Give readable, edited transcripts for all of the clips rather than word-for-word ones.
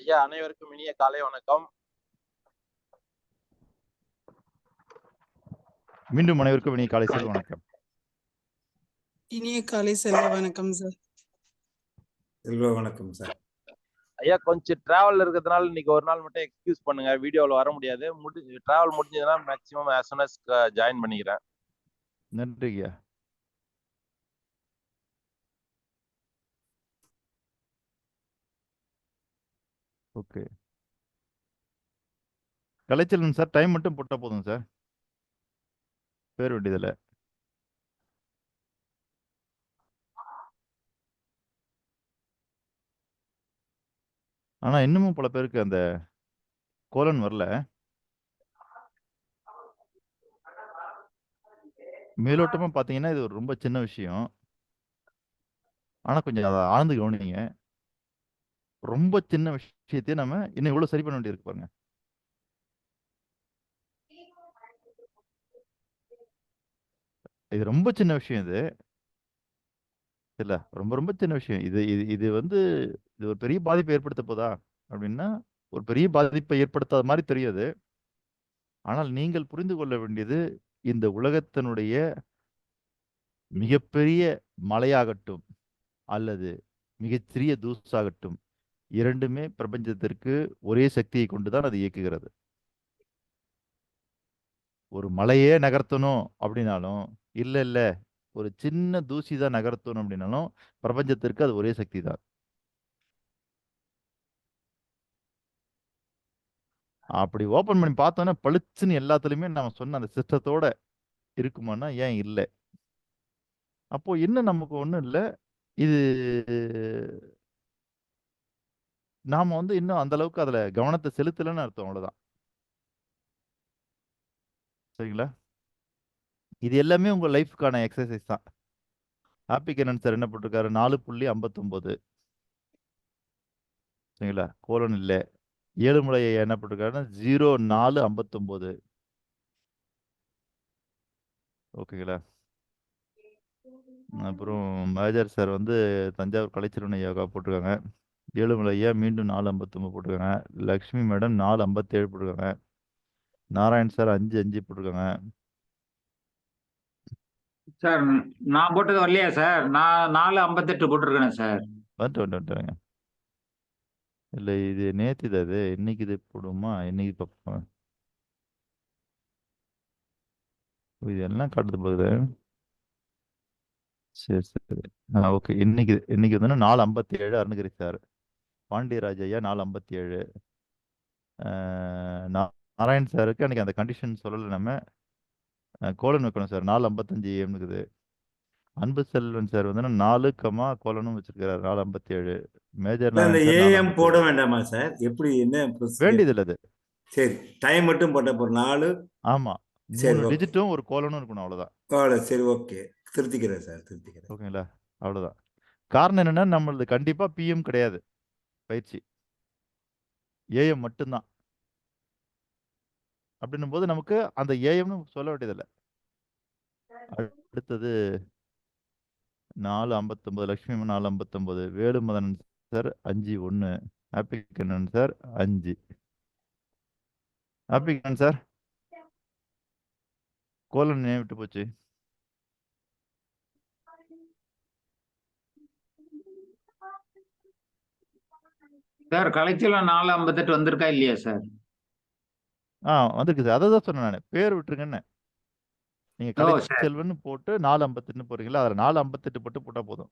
ஐயா அனைவருக்கும் இனிய காலை வணக்கம். மீண்டும் அனைவருக்கும் இனிய காலை செல்வ வணக்கம். இனிய காலை செல்வ வணக்கம் சார். செல்வ வணக்கம் சார். ஐயா கொஞ்சம் டிராவல் இருக்கிறதுனால இன்னைக்கு ஒரு நாள் மட்டும் எக்ஸ்கியூஸ் பண்ணுங்க, வீடியோவில் வர முடியாது. டிராவல் முடிஞ்சதுன்னா maximum as soon as join பண்ணிக்கிறேன். நன்றி ஐயா. ஓகே கலைச்செல்வன் சார், டைம் மட்டும் போட்டா போதும் சார், பேர் வேண்டியதில்லை. ஆனா இன்னமும் பல பேருக்கு அந்த கோலன் வரல. மேலோட்டமா பாத்தீங்கன்னா இது ஒரு ரொம்ப சின்ன விஷயம். ஆனா கொஞ்சம் அதை ஆழ்ந்து கவனிங்க. ரொம்ப சின்ன விஷயத்தையே நம்ம இன்னும் இவ்வளவு சரி பண்ண வேண்டியிருக்கு பாருங்க. இது ரொம்ப சின்ன விஷயம். இது இல்ல, ரொம்ப ரொம்ப சின்ன விஷயம். இது இது இது வந்து இது ஒரு பெரிய பாதிப்பை ஏற்படுத்த போதா அப்படின்னா, ஒரு பெரிய பாதிப்பை ஏற்படுத்தாத மாதிரி தெரியாது. ஆனால் நீங்கள் புரிந்து கொள்ள வேண்டியது, இந்த உலகத்தினுடைய மிகப்பெரிய மலையாகட்டும் அல்லது மிகச்சிறிய தூசாகட்டும், இரண்டுமே பிரபஞ்சத்திற்கு ஒரே சக்தியை கொண்டுதான் அது இயக்குகிறது. ஒரு மலையே நகர்த்தணும் அப்படின்னாலும், இல்ல இல்ல ஒரு சின்ன தூசி தான் நகர்த்தணும் அப்படின்னாலும், பிரபஞ்சத்திற்கு அது ஒரே சக்தி தான். அப்படி ஓபன் பண்ணி பார்த்தோன்னா பளிச்சுன்னு எல்லாத்துலயுமே நம்ம சொன்ன அந்த சிஸ்டத்தோட இருக்குமானா ஏன் இல்லை? அப்போ இன்னும் நமக்கு ஒண்ணும் இல்லை. இது நாம இன்னும் அந்த அளவுக்கு அதுல கவனத்தை செலுத்தலைன்னு அர்த்தம், அவ்வளவுதான். சரிங்களா? இது எல்லாமே உங்க லைஃப்க்கான எக்ஸசைஸ் தான். ஹாப்பி கண்ணன் சார் என்ன போட்டிருக்காரு? 4.59. சரிங்களா? கோலன் இல்லை. ஏழுமலை என்ன போட்டிருக்காருன்னா 0459. ஓகேங்களா? அப்புறம் மேஜர் சார் தஞ்சாவூர் கலைச்செல்வன் யோகா போட்டிருக்காங்க. ஏழுமலை ஐயா மீண்டும் 4.59 போட்டிருக்காங்க. லக்ஷ்மி மேடம் 4.57 போட்டிருக்காங்க. நாராயண் சார் 5.5 போட்டிருக்காங்க. சார் நான் போட்டது வரலையா சார்? நான் 4.58 போட்டிருக்கேன் சார். வந்துட்டு இல்லை, இது நேற்று இது. அது இன்னைக்கு இது போடுமா? இன்னைக்கு பார்ப்போம். இது எல்லாம் காட்டுது போகுது. சரி சரி. ஓகே. இன்னைக்கு இன்னைக்கு 4.57 அருணகிரி சார். பாண்டியராஜ் ஐயா 4.57. நாராயண் சாருக்கு அன்னைக்கு அந்த கண்டிஷன் சொல்லலை. நம்ம கோலன் வைக்கணும் சார். 4.55 ஏம்னுக்குது. அன்பு செல்வன் சார் 4 கோலனும் வச்சிருக்காரு 4.57. மேஜர் அந்த ஏஎம் போட வேண்டாமா சார்? எப்படி என்ன வேண்டியதில்லை அது. சரி, டைம் மட்டும் போட்ட போற 4. ஆமா, 3 டிஜிட்டும் ஒரு கோலனும் இருக்கணும், அவ்வளவுதான். சரி, ஓகே, திருத்திக்கிறேன் சார், திருத்திக்கிறேன். ஓகேங்களா? அவ்வளவுதான். காரணம் என்னன்னா, நம்மளது கண்டிப்பா பிஎம் கிடையாது பயிற்சி, ஏஎம் மட்டும்தான். அப்படின்னும் போது நமக்கு அந்த ஏஎம்னு சொல்ல வேண்டியதில்லை. அடுத்தது 4.59 Lakshmi 4.59. Velumadhan sir 5.1. Happy Kannan sir 5. Happy Kannan sir, கோலன் ஏன் விட்டு போச்சு? சார் கலைச்செல்வன் 4.58 வந்திருக்கா இல்லையா சார்? வந்திருக்கு சார். அதை தான் சொன்னேன் நான், பேர் விட்டுருங்கன்னு. நீங்க கலைச்செல்வன் போட்டு 4.58 போறீங்களா? அதுல 4.58 போட்டா போதும்.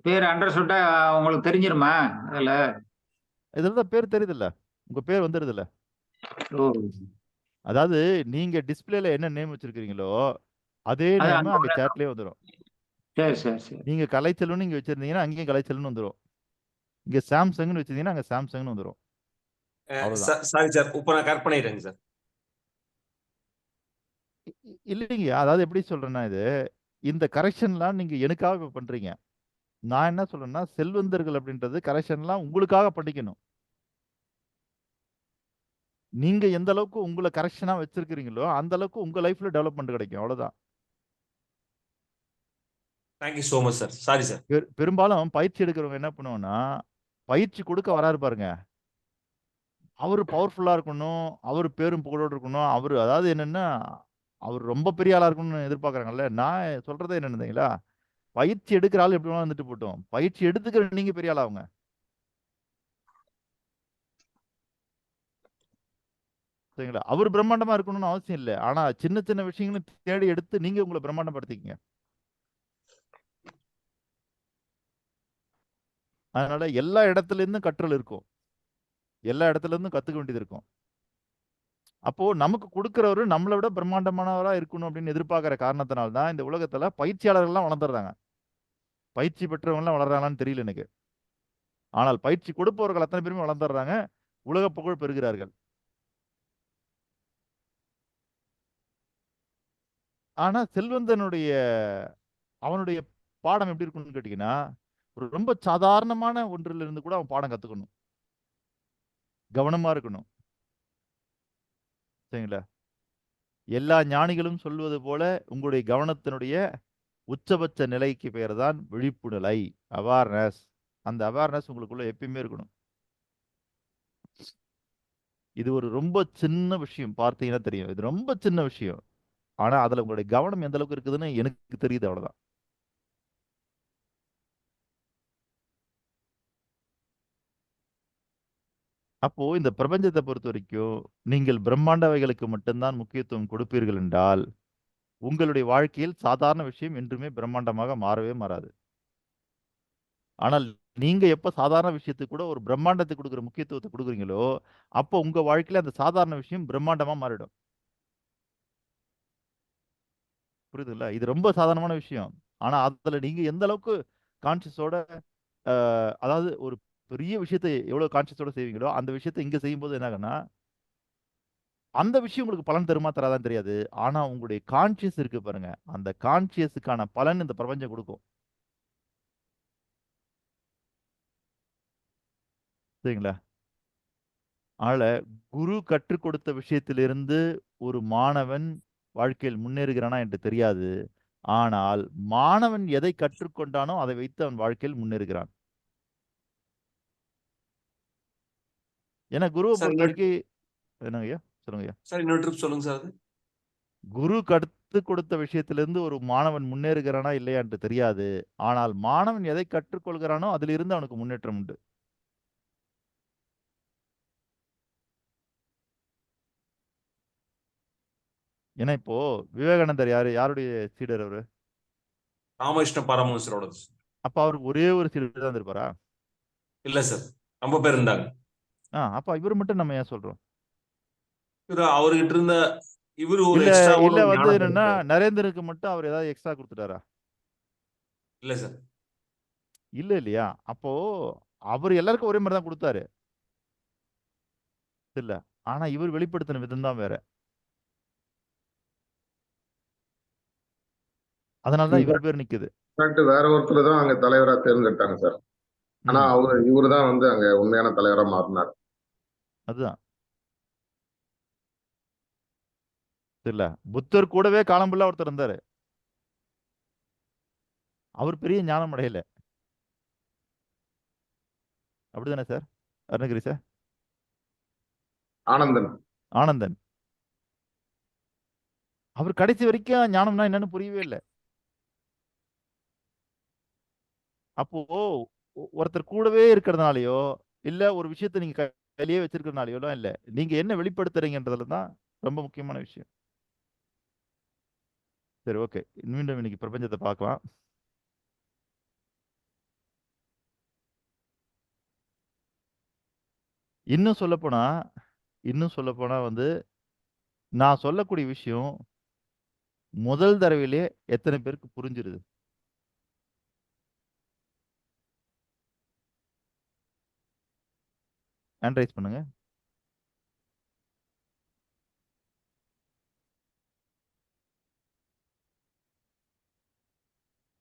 பேர் அண்டர்ஸ்டுட்டா உங்களுக்கு தெரிஞ்சிருமா? இதுலதான் பேர் தெரியுது இல்ல, உங்க பேர் வந்துருது இல்ல. அதாவது நீங்க டிஸ்பிளேல என்ன நேம் வச்சிருக்கீங்களோ அதே நேம் அங்க சாட்லயே வந்துடும். சரி சரி சரி. நீங்க கலைச்செல்வன் இங்க வச்சிருந்தீங்கன்னா அங்கேயும் கலைச்செல்வன் வந்துடும். இங்க சாம்சங்னு வச்சிருந்தீங்கன்னா அங்க சாம்சங்னு வந்துடும். சாரி சார், இப்போ நான் கரெக்ட் பண்ணிடுறேங்க சார். இல்லைங்க, அதாவது எப்படி சொல்றேன்னா, இது இந்த கரெக்ஷன்லாம் நீங்க எனக்காக பண்றீங்க. நான் என்ன சொல்றேன்னா, செல்வந்தர்கள் அப்படின்றது கரெக்ஷன்லாம் உங்களுக்காக பண்ணிக்கணும். நீங்க எந்த அளவுக்கு உங்களை கரெக்ஷனா வச்சிருக்கீங்களோ அந்த அளவுக்கு உங்க லைஃப்ல டெவலப்மெண்ட் கிடைக்கும், அவ்வளவுதான். Thank you so much sir. Sorry sir. பெரும்பாலும் பயிற்சி எடுக்கிறவங்க என்ன பண்ணுவோம்னா, பயிற்சி கொடுக்க வராரு பாருங்க, அவரு பவர்ஃபுல்லா இருக்கணும், அவரு பேரும் புகழோடு இருக்கணும். அவரு அதாவது என்னன்னா, அவர் ரொம்ப பெரிய ஆளா இருக்கணும்னு எதிர்பார்க்குறாங்கல்ல. நான் சொல்றது என்னன்னு தெரியுங்களா? பயிற்சி எடுக்கிற ஆள் எப்படி வேணாலும் இருந்துட்டு போட்டும். பயிற்சி எடுத்துக்கிற நீங்க பெரிய ஆளாவுங்க. சரிங்களா? அவரு பிரம்மாண்டமா இருக்கணும்னு அவசியம் இல்ல. ஆனா சின்ன சின்ன விஷயங்களும் தேடி எடுத்து நீங்க உங்கள பிரம்மாண்டப்படுத்திக்கங்க. அதனால எல்லா இடத்துல இருந்தும் கற்றல் இருக்கும். எல்லா இடத்துல இருந்தும் கத்துக்க வேண்டியது இருக்கும். அப்போ நமக்கு குடுக்கிறவரு நம்மள விட பிரம்மாண்டமானவரா இருக்கணும் அப்படின்னு எதிர்பார்க்கிற காரணத்தினால தான் இந்த உலகத்துல பயிற்சியாளர்கள்லாம் வளர்ந்துடுறாங்க. பயிற்சி பெற்றவங்கலாம் வளர்றாங்களான்னு தெரியல எனக்கு. ஆனால் பயிற்சி கொடுப்பவர்கள் அத்தனை பேருமே வளர்ந்துடுறாங்க. உலக புகழ் பெறுகிறார்கள். ஆனா செல்வந்தனுடைய அவனுடைய பாடம் எப்படி இருக்கும்னு கேட்டீங்கன்னா, ஒரு ரொம்ப சாதாரணமான ஒன்றிலிருந்து கூட அவன் பாடம் கத்துக்கணும். கவனமா இருக்கணும். சரிங்களா? எல்லா ஞானிகளும் சொல்வது போல உங்களுடைய கவனத்தினுடைய உச்சபட்ச நிலைக்கு பெயர் தான் விழிப்பு நிலை, அவேர்னஸ். அந்த அவேர்னஸ் உங்களுக்குள்ள எப்பயுமே இருக்கணும். இது ஒரு ரொம்ப சின்ன விஷயம். பார்த்தீங்கன்னா தெரியும். இது ரொம்ப சின்ன விஷயம். ஆனா அதுல உங்களுடைய கவனம் எந்த அளவுக்கு இருக்குதுன்னு எனக்கு தெரியுது அவ்வளவுதான். அப்போ இந்த பிரபஞ்சத்தை பொறுத்தவரைக்கும் நீங்கள் பிரம்மாண்டவைகளுக்கு மட்டும்தான் முக்கியத்துவம் கொடுப்பீர்கள் என்றால், உங்களுடைய வாழ்க்கையில் சாதாரண விஷயம் என்றுமே பிரம்மாண்டமாக மாறவே மாறாது. ஆனால் நீங்க எப்ப சாதாரண விஷயத்துக்கு கூட ஒரு பிரம்மாண்டத்துக்கு குடுக்குற முக்கியத்துவத்த குடுக்குறீங்களோ, அப்போ உங்க வாழ்க்கையில அந்த சாதாரண விஷயம் பிரம்மாண்டமா மாறிடும். புரியுதுங்களா? இது ரொம்ப சாதாரணமான விஷயம். ஆனா அதுல நீங்க எந்த அளவுக்கு கான்ஷியஸோட அ அதாவது ஒரு பெரிய விஷயத்த எவ்வளவு கான்ஷியஸோட செய்வீங்களோ, அந்த விஷயத்த இங்க செய்யும்போது என்ன ஆகும்னா, அந்த விஷயம் உங்களுக்கு பலன் தருமா தராதான்னு தெரியாது. ஆனா உங்களுடைய கான்ஷியஸ் இருக்கு பாருங்க. அந்த கான்ஷியஸ்ஸுக்கான பலன் இந்த பிரபஞ்சம் குடுக்கும். சரிங்களா? அதனால குரு கற்றுக் கொடுத்த விஷயத்திலிருந்து ஒரு மாணவன் வாழ்க்கையில் முன்னேறுகிறானா என்று தெரியாது. ஆனால் மாணவன் எதை கற்றுக்கொண்டானோ அதை வைத்து அவன் வாழ்க்கையில் முன்னேறுகிறான். ஏன்னா குருவ சார் பொறுத்தவரைக்கும் என்னங்கய்யா? சொல்லுங்கய்யா. சார் இன்னொரு ட்ரிப் சொல்லுங்க சார் அது. குரு கற்றுக் கொடுத்த விஷயத்திலிருந்து ஒரு மாணவன் முன்னேறுகிறானா இல்லையா என்று தெரியாது. ஆனால் மாணவன் எதை கற்றுக்கொள்கிறானோ அதிலிருந்து அவனுக்கு முன்னேற்றம் உண்டு. ஏன்னா இப்போ விவேகானந்தர் யாரு? யாருடைய சீடர் அவரு? ராமகிருஷ்ண பரமஹம்சரோடது. அப்ப அவருக்கு ஒரே ஒரு சீடர் தான் இருந்திருப்பாரா? இல்ல சார், ரொம்ப பேர் இருந்தாங்க. அப்ப இவரு மட்டும் நம்ம ஏன் சொல்றோம்? இவரு அவர்கிட்ட இருந்த இவரு ஒரு இல்ல எக்ஸ்ட்ரா இல்ல ஒரு வந்து ஞானம் என்னன்னா, தெரிஞ்சார். நரேந்திரனுக்கு மட்டும் அவர் ஏதாவது எக்ஸ்ட்ரா குடுத்துட்டாரா? இல்ல சார். இல்ல இல்லையா? அப்போ அவரு எல்லாருக்கும் ஒரே மாரி தான் குடுத்தாரு. இல்ல. ஆனா இவர் வெளிப்படுத்தின விதம் தான் வேற. அதனால தான் இவர் பேர் நிக்குது. இன்ஃபேக்ட் வேற ஒருத்தர் தான் அங்க தலைவரா தேர்ந்தெடுத்தாங்க சார். ஆனா ம். இவரு தான் வந்து அங்க உண்மையான தலைவரா மாறினார். அதுதான். இல்ல. புத்தர் கூடவே காலம் ஃபுல்லா ஒருத்தர் இருந்தாரு. அவர் பெரிய ஞானம் அடையல. அப்படிதானே சார்? அருணகிரி சார்? ஆனந்தன். ஆனந்தன். அவர் கடைசி வரைக்கும் ஞானம்னா என்னன்னு புரியவே இல்ல. அப்போ ஒருத்தர் கூடவே இருக்கிறதுனாலயோ, இல்ல ஒரு விஷயத்த நீங்க கையிலேயே வச்சிருக்கிறதுனாலயோலாம் இல்ல. நீங்க என்ன வெளிப்படுத்துறீங்கன்றதுல தான் ரொம்ப முக்கியமான விஷயம். சரி ஓகே. மீண்டும் இன்னைக்கு பிரபஞ்சத்த பார்க்கலாம். இன்னும் சொல்லப்போனா இன்னும் சொல்லப்போனா வந்து, நான் சொல்லக்கூடிய விஷயம் முதல் தடவையிலேயே எத்தனை பேருக்கு புரிஞ்சிருது? ஹேண்ட் ரைஸ் பண்ணுங்க.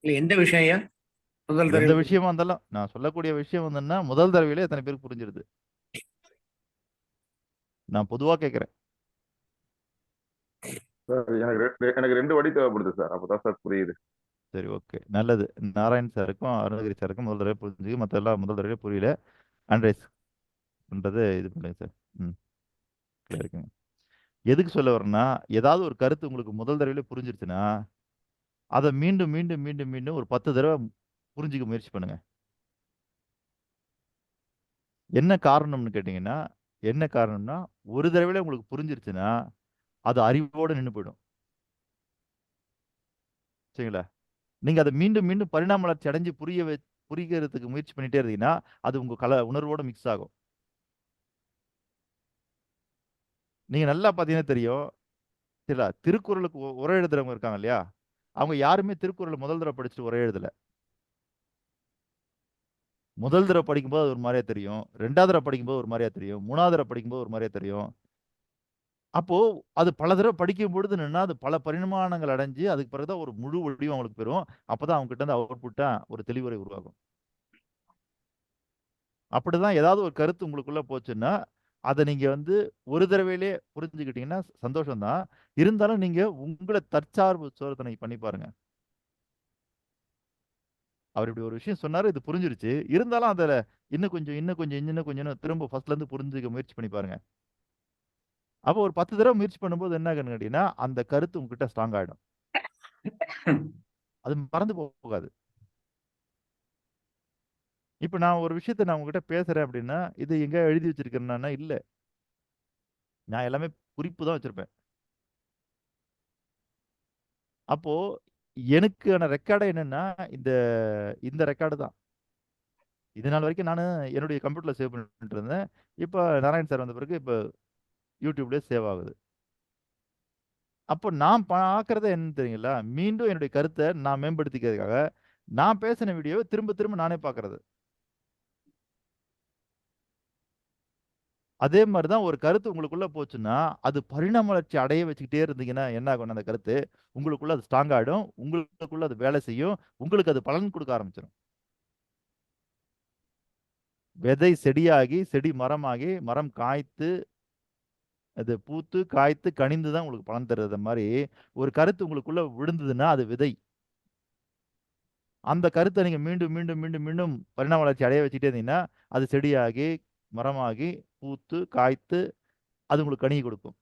இல்ல எந்த விஷயம் ஐயா? முதல் எந்த தடவை விஷயமா இருந்தாலும், நான் சொல்லக்கூடிய விஷயம் வந்துன்னா, முதல் தடவையிலே எத்தனை பேருக்கு புரிஞ்சிருது? நான் பொதுவா கேட்கிறேன். சார் எனக்கு 2 வாட்டி தேவைப்படுது சார். அப்பதான் சார் புரியுது. சரி ஓகே. நல்லது. நாராயண் சாருக்கும், அருணகிரி சாருக்கும் முதல் தடவை புரிஞ்சுது. மத்தெல்லாம் முதல் தடவையே புரியல. அண்ட்ரைஸ் பண்றது இது பண்ணுங்க சார். ம் clear இருக்குங்க. எதுக்கு சொல்ல வரேன்னா, ஏதாவது ஒரு கருத்து உங்களுக்கு முதல் தடவையிலே புரிஞ்சிருச்சுன்னா, அத மீண்டும், மீண்டும், மீண்டும், மீண்டும் ஒரு 10 தடவ புரிஞ்சுக்க முயற்சி பண்ணுங்க. என்ன காரணம்னு கேட்டீங்கன்னா, என்ன காரணம்னா, ஒரு தடவையில உங்களுக்கு புரிஞ்சிருச்சுன்னா, அது அறிவோட நின்னு போயிடும். சரிங்களா? நீங்க அத மீண்டும், மீண்டும் பரிணாம வளர்ச்சி அடைஞ்சு புரிகிறதுக்கு முயற்சி பண்ணிட்டே இருந்தீங்கன்னா, அது உங்க உணர்வோட மிக்ஸ் ஆகும். நீங்க நல்லா பார்த்தீங்கன்னா தெரியும். சரிங்களா? திருக்குறளுக்கு உரை எழுதுறவங்க இருக்காங்க இல்லையா? அவங்க யாருமே திருக்குறள முதல் தடவ படிச்சுட்டு உரை எழுதல. முதல் தடவ படிக்கும்போது அது ஒரு மாரியா தெரியும். 2வது தடவ படிக்கும்போது ஒரு மாரியா தெரியும். 3வது தடவ படிக்கும்போது ஒரு மாரியா தெரியும். அப்போ அது பல தடவ படிக்கும்பொழுது என்னன்னா, அது பல பரிமாணங்கள் அடைஞ்சு, அதுக்கு பிறகு தான் ஒரு முழு வடிவம் அவங்களுக்கு பெறும். அப்பதான் அவங்க கிட்ட இருந்து அவுட்புட்டா ஒரு தெளிவுரை உருவாகும். அப்படிதான் ஏதாவது ஒரு கருத்து உங்களுக்குள்ள போச்சுன்னா, அத நீங்க வந்து ஒரு தடவையிலே புரிஞ்சுக்கிட்டீங்கன்னா சந்தோஷம் தான். இருந்தாலும் நீங்க உங்கள தற்சார்பு சோதனை பண்ணி பாருங்க. அவர் இப்படி ஒரு விஷயம் சொன்னாரு, இது புரிஞ்சிருச்சு. இருந்தாலும் அதுல இன்னும் கொஞ்சம், இன்னும் கொஞ்சம், இன்னும் கொஞ்சம்ன்னு திரும்ப ஃபர்ஸ்ட்ல இருந்து புரிஞ்சுக்க முயற்சி பண்ணி பாருங்க. அப்போ ஒரு 10 தடவ முயற்சி பண்ணும்போது என்ன ஆகும்னு கேட்டீங்கன்னா, அந்த கருத்து உங்ககிட்ட ஸ்ட்ராங் ஆயிடும். அது மறந்து போகாது. இப்ப நான் ஒரு விஷயத்த நான் உங்ககிட்ட பேசுறேன் அப்படின்னா, இது எங்க எழுதி வச்சிருக்கிறேனான்னா, இல்ல. நான் எல்லாமே குறிப்பு தான் வச்சிருப்பேன். அப்போ எனக்கான ரெக்கார்டே என்னன்னா, இந்த இந்த ரெக்கார்டு தான். இது நாள் வரைக்கும் நானு என்னுடைய கம்ப்யூட்டர்ல சேவ் பண்ணிட்டு இருந்தேன். இப்ப நாராயண் சார் வந்த பிறகு இப்ப YouTubeலயே சேவ் ஆகுது. அப்போ நான் பார்க்கிறது என்னன்னு தெரியுங்களா? மீண்டும் என்னுடைய கருத்த நான் மேம்படுத்திக்கிறதுக்காக, நான் பேசின வீடியோவ திரும்ப திரும்ப நானே பார்க்கிறது. அதே மாரி தான் ஒரு கருத்து உங்களுக்குள்ள போச்சுன்னா, அது பரிணாம வளர்ச்சி அடைய வச்சுக்கிட்டே இருந்தீங்கன்னா, என்ன ஆகும்னா அந்த கருத்து, உங்களுக்குள்ள அது ஸ்ட்ராங் ஆயிடும். உங்களுக்குள்ள அது வேலை செய்யும். உங்களுக்கு அது பலன் குடுக்க ஆரம்பிச்சுரும். விதை செடியாகி, செடி மரமாகி, மரம் காய்த்து, அது பூத்து, காய்த்து, கனிந்து தான் உங்களுக்கு பலன் தருது மாரி, ஒரு கருத்து உங்களுக்குள்ள விழுந்ததுன்னா, அது விதை. அந்த கருத்த நீங்க மீண்டும், மீண்டும், மீண்டும், மீண்டும் பரிணாம வளர்ச்சி அடைய வச்சுக்கிட்டே இருந்தீங்கன்னா, அது செடியாகி, மரமாகி, பூத்து, காய்த்து, அது உங்களுக்கு கனி கொடுக்கும்.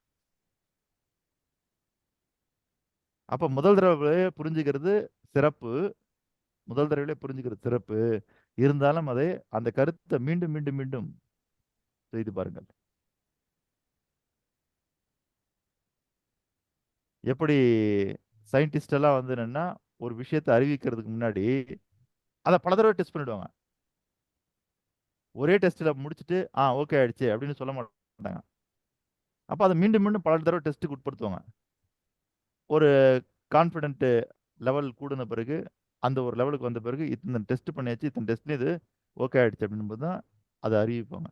அப்ப முதல் தடவையே புரிஞ்சுக்கிறது சிறப்பு. முதல் தடவையிலே புரிஞ்சுக்கிறது சிறப்பு. இருந்தாலும் அதை அந்த கருத்த மீண்டும், மீண்டும், மீண்டும் செய்து பாருங்கள். எப்படி சயின்டிஸ்ட் எல்லாம் வந்து என்னன்னா, ஒரு விஷயத்த அறிவிக்கிறதுக்கு முன்னாடி, அத பல தடவ டெஸ்ட் பண்ணிடுவாங்க. ஒரே டெஸ்ட்ல முடிச்சுட்டு, ஓகே ஆயிடுச்சு அப்படின்னு சொல்ல மாட்டாங்க. அப்ப அத மீண்டும், மீண்டும் பல தடவ டெஸ்ட்க்கு உட்படுத்துவாங்க. ஒரு கான்ஃபிடென்ட் லெவல் கூடுன பிறகு, அந்த ஒரு லெவலுக்கு வந்த பிறகு, இத்தன டெஸ்ட் பண்ணியாச்சு, இத்தன டெஸ்ட்ல இது ஓகே ஆயிடுச்சு அப்படின்னும்போது தான் அத அறிவிப்பாங்க.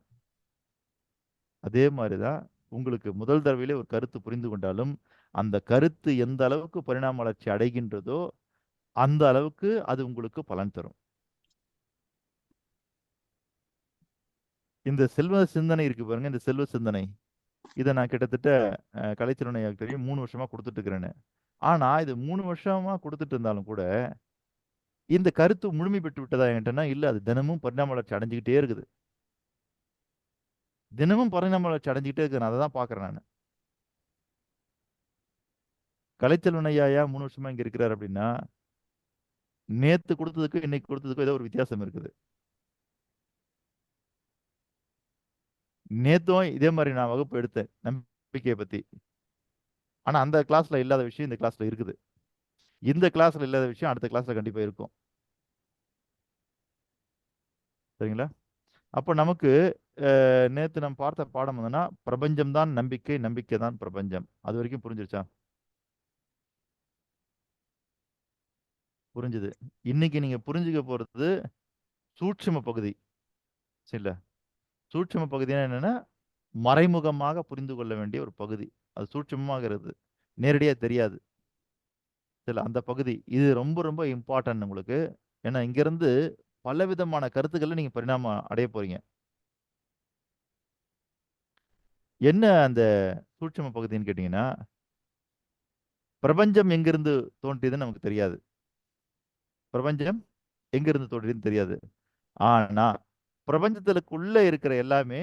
அதே மாரி தான் உங்களுக்கு முதல் தடவையிலே ஒரு கருத்து புரிந்து கொண்டாலும், அந்த கருத்து எந்த அளவுக்கு பரிணாம வளர்ச்சி அடைகின்றதோ, அந்த அளவுக்கு அது உங்களுக்கு பலன் தரும். இந்த செல்வ சிந்தனை இருக்கு பாருங்க, இந்த செல்வ சிந்தனை. இத நான் கிட்டத்தட்ட கலைச்செல்வன் ஐயாவுக்கு தெரியும் 3 வருஷமா குடுத்துட்டு இருக்கிறேன்னு. ஆனா, இது 3 வருஷமா குடுத்துட்டு இருந்தாலும் கூட, இந்த கருத்து முழுமை பெற்று விட்டதா என்கிட்டனா, இல்ல. அது தினமும் பரிணாம வளர்ச்சி அடைஞ்சுகிட்டே இருக்குது. தினமும் பரிணாம வளர்ச்சி அடைஞ்சுகிட்டே இருக்கு. நான் அத தான் பார்க்கிறேன் நானு. கலைச்செல்வன் ஐயா ஏன் 3 வருஷமா இங்க இருக்கிறாரு அப்படின்னா, நேத்து குடுத்ததுக்கும், இன்னைக்கு குடுத்ததுக்கும் ஏதோ ஒரு வித்தியாசம் இருக்குது. நேத்தும் இதே மாரி நான் வகுப்பு எடுத்தேன். நம்பிக்கைய பத்தி. ஆனா, அந்த கிளாஸ்ல இல்லாத விஷயம் இந்த கிளாஸ்ல இருக்குது. இந்த கிளாஸ்ல இல்லாத விஷயம் அடுத்த கிளாஸ்ல கண்டிப்பா இருக்கும். சரிங்களா? அப்ப நமக்கு நேத்து நம்ம பார்த்த பாடம் என்னன்னா, பிரபஞ்சம் தான் நம்பிக்கை, நம்பிக்கை தான் பிரபஞ்சம். அதுவரைக்கும் புரிஞ்சிருச்சா? புரிஞ்சுது. இன்னைக்கு நீங்க புரிஞ்சுக்க போறது சூட்சும பகுதி. சரிங்களா? சூட்சும பகுதினா என்னன்னா, மறைமுகமாக புரிந்து கொள்ள வேண்டிய ஒரு பகுதி. அது சூட்சுமமாக இருக்குது. நேரடியா தெரியாது. சரிங்களா? அந்த பகுதி. இது ரொம்ப ரொம்ப இம்பார்ட்டன்ட் உங்களுக்கு. ஏன்னா, இங்கிருந்து பலவிதமான கருத்துக்கள நீங்க பரிணாமம் அடைய போறீங்க. என்ன அந்த சூட்சும பகுதின்னு கேட்டீங்கன்னா, பிரபஞ்சம் எங்கிருந்து தோன்றியதுன்னு நமக்கு தெரியாது. பிரபஞ்சம் எங்கிருந்து தோன்றியதுன்னு தெரியாது. ஆனா, பிரபஞ்சத்திற்குள்ள இருக்கிற எல்லாமே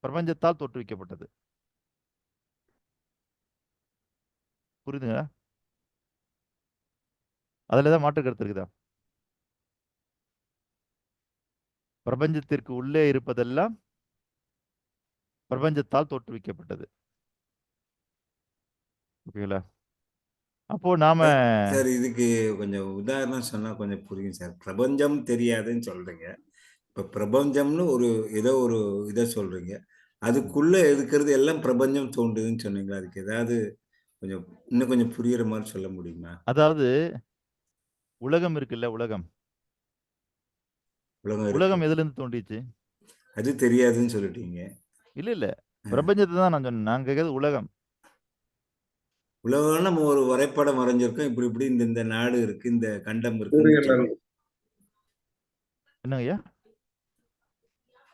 பிரபஞ்சத்தால் தோற்றுவிக்கப்பட்டது. புரியுதுங்களா? அதுல ஏதாவது மாற்று கருத்து இருக்குதா? பிரபஞ்சத்திற்கு உள்ளே இருப்பதெல்லாம் பிரபஞ்சத்தால் தோற்றுவிக்கப்பட்டது. ஓகேங்களா? அப்போ நாம சார் இதுக்கு கொஞ்சம் உதாரணம் சொன்னா கொஞ்சம் புரியும் சார். பிரபஞ்சம் தெரியாதுன்னு சொல்றீங்க. இப்ப பிரபஞ்சம்னு ஏதோ ஒரு இதை சொல்றீங்க. அதுக்குள்ள இருக்கிறது எல்லாம் பிரபஞ்சம் தோன்றுதுன்னு சொன்னீங்களா? அதுக்கு ஏதாவது இன்னும் கொஞ்சம் புரியுற மாதிரி சொல்ல முடியுமா? அதாவது உலகம் இருக்குல்ல, உலகம் உலகம் இருக்கு. உலகம் எதுல இருந்து தோன்றிச்சு? அது தெரியாதுன்னு சொல்லிட்டீங்க. இல்ல பிரபஞ்சத்தை தான் நான் சொன்னேன். நான் கேட்கறது உலகம். உலகம் நம்ம ஒரு வரைபடம் வரைஞ்சிருக்கோம். இப்படி இந்த நாடு இருக்கு, இந்த கண்டம் இருக்கு. சூரியன்ல என்னங்கய்யா?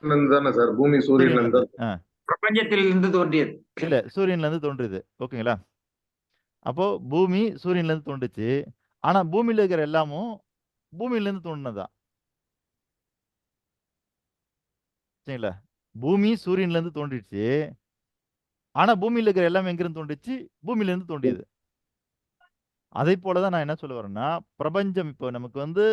இருந்து தானே சார், பூமி சூரியன்ல சூரியன்ல இருந்து இருந்து. பிரபஞ்சத்தில் இருந்து தோன்றியது. இல்ல சூரியன்ல இருந்து தோன்றுது. ஓகேங்களா? அப்போ பூமி சூரியன்ல இருந்து தோன்றுச்சு. ஆனா பூமியில இருக்கிற எல்லாமும் பூமியில இருந்து தோன்றினதா? சரிங்களா? பூமி சூரியன்ல இருந்து தோன்றிடுச்சு. ஆனா பூமியில இருக்கிற எல்லாமே எங்க இருந்து தோன்றிச்சு? பூமியில இருந்து தோன்றியது. அதை போலதான் நான் என்ன சொல்ல வரேன்னா, பிரபஞ்சம் இப்போ நமக்கு வந்து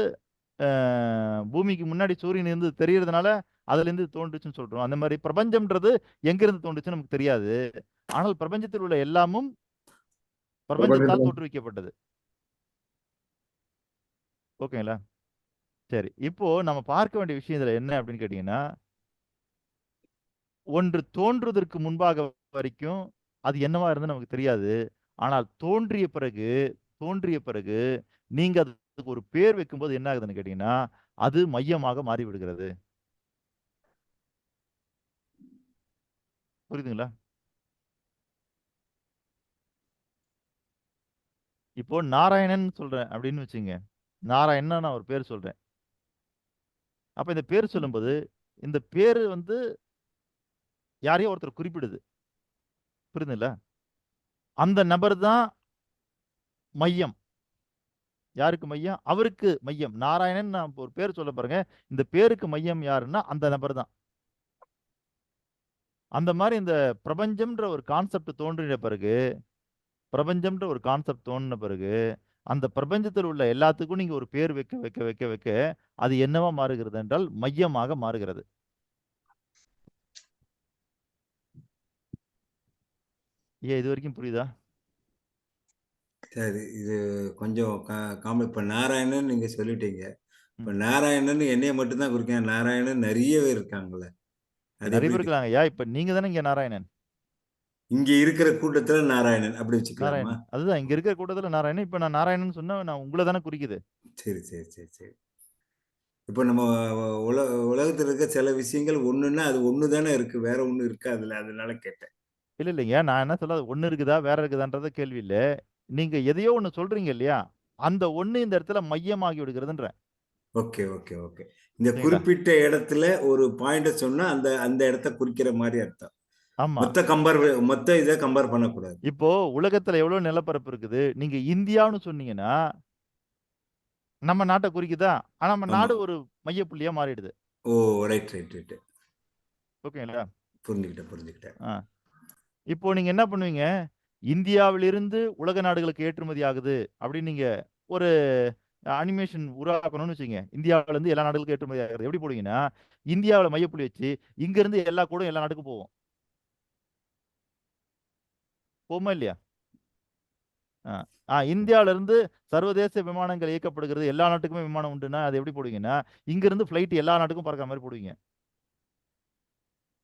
பூமிக்கு முன்னாடி சூரியன் இருந்து தெரியறதுனால அதுல இருந்து தோன்றுச்சுன்னு சொல்றோம். அந்த மாதிரி பிரபஞ்சம்ன்றது எங்க இருந்து தோன்றுச்சுன்னு நமக்கு தெரியாது. ஆனால் பிரபஞ்சத்தில் உள்ள எல்லாமும் பிரபஞ்சத்தால் தோற்றுவிக்கப்பட்டது. ஓகேங்களா? சரி, இப்போ நம்ம பார்க்க வேண்டிய விஷயம் இதுல என்ன அப்படின்னு கேட்டீங்கன்னா, ஒன்று தோன்றுவதற்கு முன்பாக வரைக்கும் அது என்னவா இருந்து நமக்கு தெரியாது. ஆனால் தோன்றிய பிறகு நீங்க அதுக்கு ஒரு பேர் வைக்கும்போது என்ன ஆகுதுன்னு கேட்டீங்கன்னா, அது மையமாக மாறிவிடுகிறது. புரியுதுங்களா? இப்போ நாராயணன் சொல்றேன் அப்படின்னு வச்சுங்க. நாராயணன் நான் ஒரு பேர் சொல்றேன். அப்ப இந்த பேர் சொல்லும்போது இந்த பேரு வந்து யாரையோ ஒருத்தர் குறிப்பிடுது. புரியுதுங்களா? அந்த நபர் தான் மையம். யாருக்கு மையம்? அவருக்கு மையம். நாராயணன் நான் ஒரு பேர் சொல்ல பாருங்க. இந்த பேருக்கு மையம் யாருன்னா அந்த நபர் தான். அந்த மாதிரி இந்த பிரபஞ்சம்ன்ற ஒரு கான்செப்ட் தோன்றின பிறகு அந்த பிரபஞ்சத்தில் உள்ள எல்லாத்துக்கும் நீங்க ஒரு பேர் வைக்க அது என்னவா மாறுகிறது என்றால் மையமாக மாறுகிறது. இது வரைக்கும் புரியுதா? சரி, இது கொஞ்சம் இப்ப நாராயணன் நீங்க சொல்லிட்டீங்க. இப்ப நாராயணன் என்னைய மட்டும்தான் குறிக்கேன். நாராயணன் நிறையவே இருக்காங்கல்ல. அது நிறைய எப்படி பேர் இருக்காங்க. இப்ப நீங்க தானே இங்க நாராயணன். இங்க இருக்கிற கூட்டத்துல நாராயணன் அப்படி வச்சுக்கலாமா? நாராயணன் அதுதான் இங்க இருக்கிற கூட்டத்துல நாராயணன். இப்ப நான் நாராயணன் சொன்னா நான் உங்களை தானே குறிக்குது. சரி சரி சரி சரி. இப்போ நம்ம உலகத்துல இருக்க சில விஷயங்கள் ஒண்ணுன்னா அது ஒண்ணு தானே இருக்கு, வேற ஒண்ணு இருக்காதுல்ல, அதனால கேட்டேன். இல்லைங்க, நான் என்ன சொல்ல ஒண்ணு இருக்குதா வேற இருக்குதான்றத கேள்வி இல்ல. நீங்க எதையோ ஒண்ணு சொல்றீங்க இல்லையா, அந்த ஒண்ணு இந்த இடத்துல மையமாகி விடுகிறதுன்ற. Okay okay okay. இந்த குறிப்பிட்ட இடத்துல ஒரு பாயிண்ட சொன்னா அந்த அந்த இடத்த குறிக்கிற மாதிரி அர்த்தம். ஆமா. மொத்த இதை கம்பேர் பண்ணக்கூடாது. இப்போ உலகத்துல எவ்வளவு நிலப்பரப்பு இருக்குது, நீங்க இந்தியான்னு சொன்னீங்கன்னா நம்ம நாட்டை குறிக்குதா? ஆனா நம்ம நாடு ஒரு மையப்புள்ளியா மாறிடுது. ஓ, ரைட் ரைட் ரைட். ஓகேங்களா? புரிஞ்சுக்கிட்டேன். இப்போ நீங்க என்ன பண்ணுவீங்க, இந்தியாவிலிருந்து உலக நாடுகளுக்கு ஏற்றுமதி ஆகுது அப்படின்னு நீங்க ஒரு அனிமேஷன் உருவாக்கணும்னு வச்சுங்க. இந்தியாவில இருந்து எல்லா நாடுகளுக்கும் ஏற்றுமதி ஆகுது எப்படி போடுவீங்கன்னா, இந்தியாவில் மையப்புள்ளி வச்சு இங்க இருந்து எல்லா கூட எல்லா நாட்டுக்கும் போவோம். போமா இல்லையா? இந்தியாவில இருந்து சர்வதேச விமானங்கள் இயக்கப்படுகிறது, எல்லா நாட்டுக்குமே விமானம் உண்டுன்னா அது எப்படி போடுவீங்கன்னா, இங்க இருந்து பிளைட் எல்லா நாட்டுக்கும் பறக்கிற மாதிரி போடுவீங்க.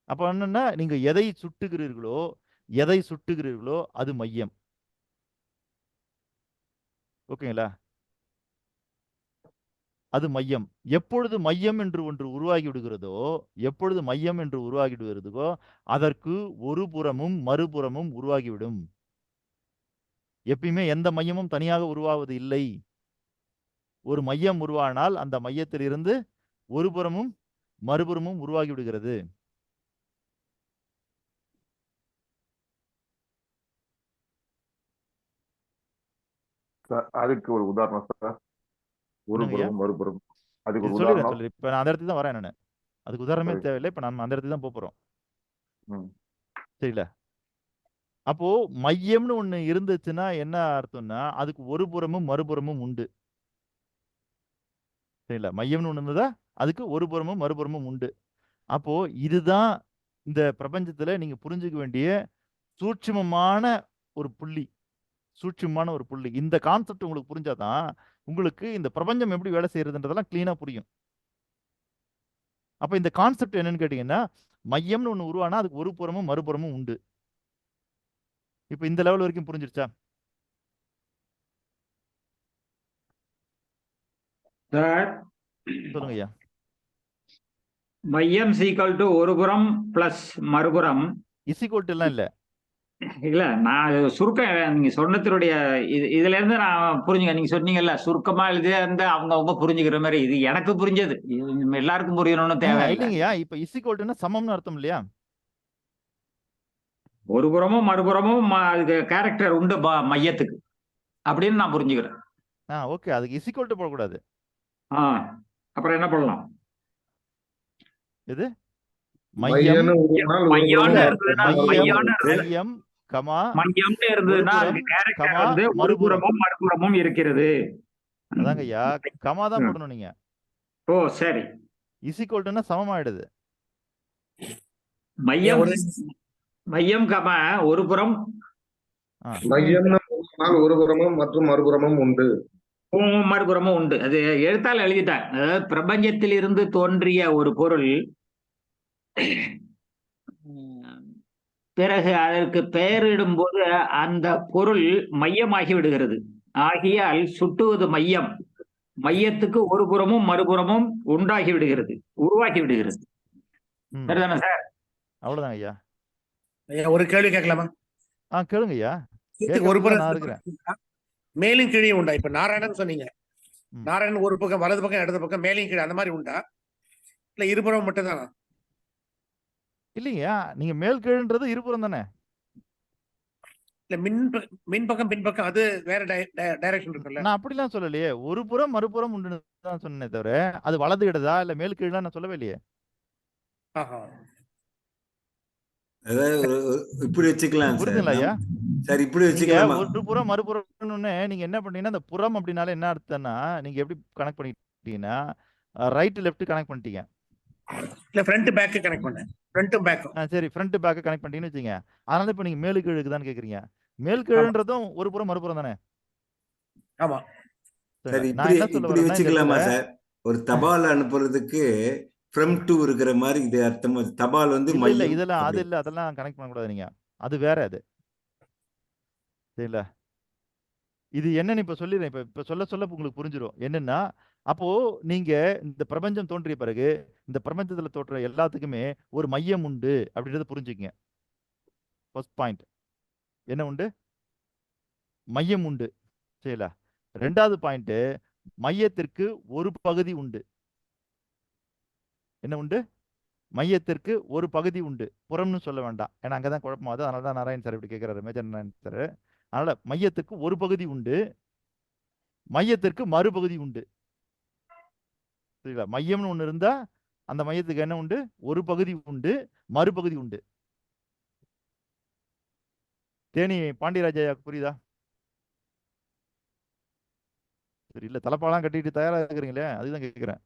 அப்ப என்னன்னா, நீங்க எதை சுட்டுகிறீர்களோ அது மையம். ஓகேங்களா? அது மையம். எப்பொழுது மையம் என்று ஒன்று உருவாகி விடுகிறதோ அதற்கு ஒரு புறமும் மறுபுறமும் உருவாகிவிடும். எப்பயுமே எந்த மையமும் தனியாக உருவாவது இல்லை. ஒரு மையம் உருவானால் அந்த மையத்திலிருந்து ஒரு புறமும் மறுபுறமும் உருவாகி விடுகிறது. அதுக்கு ஒரு உதாரணம் சார். ஒரு புறம் மறுபுறம் அதுக்கு ஒரு உதாரணம். இப்ப நான் அந்த இடத்துக்கு தான் வரேன் நானு. அதுக்கு உதாரணமே சரி. தேவையில்லை. இப்ப நம்ம அந்த இடத்துக்கு தான் போறோம். ம். சரிங்களா? அப்போ மையம்னு ஒண்ணு இருந்துச்சுன்னா என்ன அர்த்தம்னா அதுக்கு ஒரு புறமும் மறுபுறமும் உண்டு. சரிங்களா? மையம்னு ஒண்ணு இருந்ததா அதுக்கு ஒரு புறமும் மறுபுறமும் உண்டு. அப்போ இதுதான் இந்த பிரபஞ்சத்துல நீங்க புரிஞ்சுக்க வேண்டிய சூட்சுமமான ஒரு புள்ளி. சூட்சுமமான ஒரு புள்ளி. இந்த கான்செப்ட் உங்களுக்கு புரிஞ்சாதான் உங்களுக்கு இந்த பிரபஞ்சம் எப்படி வேலை செய்யறதுன்றதெல்லாம் கிளீனா புரியும். அப்ப இந்த கான்செப்ட் என்னன்னு கேட்டீங்கன்னா மையம்னு ஒண்ணு உருவானா அதுக்கு ஒரு புறமும் மறுபுறமும் உண்டு. இப்ப இந்த லெவல் வரைக்கும் புரிஞ்சிருச்சா? சார் சொல்லுங்க ஐயா. மையம் சீக்வல் டு ஒரு புறம் பிளஸ் மறுபுறம். இசிகோல்ட் எல்லாம் இல்ல. இல்ல நான் சுருக்கம் நீங்க சொன்னதனுடைய இதுல இருந்து நான் புரிஞ்சுங்க. நீங்க சொன்னீங்கல்ல சுருக்கமா எழுதியா இருந்து அவங்க புரிஞ்சுக்கிற மாதிரி இது எனக்கு புரிஞ்சது. இது எல்லாருக்கும் புரியணும்னு தேவையில்லை. இல்லைங்கய்யா, இப்ப இசிகோல்ட்னா சமம்னு அர்த்தம் இல்லையா? ஒரு புறமும் மறுபுறமும் அதுக்கு கேரக்டர் உண்டு மையத்துக்கு அப்படின்னு நான் புரிஞ்சுக்கிறேன். ஓகே, அதுக்கு இசிகோல்ட் போடக்கூடாது. அப்புறம் என்ன பண்ணலாம்? இது மையம் மையம்னு உருவானால் ஒரு மையம்னு புறமும் இருந்ததுன்னா மையம் கமா மையம்னு இருந்ததுன்னா ஒரு அதுக்கு புறம், கேரக்டர் கமா, வந்து ஒரு மறுபுறம். புறமும் மறுபுறமும் இருக்கிறது. அதாங்க ஐயா, கமா தான் ம். போடணும் நீங்க. ஓ சரி. இசிகோல்ட்னா சமமாயிடுது. மையம் மையம் கம ஒரு புறம் மையம்னு உருவானால் ஒரு புறமும் மற்றும் மறுபுறமும் உண்டு. மறுபுறமும் உண்டு. அது எழுத்தால் எழுதிட்டார். அதாவது பிரபஞ்சத்தில் இருந்து தோன்றிய ஒரு பொருள் பிறகு அதற்கு பெயரிடும் போது அந்த பொருள் மையமாகி விடுகிறது. ஆகியால் சுட்டுவது மையம். மையத்துக்கு ஒரு புறமும் மறுபுறமும் உண்டாகி விடுகிறது, உருவாக்கி விடுகிறது. சரிதானே சார்? அவ்வளவுதான் ஐயா. ஒரு கேள்வி கேட்கலாமா? கேளுங்க ஐயா. ஒரு புறம் நான் இருக்கிறேன். மேலும் கீழே உண்டா? இப்ப நாராயணன் சொன்னீங்க. நாராயணன் ஒரு பக்கம் வலது பக்கம் இடது பக்கம் மேலையும் கீழே அந்த மாதிரி உண்டா? இல்ல இருபுறம் மட்டும் தானா? இல்லையா, நீங்க மேல் கீழ்ன்றது இருபுறம் தானே. இல்ல மின் பக்கம் பின்பக்கம் அது வேற டைரக்ஷன் இருக்குல்ல. நான் அப்படிலாம் சொல்லலையே. ஒரு புறம் மறுபுறம் உண்டுன்னு தான் சொன்னேன் தவிர அது வலது இடதா இல்ல மேல் கீழா நான் சொல்லவே இல்லையே. அதாவது இப்படி வச்சுக்கலாம் புரியுதுங்களா ஐயா? சார். இப்படி வச்சுக்கலாம். ஒரு புறம் மறுபுறம்னு நீங்க என்ன பண்ணீங்கன்னா அந்த புறம் அப்படின்னால என்ன அர்த்தம்னா நீங்க எப்படி கனெக்ட் பண்ணிட்டீங்கன்னா ரைட் லெஃப்ட் கனெக்ட் பண்ணிட்டீங்க. இல்ல ஃப்ரண்ட் பேக் கனெக்ட் பண்ணேன். ஃப்ரண்ட்டும் பேக்கும். சரி, ஃப்ரண்ட் பேக் கனெக்ட் பண்ணிட்டீங்கன்னு வச்சுங்க. அதனால இப்ப நீங்க மேலு கீழுக்கு தான் கேக்குறீங்க. மேல் கீழ்ன்றதும் ஒரு புறம் மறுபுறம் தானே. ஆமா சார். இப்படி வச்சுக்கலாமா சார்? ஒரு தபால் அனுப்புறதுக்கு from to இருக்கிற மாதிரி இது அர்த்தம். தபால் வந்து இல்ல இதெல்லாம் அது இல்ல, அதெல்லாம் கனெக்ட் பண்ண கூடாது நீங்க. அது வேற. அது சரிங்களா? இது என்னன்னு இப்ப சொல்லிடுறேன். இப்ப சொல்ல உங்களுக்கு புரிஞ்சிடும். என்னன்னா அப்போ நீங்க இந்த பிரபஞ்சம் தோன்றிய பிறகு இந்த பிரபஞ்சத்துல தோன்ற எல்லாத்துக்குமே ஒரு மையம் உண்டு அப்படின்றத புரிஞ்சுக்கங்க. ஃபர்ஸ்ட் பாயிண்ட் என்ன உண்டு? மையம் உண்டு. சரிங்களா? ரெண்டாவது பாயிண்ட் மையத்திற்கு ஒரு பகுதி உண்டு. என்ன உண்டு? மையத்திற்கு ஒரு பகுதி உண்டு. புறம்னு சொல்ல வேண்டாம், ஏன்னா அங்கதான் குழப்பமாது. அதனால தான் நாராயண் சார் இப்படி கேட்கிறாரு, மேஜர் நாராயண் சார். அதனால மையத்திற்கு ஒரு பகுதி உண்டு, மையத்திற்கு மறுபகுதி உண்டு. சரிங்களா? மையம்னு ஒண்ணு இருந்தா அந்த மையத்துக்கு என்ன உண்டு? ஒரு பகுதி உண்டு, மறுபகுதி உண்டு. தேனி பாண்டியராஜா புரியுதா? சரி, இல்ல தலைப்பாலாம் கட்டிட்டு தயாரா இருக்கிறீங்களே, அதுதான் கேட்கிறேன்.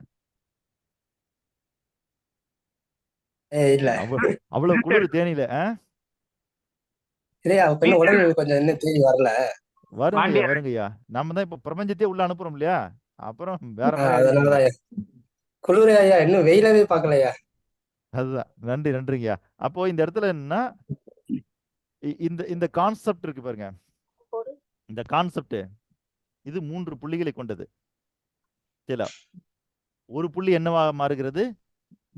இல்ல அவ்வளவு குளிர் தேனியில. இல்லையா, உடல் கொஞ்சம் இன்னும் தேடி வரல. வருங்கய்யா. நம்ம தான் இப்ப பிரபஞ்சத்தையே உள்ள அனுப்புறோம் இல்லையா, அப்புறம் வேற அதனாலதான் குளிர் ஐயா, இன்னும் வெயிலவே பார்க்கலையா. அதுதான். நன்றிங்கய்யா. அப்போ இந்த இடத்துல என்னன்னா இந்த கான்செப்ட் இருக்கு பாருங்க. இந்த கான்செப்ட் இது 3 புள்ளிகளை கொண்டது. சரிங்களா? ஒரு புள்ளி என்னவா மாறுகிறது?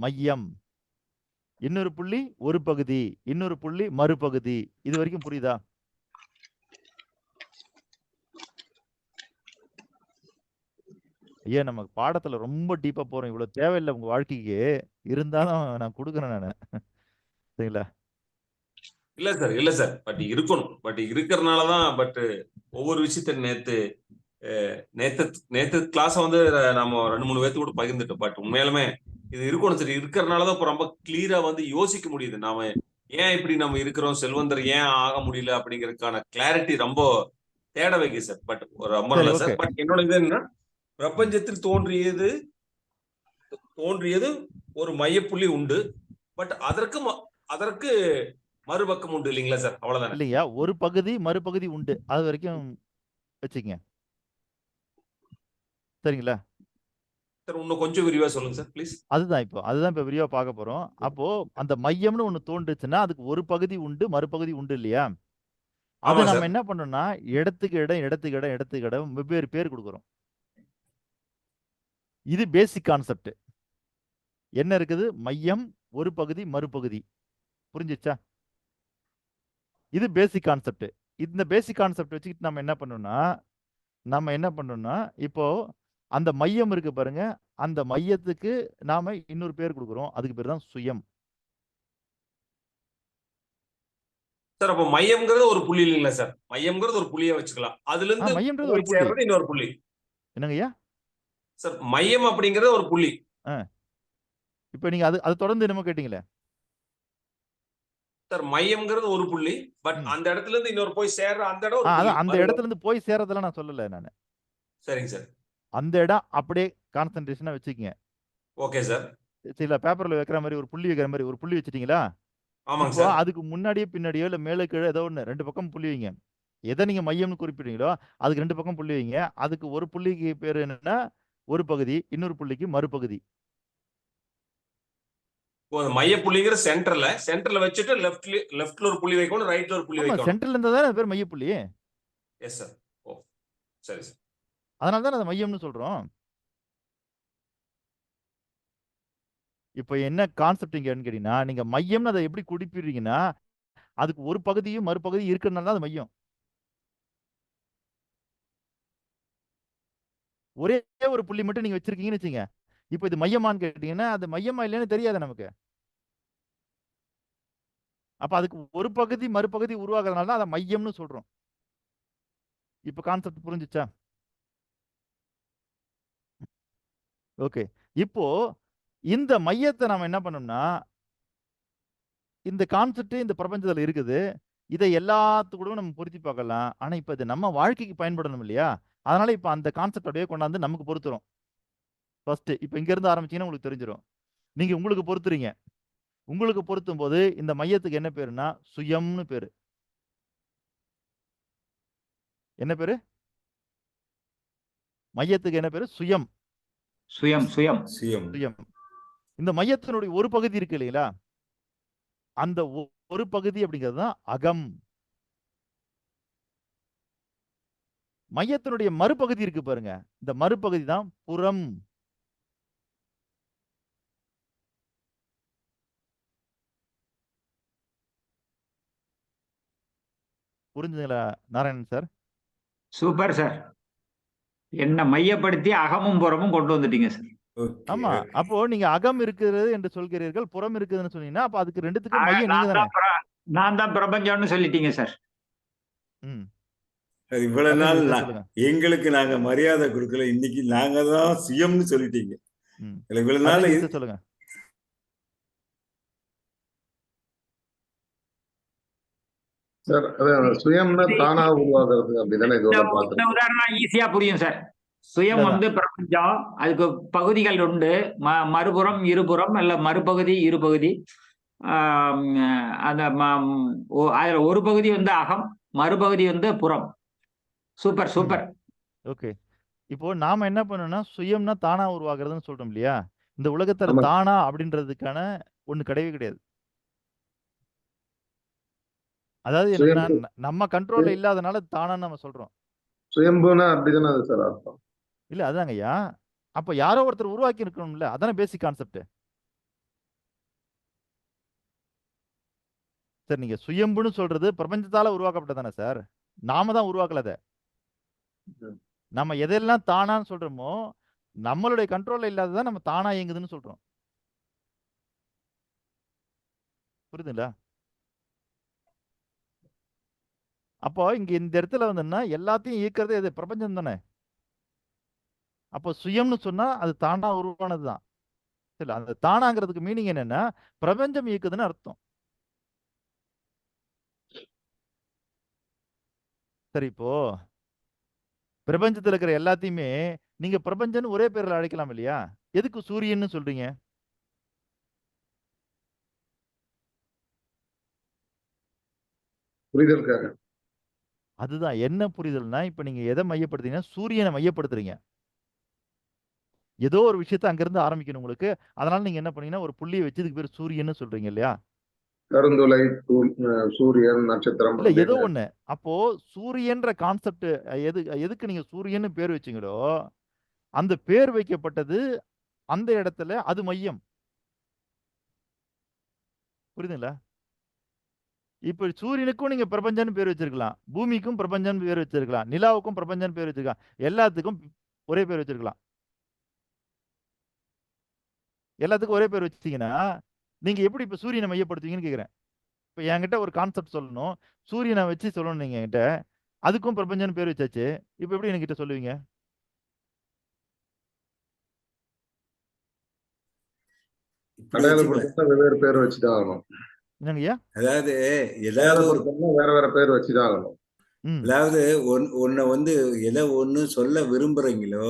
மையம். இன்னொரு புள்ளி ஒரு பகுதி, இன்னொரு புள்ளி மறுபகுதி. இது வரைக்கும் புரியுதா? ஐயா, நம்ம பாடத்துல ரொம்ப டீப்பா போறோம். இவ்வளவு தேவையில்லை உங்க வாழ்க்கைக்கு. இருந்தாலும் நான் கொடுக்குறேன் நானு. சரிங்களா? இல்ல சார். பட் இருக்கணும். பட் இருக்கிறதுனாலதான் ஒவ்வொரு விஷயத்த நேத்து கிளாஸ் வந்து நம்ம 2-3 பேர்த்து கூட பகிர்ந்துட்டோம். பட் உண்மையாலுமே இது இருக்கணும் சார். இருக்கிறதுனாலதான் இப்ப ரொம்ப கிளியரா வந்து யோசிக்க முடியுது. நாம ஏன் இப்படி நம்ம இருக்கிறோம், செல்வந்தர் ஏன் ஆக முடியல அப்படிங்கறதுக்கான கிளாரிட்டி ரொம்ப தேட வைக்க சார். பட் ரொம்ப சரி, நல்லா ஓகே. சார். பட் என்னோட இது என்ன, பிரபஞ்சத்தில் தோன்றியது ஒரு மையப்புள்ளி உண்டு. பட் அதற்கு மறுபக்கம் உண்டு இல்லைங்களா சார்? அவ்வளவுதானே? இல்லையா, ஒரு பகுதி மறுபகுதி உண்டு, அது வரைக்கும் வச்சுக்கங்க. சரிங்களா? சார் இன்னும் கொஞ்சம் விரிவா சொல்லுங்க சார் ப்ளீஸ். அதுதான் இப்ப விரிவா பார்க்க போறோம். அப்போ அந்த மையம்னு ஒண்ணு தோன்றுச்சுன்னா அதுக்கு ஒரு பகுதி உண்டு, மறுபகுதி உண்டு இல்லையா? அது ஆமா நம்ம சார். என்ன பண்ணோம்னா இடத்துக்கு இடம் வெவ்வேறு பேர் கொடுக்குறோம். இது பேசிக் கான்செப்ட். என்ன இருக்குது? மையம், ஒரு பகுதி, மறுபகுதி. புரிஞ்சுச்சா? இது பேசிக் கான்செப்ட். இந்த பேசிக் கான்செப்ட் வச்சுக்கிட்டு நம்ம என்ன பண்ணோம்னா இப்போ அந்த மையம் இருக்கு பாருங்க, அந்த மையத்துக்கு நாம இன்னொரு பேர் கொடுக்குறோம். அதுக்கு பேர் தான் சுயம். சார் அப்ப மையம்ங்கிறது ஒரு புள்ளி இல்லைங்களா சார்? மையம்ங்கிறது ஒரு புள்ளியை வச்சுக்கலாம். அதுல இருந்து மையம்ன்றது ஒரு போய் புள்ளி. சேர்றது இன்னொரு புள்ளி. என்னங்கய்யா? சார் மையம் அப்படிங்கிறது ஒரு புள்ளி. இப்ப நீங்க அது தொடர்ந்து என்னமோ கேட்டீங்களே. சார் மையம்ங்கிறது ஒரு புள்ளி. பட் அந்த இடத்துல இருந்து இன்னொரு போய் சேர்ற அந்த இடம் ஒரு புள்ளி. அதான் அந்த இடத்துல இருந்து போய் சேர்றதெல்லாம் நான் சொல்லல நானு. சரிங்க சார். அந்த இடம் அப்படியே கான்சென்ட்ரேஷனா வச்சுக்கங்க. Okay sir. சில பேப்பர்ல வைக்கிற மாதிரி ஒரு புள்ளி வைக்கிற மாதிரி ஒரு புள்ளி வச்சிட்டீங்களா? ஆமாங்க இப்போ சார். அதுக்கு முன்னாடியே பின்னாடியோ இல்ல மேலே கீழே ஏதோ ஒண்ணு 2 பக்கம் புள்ளி வைங்க. எதை நீங்க மையம்னு குறிப்பிடுறீங்களோ அதுக்கு 2 பக்கம் புள்ளி வைங்க. அதுக்கு ஒரு புள்ளிக்கு பேர் என்னன்னா ஒரு பகுதி, இன்னொரு புள்ளிக்கு மறுபகுதி. மைய புள்ளிங்கிற சென்டர்ல வச்சுட்டு லெஃப்ட்ல ஒரு புள்ளி வைக்கணும், ரைட்ல ஒரு புள்ளி ஆமா, வைக்கணும். சென்டர்ல இருந்தா தான் அது பேர் மையப்புள்ளி. Yes sir. ஓ சரி சார். அதனால தான் அதை மையம்னு சொல்றோம். இப்போ என்ன கான்செப்ட் இங்கன்னு கேட்டீங்கன்னா, நீங்க மையம்னு அதை எப்படி குறிப்பிடுறீங்கன்னா அதுக்கு ஒரு பகுதியும் மறுபகுதி இருக்கிறதுனால தான் அது மையம். ஒரே ஒரு புள்ளி மட்டும் நீங்க வச்சிருக்கீங்கன்னு வச்சுங்க. இப்போ இது மையமான்னு கேட்டீங்கன்னா அது மையமா இல்லைன்னு தெரியாது நமக்கு. அப்ப அதுக்கு ஒரு பகுதி மறுபகுதி உருவாகிறதுனால தான் அதை மையம்னு சொல்றோம். இப்போ கான்செப்ட் புரிஞ்சுச்சா? ஓகே. இப்போ இந்த மையத்தை நாம என்ன பண்ணோம்னா இந்த கான்செப்ட் இந்த பிரபஞ்சத்துல இருக்குது. இதை எல்லாத்துக்கூடவும் நம்ம பொருத்தி பார்க்கலாம். ஆனா இப்ப இது நம்ம வாழ்க்கைக்கு பயன்படணும் இல்லையா? அதனால இப்ப அந்த கான்செப்ட் அப்படியே கொண்டாந்து நமக்கு பொருத்துறோம். ஃபர்ஸ்ட் இப்ப இங்க இருந்து ஆரம்பிச்சீங்கன்னா உங்களுக்கு தெரிஞ்சிடும். நீங்க உங்களுக்கு பொருத்துறீங்க. உங்களுக்கு பொருத்தும் போது இந்த மையத்துக்கு என்ன பேருன்னா சுயம்னு பேரு. என்ன பேரு? மையத்துக்கு என்ன பேரு? சுயம். சுயம். இந்த மையத்தினுடைய ஒரு பகுதி இருக்கு இல்லைங்களா? அந்த ஒரு பகுதி அப்படிங்கிறது தான் அகம். மையத்தினுடைய மறுபகுதி இருக்கு பாருங்க. இந்த மறுபகுதி தான் புறம். புரிஞ்சுங்களா நாராயணன் சார்? Super sir. என்ன மையப்படுத்தி அகமும் புறமும் கொண்டு வந்துட்டீங்க சார். ஆமா. அப்போ நீங்க அகம் இருக்கிறது என்று சொல்கிறீர்கள், புறம் இருக்குதுன்னு சொன்னீங்கன்னா அப்ப அதுக்கு ரெண்டுத்துக்கும் மையம் நீங்க தானே. நான் தான் பிரபஞ்சம்னு சொல்லிட்டீங்க சார். இவ்வளவு நாள் எங்களுக்கு நாங்க மரியாதை கொடுக்கல, இன்னைக்கு நாங்க தான் சுயம்னு சொல்லிட்டீங்க. இவ்வளவு நாள் சொல்லுங்க. சார் சுயம்னா தானா உருவாகிறது அப்படிதானே? உதாரணம் ஈஸியா புரியும் சார். சுயம் வந்து பிரபஞ்சம், அதுக்கு பகுதிகள் உண்டு. மறுபுறம் இருபுறம் அல்ல மறுபகுதி இருபகுதி. அந்த அதுல ஒரு பகுதி வந்து அகம், மறுபகுதி வந்து புறம். Super super. ஓகே. இப்போ நாம என்ன பண்ணோம்னா சுயம்னா தானா உருவாகிறதுன்னு சொல்றோம் இல்லையா? இந்த உலகத்துல தானா அப்படின்றதுக்கான ஒண்ணு கிடையவே கிடையாது. அதாவது என்னன்னா நம்ம கண்ட்ரோல்ல இல்லாதனால தானான்னு நம்ம சொல்றோம். சுயம்புனா அப்படிதானே அது சார் அர்த்தம்? இல்ல அதாங்க ஐயா. அப்ப யாரோ ஒருத்தர் உருவாக்கி இருக்கணும்ல, அதானே பேசிக் கான்செப்ட். சார் நீங்க சுயம்புன்னு சொல்றது பிரபஞ்சத்தால உருவாக்கப்பட்டதானே சார்? நாம தான் உருவாக்கல அதை. நம்ம எதெல்லாம் தானான்னு சொல்றோமோ நம்மளுடைய கண்ட்ரோல்ல இல்லாததான் நம்ம தானா இயங்குதுன்னு சொல்றோம். புரியுதுங்களா? அப்போ இங்க இந்த இடத்துல வந்துன்னா எல்லாத்தையும் இயக்கிறது எது? பிரபஞ்சம் தானே. அப்போ சுயம்னு சொன்னா அது தானா உருவானதுதான். இல்ல அந்த தானாங்கிறதுக்கு மீனிங் என்னன்னா பிரபஞ்சம் இயக்குதுன்னு அர்த்தம். சரி, இப்போ பிரபஞ்சத்துல இருக்கிற எல்லாத்தையுமே நீங்க பிரபஞ்சம்னு ஒரே பேர்ல அழைக்கலாம் இல்லையா? எதுக்கு சூரியன்னு சொல்றீங்க? புரிதலுக்காக. அதுதான் என்ன புரிதல்னா, இப்ப நீங்க எதை மையப்படுத்தீங்கன்னா சூரியனை மையப்படுத்துறீங்க. ஏதோ ஒரு விஷயத்த அங்கிருந்து ஆரம்பிக்கணும் உங்களுக்கு. அதனால நீங்க என்ன பண்ணீங்கன்னா ஒரு புள்ளியை வச்சு இதுக்கு பேர் சூரியன்னு சொல்றீங்க இல்லையா? கருந்துளை, சூரியன், நட்சத்திரம் இல்ல ஏதோ அப்படின்னு. ஒண்ணு. அப்போ சூரியன்ற கான்செப்ட் எதுக்கு நீங்க சூரியன்னு பேர் வச்சீங்களோ அந்த பேர் வைக்கப்பட்டது அந்த இடத்துல அது மையம். புரியுதுங்களா? இப்ப சூரியனுக்கும் நீங்க பிரபஞ்சம்னு பேர் வச்சிருக்கலாம், பூமிக்கும் பிரபஞ்சம்னு பேர் வச்சிருக்கலாம், நிலாவுக்கும் பிரபஞ்சம்னு பேர் வச்சிருக்கலாம், எல்லாத்துக்கும் ஒரே பேர் வச்சிருக்கலாம். எல்லாத்துக்கும் ஒரே பேர் வச்சீங்கன்னா நீங்க எப்படி இப்ப சூரியனை மையப்படுத்துவீங்கன்னு கேக்குறேன். இப்ப என்கிட்ட ஒரு கான்செப்ட் சொல்லணும், சூரியனை வச்சு சொல்லணும் நீங்க என்கிட்ட, அதுக்கும் பிரபஞ்சம்னு பேர் வச்சாச்சு. இப்ப எப்படி என்கிட்ட சொல்லுவீங்க? இப்படி வச்சுக்கலாம். அடையாளப்படுத்தா வெவ்வேறு பேர் வச்சுதான் ஆகணும். என்னங்கய்யா? அதாவது ஏதாவது ஒரு அடையாளப்படுத்தா வேற வேற பேர் வச்சுதான் ஆகணும். அதாவது ஒன்ன வந்து எதை ஒண்ணு சொல்ல விரும்புறீங்களோ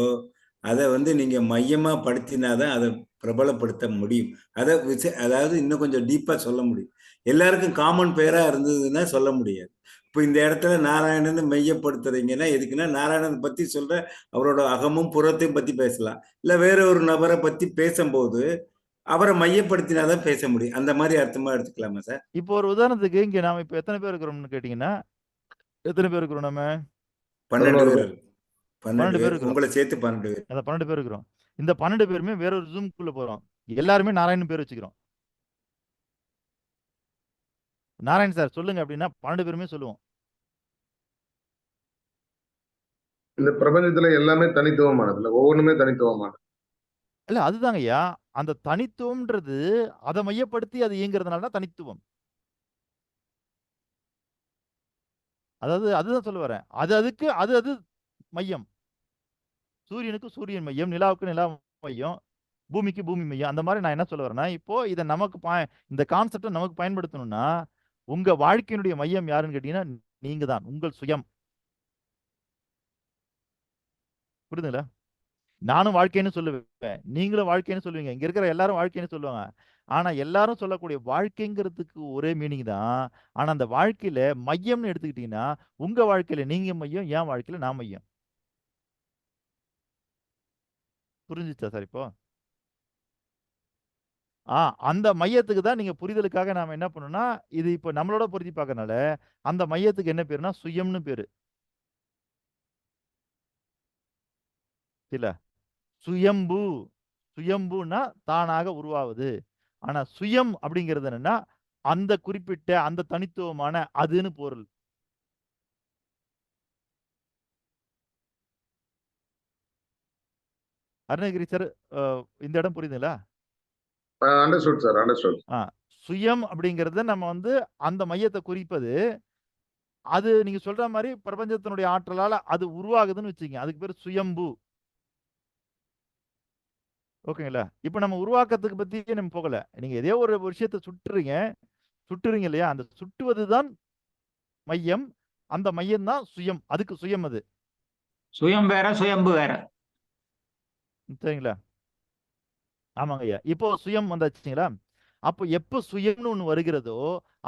அதை வந்து நீங்க மையமா படுத்தினாதான் அதை பிரபலப்படுத்த முடியும். அதாவது இன்னும் கொஞ்சம் டீப்பா சொல்ல முடியும். எல்லாருக்கும் காமன் பேரா இருந்ததுன்னா சொல்ல முடியாது. இப்போ இந்த இடத்துல நாராயணன் மையப்படுத்துறீங்கன்னா எதுக்குன்னா நாராயணன் பத்தி சொல்ற அவரோட அகமும் புறத்தையும் பத்தி பேசலாம். இல்ல வேற ஒரு நபரை பத்தி பேசும்போது அவரை மையப்படுத்தினாதான் பேச முடியும். அந்த மாதிரி அர்த்தமா எடுத்துக்கலாமா சார்? இப்போ ஒரு உதாரணத்துக்கு இங்க நாம இப்ப எத்தனை பேர் இருக்கிறோம்னு கேட்டீங்கன்னா எத்தனை பேர் இருக்கிறோம் நம்ம? 12 பேர். 12 பேர் இருக்கிறோம். உங்களை சேர்த்து 12 பேர். அதான் 12 பேர் இருக்கிறோம். இந்த 12 பேருமே வேற ஒரு ஜூம்குள்ள போறோம். எல்லாருமே நாராயணன் பேர் வச்சுக்கிறோம். நாராயண் சார் சொல்லுங்க அப்படின்னா 12 பேருமே சொல்லுவோம். இந்த பிரபஞ்சத்துல எல்லாமே தனித்துவமானது இல்ல, ஒவ்வொன்றுமே தனித்துவமானது. இல்ல அதுதாங்க ஐயா, அந்த தனித்துவம்ன்றது அதை மையப்படுத்தி அது இயங்குறதுனால தான் தனித்துவம். அதாவது அதுதான் சொல்ல வரேன். அதுக்கு அது மையம். சூரியனுக்கு சூரியன் மையம், நிலாவுக்கு நிலா மையம், பூமிக்கு பூமி மையம். அந்த மாதிரி நான் என்ன சொல்ல வரேன்னா இப்போ இதை நமக்கு இந்த கான்செப்டை நமக்கு பயன்படுத்தணும்னா உங்க வாழ்க்கையினுடைய மையம் யாருன்னு கேட்டீங்கன்னா நீங்க தான், உங்கள் சுயம். புரியுதுங்களா? நானும் வாழ்க்கைன்னு சொல்லுவேன், நீங்களும் வாழ்க்கைன்னு சொல்லுவீங்க, இங்க இருக்கிற எல்லாரும் வாழ்க்கைன்னு சொல்லுவாங்க. ஆனா எல்லாரும் சொல்லக்கூடிய வாழ்க்கைங்கிறதுக்கு ஒரே மீனிங் தான். ஆனா அந்த வாழ்க்கையில மையம்னு எடுத்துக்கிட்டீங்கன்னா உங்க வாழ்க்கையில நீங்க மையம், என் வாழ்க்கையில நான் மையம். புரிஞ்சுச்சா சார் இப்போ? அந்த மையத்துக்கு தான் நீங்க புரிதலுக்காக நாம என்ன பண்ணணும்னா இது இப்ப நம்மளோட பொருத்தி பார்க்கறனால அந்த மையத்துக்கு என்ன பேருனா சுயம்னு பேரு. இல்ல சுயம்பு, சுயம்புனா தானாக உருவாவது. ஆனா சுயம் அப்படிங்கிறது என்னன்னா அந்த குறிப்பிட்ட அந்த தனித்துவமான அதுன்னு பொருள். அருணகிரி சார் இந்த இடம் புரியுதுங்களா? Understood sir, understood. சுயம் அப்படிங்கறது நம்ம வந்து அந்த மையத்தை குறிப்பது. அது நீங்க சொல்ற மாதிரி பிரபஞ்சத்தினுடைய ஆற்றலால அது உருவாகுதுன்னு வச்சுங்க, அதுக்கு பேர் சுயம்பு. ஓகேங்களா? இப்ப நம்ம உருவாக்கத்துக்கு பத்தியே நம்ம போகல. நீங்க ஏதோ ஒரு விஷயத்தை சுட்டுறீங்க இல்லையா? அந்த சுட்டுவதுதான் மையம். அந்த மையம் தான் சுயம். அதுக்கு சுயம் அது. சுயம் வேற, சுயம்பு வேற. சரிங்களா? ஆமாங்க ஐயா. இப்போ சுயம் வந்தாச்சுங்களா? அப்போ எப்போ சுயம்னு ஒண்ணு வருகிறதோ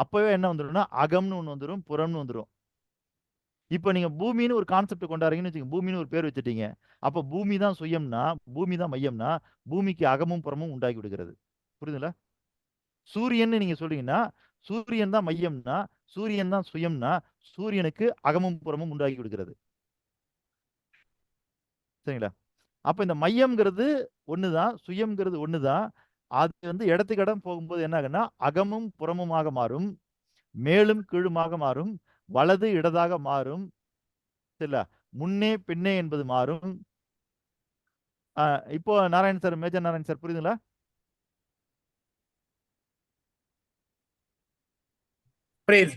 அப்பவே என்ன வந்துரும்னா அகம்னு ஒண்ணு வந்துரும், புறம்னு வந்துரும். இப்போ நீங்க பூமின்னு ஒரு கான்செப்ட் கொண்டாடுறீங்கன்னு வச்சுக்கோங்க, பூமின்னு ஒரு பேர் வச்சுட்டீங்க. அப்போ பூமி தான் சுயம்னா, பூமி தான் மையம்னா, பூமிக்கு அகமும் புறமும் உண்டாக்கி விடுகிறது. புரியுதுங்களா? சூரியன்னு நீங்க சொல்றீங்கன்னா, சூரியன் தான் மையம்னா, சூரியன் தான் சுயம்னா, சூரியனுக்கு அகமும் புறமும் உண்டாக்கி விடுகிறது. சரிங்களா? அப்ப இந்த மையம்ங்கிறது ஒண்ணுதான், சுயம்ங்கிறது ஒண்ணுதான். அது வந்து இடத்துக்கு இடம் போகும்போது என்ன ஆகுன்னா அகமும் புறமுமாக மாறும், மேலும் கீழுமாக மாறும், வலது இடதாக மாறும். சரிங்களா? முன்னே பின்னே என்பது மாறும். இப்போ Narayan sir, major Narayan sir புரியுதுங்களா? புரியுது.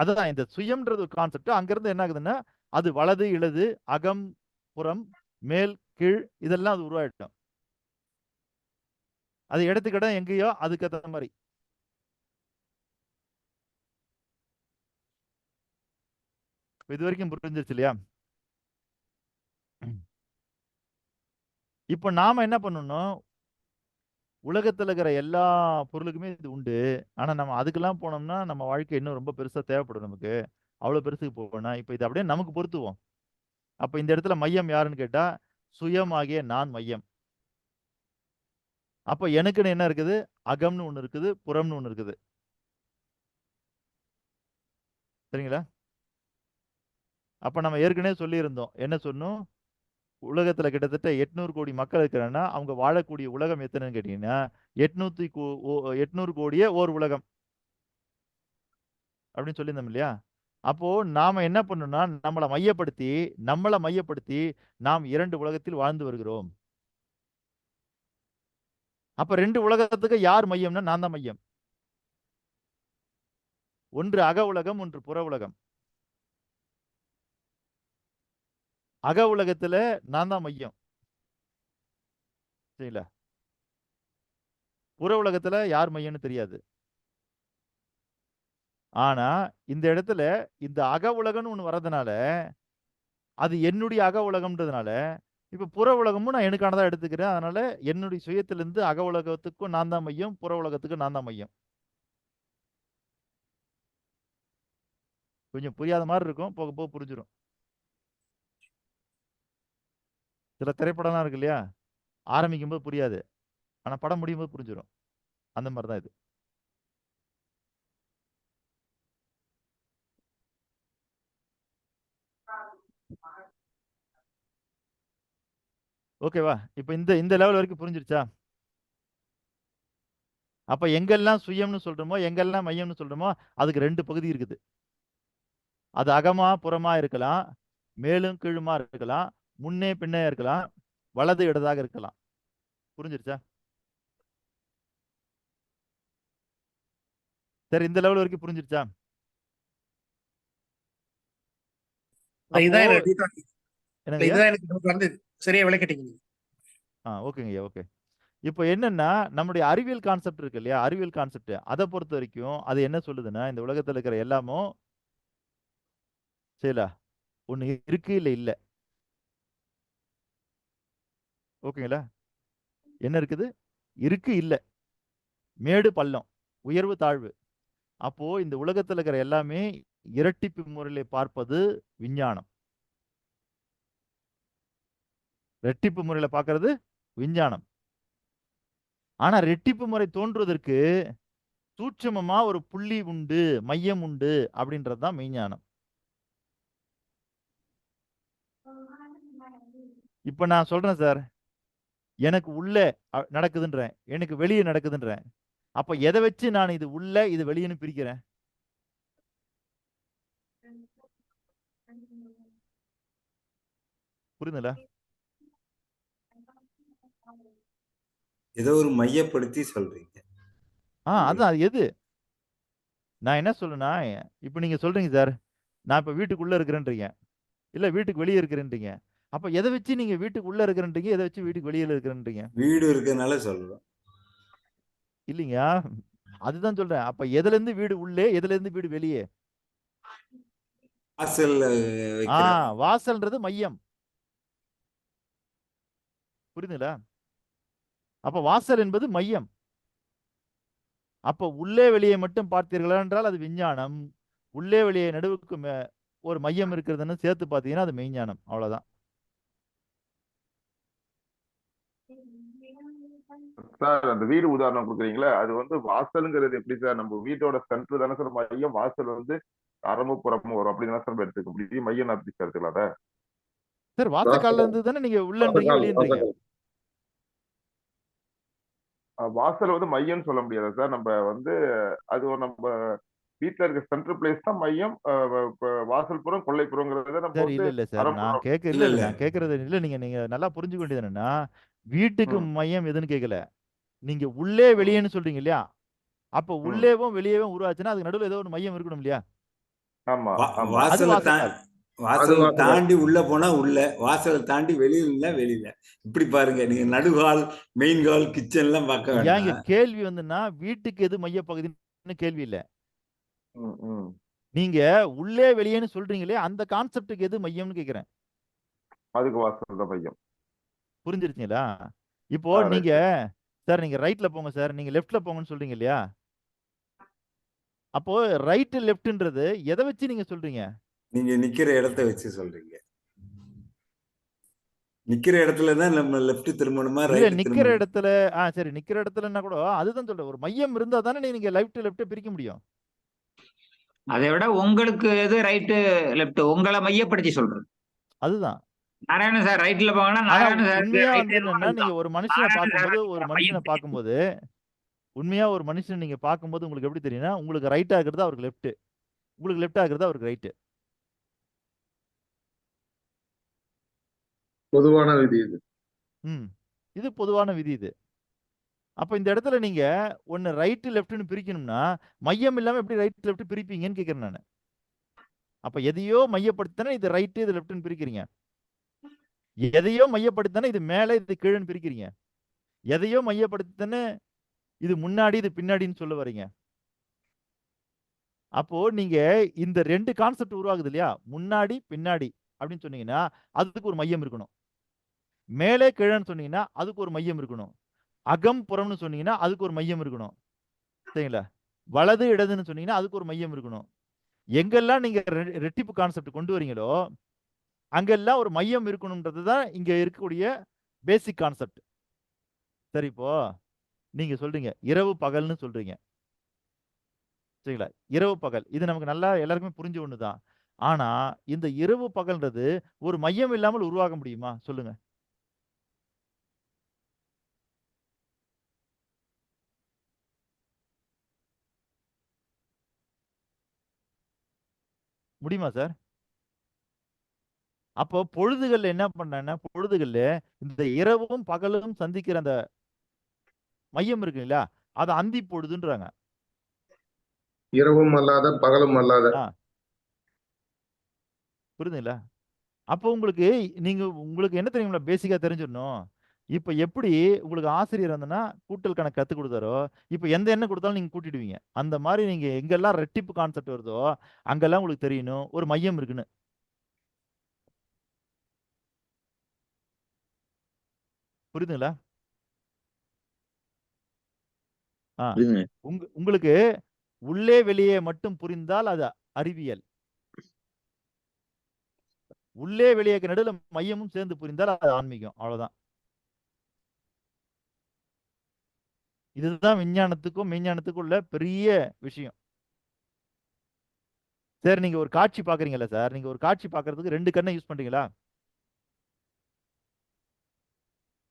அதுதான் இந்த சுயம்ன்றது ஒரு கான்செப்ட். அங்கிருந்து என்ன ஆகுதுன்னா அது வலது இடது அகம் புறம் மேல் கீழ் இதெல்லாம் அது உருவாயிடும். அது இடத்துக்கு இடம் எங்கேயோ அதுக்கு ஏற்ற மாதிரி. இது வரைக்கும் புரிஞ்சிருச்சு இல்லையா? இப்போ நாம என்ன பண்ணணும், உலகத்துல இருக்கிற எல்லா பொருளுக்குமே இது உண்டு. ஆனா நம்ம அதுக்கெல்லாம் போனோம்னா நம்ம வாழ்க்கை இன்னும் ரொம்ப பெருசா தேவைப்படும் நமக்கு. அவ்வளவு பெருசுக்கு போகணும். இப்போ இது அப்படியே நமக்கு பொருத்துவோம். அப்ப இந்த இடத்துல மையம் யாருன்னு கேட்டா சுயமாகிய நான் மையம். அப்ப எனக்குன்னு என்ன இருக்குது, அகம்னு ஒண்ணு இருக்குது, புறம்னு ஒண்ணு இருக்குது. சரிங்களா? அப்ப நம்ம ஏற்கனவே சொல்லியிருந்தோம். என்ன சொன்னோம், உலகத்துல கிட்டத்தட்ட 800 கோடி மக்கள் இருக்கிறாங்கன்னா அவங்க வாழக்கூடிய உலகம் எத்தனைன்னு கேட்டீங்கன்னா 800 கோடியே ஓர் உலகம் அப்படின்னு சொல்லியிருந்தோம் இல்லையா? அப்போ நாம என்ன பண்ணணும்னா நம்மளை மையப்படுத்தி நாம் 2 உலகத்தில் வாழ்ந்து வருகிறோம். அப்ப 2 உலகத்துக்கு யார் மையம்னா நான் தான் மையம். ஒன்று அக உலகம், ஒன்று புற உலகம். அக உலகத்துல நான் தான் மையம். சரிங்களா? புற உலகத்துல யார் மையம்னு தெரியாது. ஆனா இந்த இடத்துல இந்த அக உலகம்னு ஒண்ணு வர்றதுனால அது என்னுடைய அக உலகம்ன்றதுனால இப்ப புற உலகமும் நான் எனக்கானதா எடுத்துக்கிறேன். அதனால என்னுடைய சுயத்திலிருந்து அக உலகத்துக்கும் நான் தான் மையம், புற உலகத்துக்கும் நான் தான் மையம். கொஞ்சம் புரியாத மாதிரி இருக்கும், போக போக புரிஞ்சிடும். சில திரைப்படம்லாம் இருக்கு இல்லையா, ஆரம்பிக்கும் போது புரியாது, ஆனா படம் முடியும் போது புரிஞ்சிடும். அந்த மாதிரி தான் இது. ஓகேவா? இப்ப இந்த இந்த லெவல் வரைக்கும் புரிஞ்சிருச்சா? அப்ப எங்கெல்லாம் சுயம்னு சொல்றோமோ, எங்கெல்லாம் மையம்னு சொல்றோமோ அதுக்கு 2 பகுதி இருக்குது. அது அகமா புறமா இருக்கலாம், மேலும் கீழுமா இருக்கலாம், முன்னே பின்னே இருக்கலாம், வலது இடதாக இருக்கலாம். புரிஞ்சிருச்சா? சரி, இந்த லெவல் வரைக்கும் புரிஞ்சிருச்சா? இதுதான் அப்போ எனக்கு என்னங்க ஐயா? இதுதான் எனக்கு வந்து சரியா விளக்கிட்டீங்க நீங்க. ஓகேங்க ஐயா, ஓகே. இப்போ என்னன்னா நம்முடைய அறிவியல் கான்செப்ட் இருக்கு இல்லையா, அறிவியல் கான்செப்ட் அதை பொறுத்த வரைக்கும் அது என்ன சொல்லுதுன்னா இந்த உலகத்துல இருக்கிற எல்லாமும் சரிங்களா ஒண்ணு இருக்கு இல்ல இல்ல. ஓகேங்களா? என்ன இருக்குது, இருக்கு இல்ல, மேடு பள்ளம், உயர்வு தாழ்வு. அப்போ இந்த உலகத்துல இருக்கிற எல்லாமே இரட்டிப்பு முறையில பார்ப்பது விஞ்ஞானம். ரெட்டிப்பு முறையில பார்க்கிறது விஞ்ஞானம். ஆனா ரெட்டிப்பு முறை தோன்றுவதற்கு சூட்சமமா ஒரு புள்ளி உண்டு, மையம் உண்டு அப்படின்றது தான் மெய்ஞானம். இப்ப நான் சொல்றேன் சார், எனக்கு உள்ள நடக்குதுன்றேன், எனக்கு வெளியே நடக்குதுன்றேன். அப்ப எதை வச்சு நான் இது உள்ள இது வெளியேன்னு பிரிக்கிறேன்? புரியுதுங்களா? ஏதோ ஒரு மையப்படுத்தி சொல்றீங்க. அதான் அது எது நான் என்ன சொல்லுன்னா, இப்ப நீங்க சொல்றீங்க சார், நான் இப்ப வீட்டுக்குள்ள இருக்கிறேன்றீங்க, இல்ல வீட்டுக்கு வெளியே இருக்கிறேன்றீங்க. அப்ப எதை வச்சு நீங்க வீட்டுக்கு உள்ள இருக்கிறேன்றீங்க, எதை வச்சு வீட்டுக்கு வெளியில இருக்கிறேன்றீங்க? வீடு இருக்கனால சொல்றோம். இல்லைங்க, அதுதான் சொல்றேன். அப்ப எதுல இருந்து வீடு உள்ளே, எதுல இருந்து வீடு வெளியே? வாசல் வாசல்ன்றது மையம். புரியுதுங்களா? அப்ப வாசல் என்பது மையம். அப்ப உள்ளே வெளியே மட்டும் பார்த்தீர்களா என்றால் அது விஞ்ஞானம். உள்ளே வெளியே நடுவுக்கு ஒரு மையம் இருக்கிறதுன்னு சேர்த்து பார்த்தீங்கன்னா அது மெய்ஞானம். அவ்வளவுதான். சார் அந்த வீடு உதாரணம் கொடுக்குறீங்களா, அது வந்து வாசல்ங்கிறது எப்படி சார், நம்ம வீட்டோட சென்டர் தானே சார் மையம், வாசல் வந்து அறமும் புறமும் வரும் அப்படி தானே சார் எடுத்துக்க முடியும், மையம் அப்படி சார் எடுத்துக்கலாம் சார். வாசக்கால்ல இருந்து தானே நீங்க உள்ளன்றீங்க வெளியன்றீங்க. வாசல் வந்து மையம்னு சொல்ல முடியாது சார். நம்ம வந்து அது நம்ம வீட்டுல இருக்க சென்ட்ரல் பிளேஸ் தான் மையம். வாசல் புறம் கொள்ளைப்புறங்கிறத நம்ம சார் வந்து இல்ல சார், நான் கேட்கறது இல்ல. நீங்க நல்லா புரிஞ்சுக்க வேண்டியது என்னன்னா, வீட்டுக்கு மையம் எதுன்னு கேட்கல, நீங்க உள்ளே வெளியேன்னு சொல்றீங்க இல்லையா? அப்ப உள்ளேவும் வெளியேவும் உருவாச்சுன்னா அதுக்கு நடுவில் ஏதோ ஒரு மையம் இருக்கணும் இல்லையா? ஆமா, வாசல் வாசல். தாண்டி உள்ள போனா உள்ள, வாசலை தாண்டி வெளியில வெளியில. இப்படி பாருங்க, நீங்க நடுஹால், மெயின் ஹால், கிச்சன் எல்லாம் பார்க்க ஏங்க வேண்டாம். கேள்வி வந்துன்னா வீட்டுக்கு எது மையப்பகுதின்னு கேள்வி இல்ல. ம், ம். நீங்க உள்ளே வெளியேன்னு சொல்றீங்களே அந்த கான்செப்டுக்கு எது மையம்னு கேக்குறேன். அதுக்கு வாசல் தான் மையம். புரிஞ்சிருச்சுங்களா? இப்போ ரைட். நீங்க சார் நீங்க ரைட்ல போங்க சார், நீங்க லெஃப்ட்ல போங்கன்னு சொல்றீங்க இல்லையா? அப்போ ரைட் லெஃப்ட்ன்றது எதை வச்சு நீங்க சொல்றீங்க? நீங்க நிக்கிற இடத்த வச்சு சொல்றீங்க. நிக்கிற இடத்துல தான் நம்ம லெஃப்ட் திரும்பணுமா, இல்ல ரைட் நிக்கிற திரும்பணும்? இடத்துல சரி நிக்கிற இடத்துலன்னா கூட அதுதான் சொல்றேன். ஒரு மையம் இருந்தா தானே நீங்க லெஃப்ட் பிரிக்க முடியும். அதை விட உங்களுக்கு எது ரைட்டு லெஃப்ட் உங்களை மையப்படுத்தி சொல்றது. அதுதான். நாராயணன் சார் ரைட்ல போங்கன்னா ஆனா நாராயணன் சார் உண்மையா ரைட் வந்து என்னன்னா நீங்க ஒரு மனுஷனை நாராயணன் சார் பார்க்கும்போது ஒரு மனுஷனை பார்க்கும்போது உண்மையா ஒரு மனுஷன் நீங்க பார்க்கும்போது உங்களுக்கு எப்படி தெரியும்னா உங்களுக்கு ரைட்டா இருக்கிறது அவருக்கு லெஃப்ட், உங்களுக்கு லெஃப்டா இருக்கிறது அவருக்கு ரைட்டு. பொதுவான விதி இது. இது பொதுவான விதி இது. அப்ப இந்த இடத்துல நீங்க ஒன்னு ரைட் லெஃப்ட்னு பிரிக்கணும்னா மையம் இல்லாம எப்படி ரைட் லெஃப்ட் பிரிப்பீங்கன்னு கேக்குறேன் நானு. அப்ப எதையோ மையப்படுத்தினா இது ரைட் இது லெஃப்ட்னு பிரிக்கிறீங்க. எதையோ மையப்படுத்தினா இது மேல இது கீழன்னு பிரிக்கிறீங்க. எதையோ மையப்படுத்தினா இது முன்னாடி இது பின்னாடின்னு சொல்ல வரீங்க. அப்போ நீங்க இந்த 2 கான்செப்ட் உருவாகுது இல்லையா? முன்னாடி பின்னாடி அப்படின்னு சொன்னீங்கன்னா அதுக்கு ஒரு மையம் இருக்கணும். மேலே கீழன்னு சொன்னீங்கன்னா அதுக்கு ஒரு மையம் இருக்கணும். அகம் புறம்னு சொன்னீங்கன்னா அதுக்கு ஒரு மையம் இருக்கணும். சரிங்களா? வலது இடதுன்னு சொன்னீங்கன்னா அதுக்கு ஒரு மையம் இருக்கணும். எங்கெல்லாம் நீங்க ரெட்டிப்பு கான்செப்ட் கொண்டு வரீங்களோ அங்கெல்லாம் ஒரு மையம் இருக்கணும்ன்றது தான் இங்க இருக்கக்கூடிய பேசிக் கான்செப்ட். சரி, இப்போ நீங்க சொல்றீங்க இரவு பகல்னு சொல்றீங்க. சரிங்களா? இரவு பகல் இது நமக்கு நல்லா எல்லாருக்குமே புரிஞ்ச ஒண்ணுதான். ஆனா இந்த இரவு பகல்ன்றது ஒரு மையம் இல்லாமல் உருவாக முடியுமா சொல்லுங்க? முடியுமா சார்? அப்போ பொழுதுகள்ல என்ன பண்ணாங்கன்னா பொழுதுகள்ல இந்த இரவும் பகலும் சந்திக்கிற அந்த மையம் இருக்கு இல்லையா? அதை அந்தி பொழுதுன்றாங்க. இரவும் அல்லாத பகலும் அல்லாத. புரியுதுங்களா? அப்போ உங்களுக்கு உங்களுக்கு என்ன தெரியுங்களா பேசிக்கா தெரிஞ்சிடணும். இப்ப எப்படி உங்களுக்கு ஆசிரியர் இருந்தனா கூட்டல் கணக்கு கத்து கொடுத்தாரோ, இப்ப எந்த எண்ணம் கொடுத்தாலும் நீங்க கூட்டிடுவீங்க. அந்த மாதிரி நீங்க எங்கெல்லாம் ரெட்டிப்பு கான்செப்ட் வருதோ அங்கெல்லாம் உங்களுக்கு தெரியணும் ஒரு மையம் இருக்குன்னு. புரியுதுங்களா? உங்களுக்கு உள்ளே வெளியே மட்டும் புரிந்தால் அது அறிவியல். உள்ளே வெளியே நடுவில் மையமும் சேர்ந்து புரிந்தால் அது ஆன்மீகம். அவ்வளவுதான். இதுதான் விஞ்ஞானத்துக்கும் மெய்ஞானத்துக்கும் உள்ள பெரிய விஷயம். சார் நீங்க ஒரு காட்சி பாக்குறீங்கல்ல சார், நீங்க ஒரு காட்சி பாக்குறதுக்கு 2 கண்ணை யூஸ் பண்றீங்களா?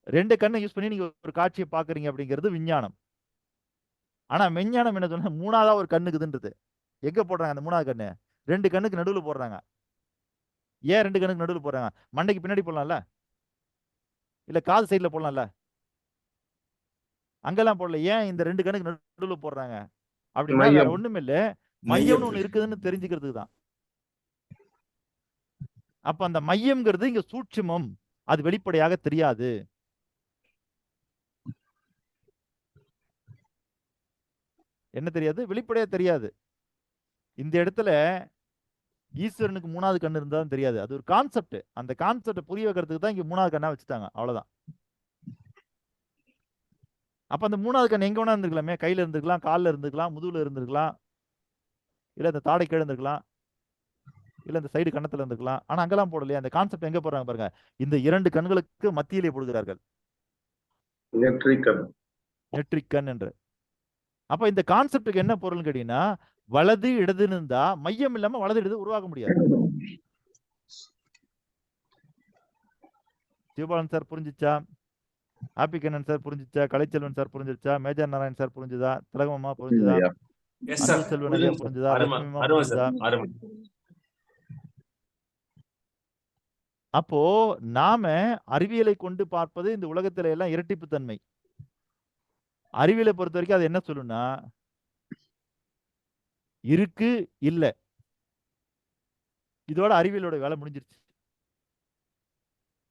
2 கண்ணை யூஸ் பண்ணி நீங்க ஒரு காட்சியை பாக்குறீங்க அப்படிங்கிறது விஞ்ஞானம். ஆனா மெஞ்ஞானம் என்ன சொன்னா 3ஆவதா ஒரு கண்ணுக்குதுன்றது. எங்க போடுறாங்க அந்த 3ஆவது கண்ணு? 2 கண்ணுக்கு நடுவுல போடுறாங்க. ஏன் 2 கண்ணுக்கு நடுவுல போடுறாங்க? மண்டைக்கு பின்னாடி போடலாம்ல? இல்ல காது சைடுல போடலாம்ல? அங்கெல்லாம் போடல. ஏன் இந்த 2 கண்ணுக்கு நடுவுல போடுறாங்க? அப்படின்னா வேற மையம். ஒண்ணும் இல்ல. மையம்னு ஒண்ணு இருக்குதுன்னு தெரிஞ்சுக்கிறதுக்கு தான். அப்ப அந்த மையம்ங்கிறது இங்க சூட்சுமம். அது வெளிப்படையாக தெரியாது. என்ன தெரியாது? வெளிப்படையா தெரியாது. இந்த இடத்துல ஈஸ்வரனுக்கு 3ஆவது கண்ணு இருந்தா தெரியாது. அது ஒரு கான்செப்ட். அந்த கான்செப்ட புரிய வைக்கிறதுக்கு தான் இங்க 3ஆவது கண்ணா வச்சுட்டாங்க. அவ்வளவுதான். அப்ப அந்த 3ஆவது கண் எங்க வேணா இருந்திருக்கலாமே. கையில இருந்திருக்கலாம், கால்ல இருந்திருக்கலாம், முதுகுல இருந்திருக்கலாம். இல்ல இந்த தாடை கீழ இருந்திருக்கலாம். இல்ல இந்த சைடு கண்ணத்துல இருந்திருக்கலாம். ஆனா அங்கெல்லாம் போடலையே. அந்த கான்செப்ட் எங்க போடுறாங்க பாருங்க. இந்த 2 கண்களுக்கு மத்தியிலே போடுகிறார்கள். நெற்றிக் கண். நெற்றிக் கண் என்று. அப்ப இந்த கான்செப்டுக்கு என்ன பொருள்னு கேட்டீங்கன்னா வலது இடதுன்னு இருந்தா மையம் இல்லாம வலது இடது உருவாக்க முடியாது. சிவபாலன் சார் புரிஞ்சுச்சா? ஹாப்பி கண்ணன் சார் புரிஞ்சுச்சா? கலைச்செல்வன் சார் புரிஞ்சிருச்சா? மேஜர் நாராயண் சார் புரிஞ்சுதா? திலகம்மா புரிஞ்சுதா? அன்பு செல்வன் ஐயா புரிஞ்சுதா? லட்சுமிமா புரிஞ்சுதா? அப்போ நாம அறிவியலை கொண்டு பார்ப்பது இந்த உலகத்துல எல்லாம் இரட்டிப்பு தன்மை. அறிவியலை பொறுத்த வரைக்கும் அது என்ன சொல்லுன்னா இருக்கு இல்ல. இதோட அறிவியலோட வேலை முடிஞ்சிருச்சு.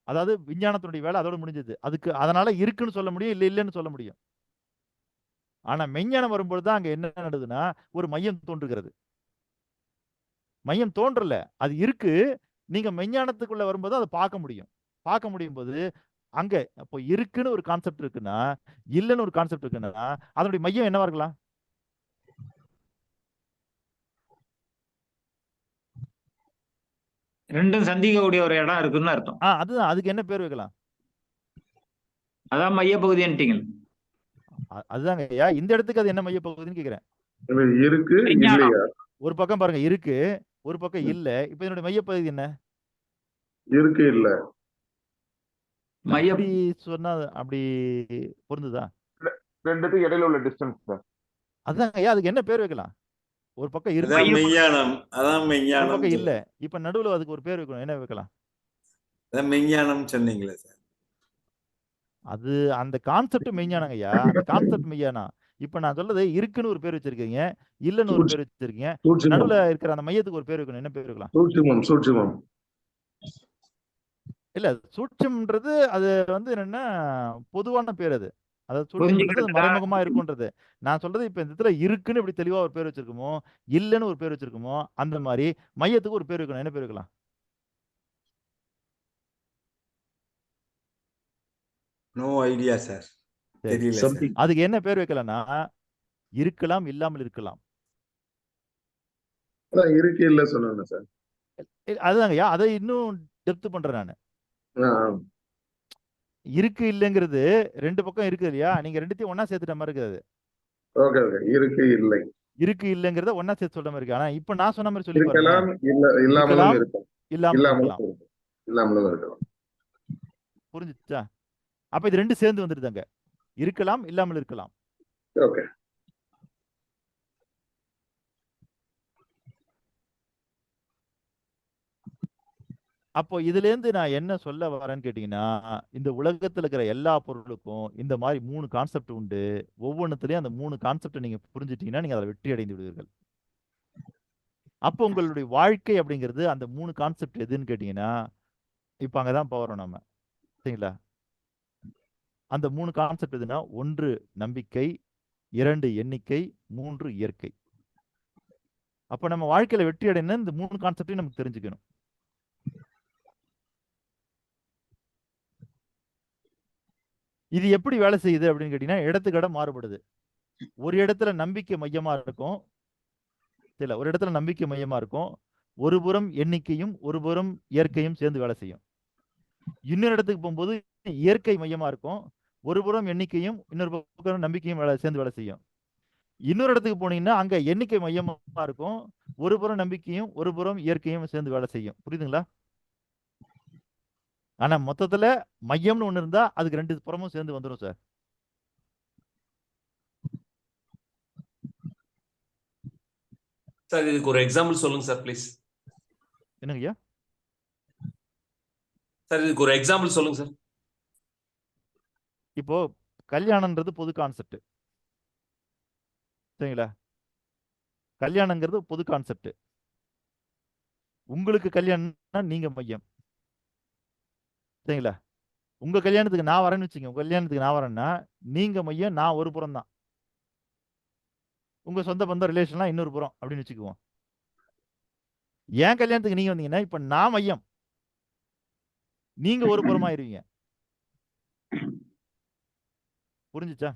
அதாவது விஞ்ஞானத்தினுடைய வேலை அதோட முடிஞ்சது. அதுக்கு அதனால இருக்குன்னு சொல்ல முடியும், இல்லைன்னு சொல்ல முடியும். ஆனா மெஞ்ஞானம் வரும்பொழுது தான் அங்க என்ன நடக்குதுன்னா, ஒரு மையம் தோன்றுகிறது. மையம் தோன்றல. அது இருக்கு. நீங்க மெஞ்ஞானத்துக்குள்ள வரும்போது அதை பார்க்க முடியும். பார்க்க முடியும்போது அங்க அப்போ இருக்குன்னு ஒரு கான்செப்ட் இருக்குன்னா, இல்லன்னு ஒரு கான்செப்ட் இருக்குன்னா, அதனுடைய மையம் என்னவா இருக்கலாம்? ரெண்டும் சந்திக்கக்கூடிய ஒரு இடம் இருக்குன்னு அர்த்தம். அதுதான். அதுக்கு என்ன பேர் வைக்கலாம்? அதான் மையப்பகுதின்ட்டீங்க. அதுதாங்க ஐயா. இந்த இடத்துக்கு அது என்ன மையப்பகுதின்னு கேக்குறேன். இருக்கு விஞ்ஞானம். இல்லையா? ஒரு பக்கம் பாருங்க இருக்கு, ஒரு பக்கம் இல்ல. இப்ப இதனுடைய மையப்பகுதி என்ன? இருக்கு இல்ல. மைய அப்படி சொன்னா அப்படி பொருந்துதா? ரெண்டுத்துக்கு இடையில உள்ள டிஸ்டன்ஸ் சார். அதாங்க ஐயா. அதுக்கு என்ன பேர் வைக்கலாம்? ஒரு பக்கம் இருக்கு, அதான் மெய்ஞானம். அதான் ஒரு மெய்ஞானம் பக்கம் இல்ல. இப்ப நடுவுல அதுக்கு ஒரு பேர் வைக்கணும். என்ன வைக்கலாம்? அதான் மெய்ஞானம் சொன்னீங்களே சார். அது அந்த கான்செப்ட் மெய்ஞானங்க ஐயா. அந்த கான்செப்ட் மெய்ஞானம். இப்ப நான் சொல்றது இருக்குன்னு ஒரு பேர் வச்சிருக்கீங்க, இல்லன்னு ஒரு பேர் வச்சிருக்கீங்க. சூட்சுமம் நடுவுல இருக்கிற அந்த மையத்துக்கு ஒரு பேர் வைக்கணும். என்ன பேர் வைக்கலாம்? சூட்சுமம் இல்ல சூட்சம்ன்றது அது வந்து என்னன்னா பொதுவான பேர் அது. அதாவது சூட்சம்ன்றது அது புரிஞ்சுக்கிறதுக்கா மறைமுகமா இருக்கும்ன்றது. நான் சொல்றது இப்ப இந்த இடத்துல இருக்குன்னு இப்படி தெளிவா ஒரு பேர் வச்சிருக்கோமோ, இல்லன்னு ஒரு பேர் வச்சிருக்கோமோ, அந்த மாதிரி மையத்துக்கு ஒரு பேர் வைக்கணும். என்ன பேர் வைக்கலாம்? No idea sir. சரி. தெரியல சார். அதுக்கு என்ன பேர் வைக்கலாம்னா, இருக்கலாம், இல்லாமல் இருக்கலாம். அதான் இருக்கு இல்ல சொன்னேன் சார். அதுதாங்கய்யா. அதை இன்னும் டெப்த் பண்றேன் நானு. இருக்கு இல்லைங்கிறது 2 பக்கம் இருக்கு இல்லையா? நீங்க 2த்தையும் ஒண்ணா சேர்த்துட்ட மாதிரி இருக்குது. Okay okay. இருக்கு இல்லை. இருக்கு இல்லைங்கிறத ஒண்ணா சேர்த்து சொல்ற மாதிரி இருக்கு. ஆனா இப்ப நான் சொன்ன மாதிரி சொல்லி பாருங்க. இருக்கலாம் இல்லாமலும் இருக்கலாம், இருக்கும். இல்லாமல் இருக்கலாம். இல்லாமலும் இருக்கலாம். புரிஞ்சுச்சா? அப்ப இது 2 சேர்ந்து வந்துருதாங்க. இருக்கலாம், இல்லாமல் இருக்கலாம். ஓகே. அப்போ இதுல இருந்து நான் என்ன சொல்ல வரேன்னு கேட்டீங்கன்னா, இந்த உலகத்துல இருக்கிற எல்லா பொருளுக்கும் இந்த மாதிரி 3 கான்செப்ட் உண்டு. ஒவ்வொன்னுத்துலயும் அந்த 3 கான்செப்ட் நீங்க புரிஞ்சுட்டீங்கன்னா, நீங்க அதுல வெற்றி அடைந்து விடுவீர்கள். அப்போ உங்களுடைய வாழ்க்கை அப்படிங்கிறது அந்த 3 கான்செப்ட் எதுன்னு கேட்டீங்கன்னா, இப்ப அங்கதான் போறோம் நம்ம. சரிங்களா? அந்த 3 கான்செப்ட் எதுன்னா, 1 நம்பிக்கை, 2 எண்ணிக்கை, 3 இயற்கை. அப்ப நம்ம வாழ்க்கையில வெற்றி அடையணும்னா இந்த 3 கான்செப்டையும் நமக்கு தெரிஞ்சுக்கணும். இது எப்படி வேலை செய்யுது அப்படின்னு கேட்டீங்கன்னா, இடத்துக்கு இடம் மாறுபடுது. ஒரு இடத்துல நம்பிக்கை மையமா இருக்கும். இல்ல, ஒரு இடத்துல நம்பிக்கை மையமா இருக்கும். ஒரு புறம் எண்ணிக்கையும், ஒரு புறம் இயற்கையும் சேர்ந்து வேலை செய்யும். இன்னொரு இடத்துக்கு போகும்போது இயற்கை மையமா இருக்கும். ஒரு புறம் எண்ணிக்கையும், இன்னொரு பக்கம் நம்பிக்கையும் சேர்ந்து வேலை செய்யும். இன்னொரு இடத்துக்கு போனீங்கன்னா, அங்க எண்ணிக்கை மையமா இருக்கும். ஒரு புறம் நம்பிக்கையும், ஒரு புறம் இயற்கையும் சேர்ந்து வேலை செய்யும். புரியுதுங்களா? ஆனா மொத்தத்துல மையம்னு ஒண்ணு இருந்தா அதுக்கு 2 புறமும் சேர்ந்து வந்துரும் சார். சார் இதுக்கு ஒரு எக்ஸாம்பிள் சொல்லுங்க சார் ப்ளீஸ். என்னங்கய்யா? சார் இதுக்கு ஒரு எக்ஸாம்பிள் சொல்லுங்க சார். இப்போ கல்யாணம்ன்றது பொது கான்செப்ட். சரிங்களா? கல்யாணங்கிறது பொது கான்செப்ட். உங்களுக்கு கல்யாணம்னா நீங்க மையம். சரிங்களா? உங்க கல்யாணத்துக்கு நான் வரேன்னு வச்சுங்க. உங்க கல்யாணத்துக்கு நான் வரேன்னா நீங்க மையம், நான் ஒரு புறம் தான். உங்க சொந்த பந்தம் ரிலேஷன்லாம் இன்னொரு புறம் அப்படின்னு வச்சுக்குவோம். என் கல்யாணத்துக்கு நீங்க வந்தீங்கன்னா இப்ப நான் மையம், நீங்க ஒரு புறமாயிருவீங்க. புரிஞ்சுச்சா?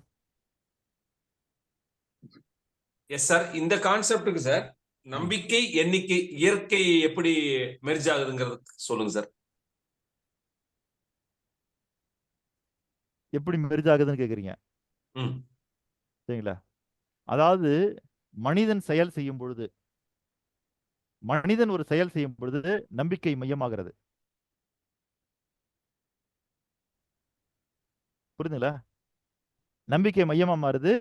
Yes sir. இந்த கான்செப்டுக்கு சார் நம்பிக்கை, எண்ணிக்கை, இயற்கை எப்படி மெர்ஜ் ஆகுதுங்கிறது சொல்லுங்க சார். எப்படி மெர்ஜ் ஆகுதுன்னு கேக்குறீங்க? ம். சரிங்களா? அதாவது மனிதன் செயல் செய்யும் பொழுது, மனிதன் ஒரு செயல் செய்யும் பொழுது நம்பிக்கை மையமாகிறது. புரியுதுங்களா? நம்பிக்கை மையமா மாறுது.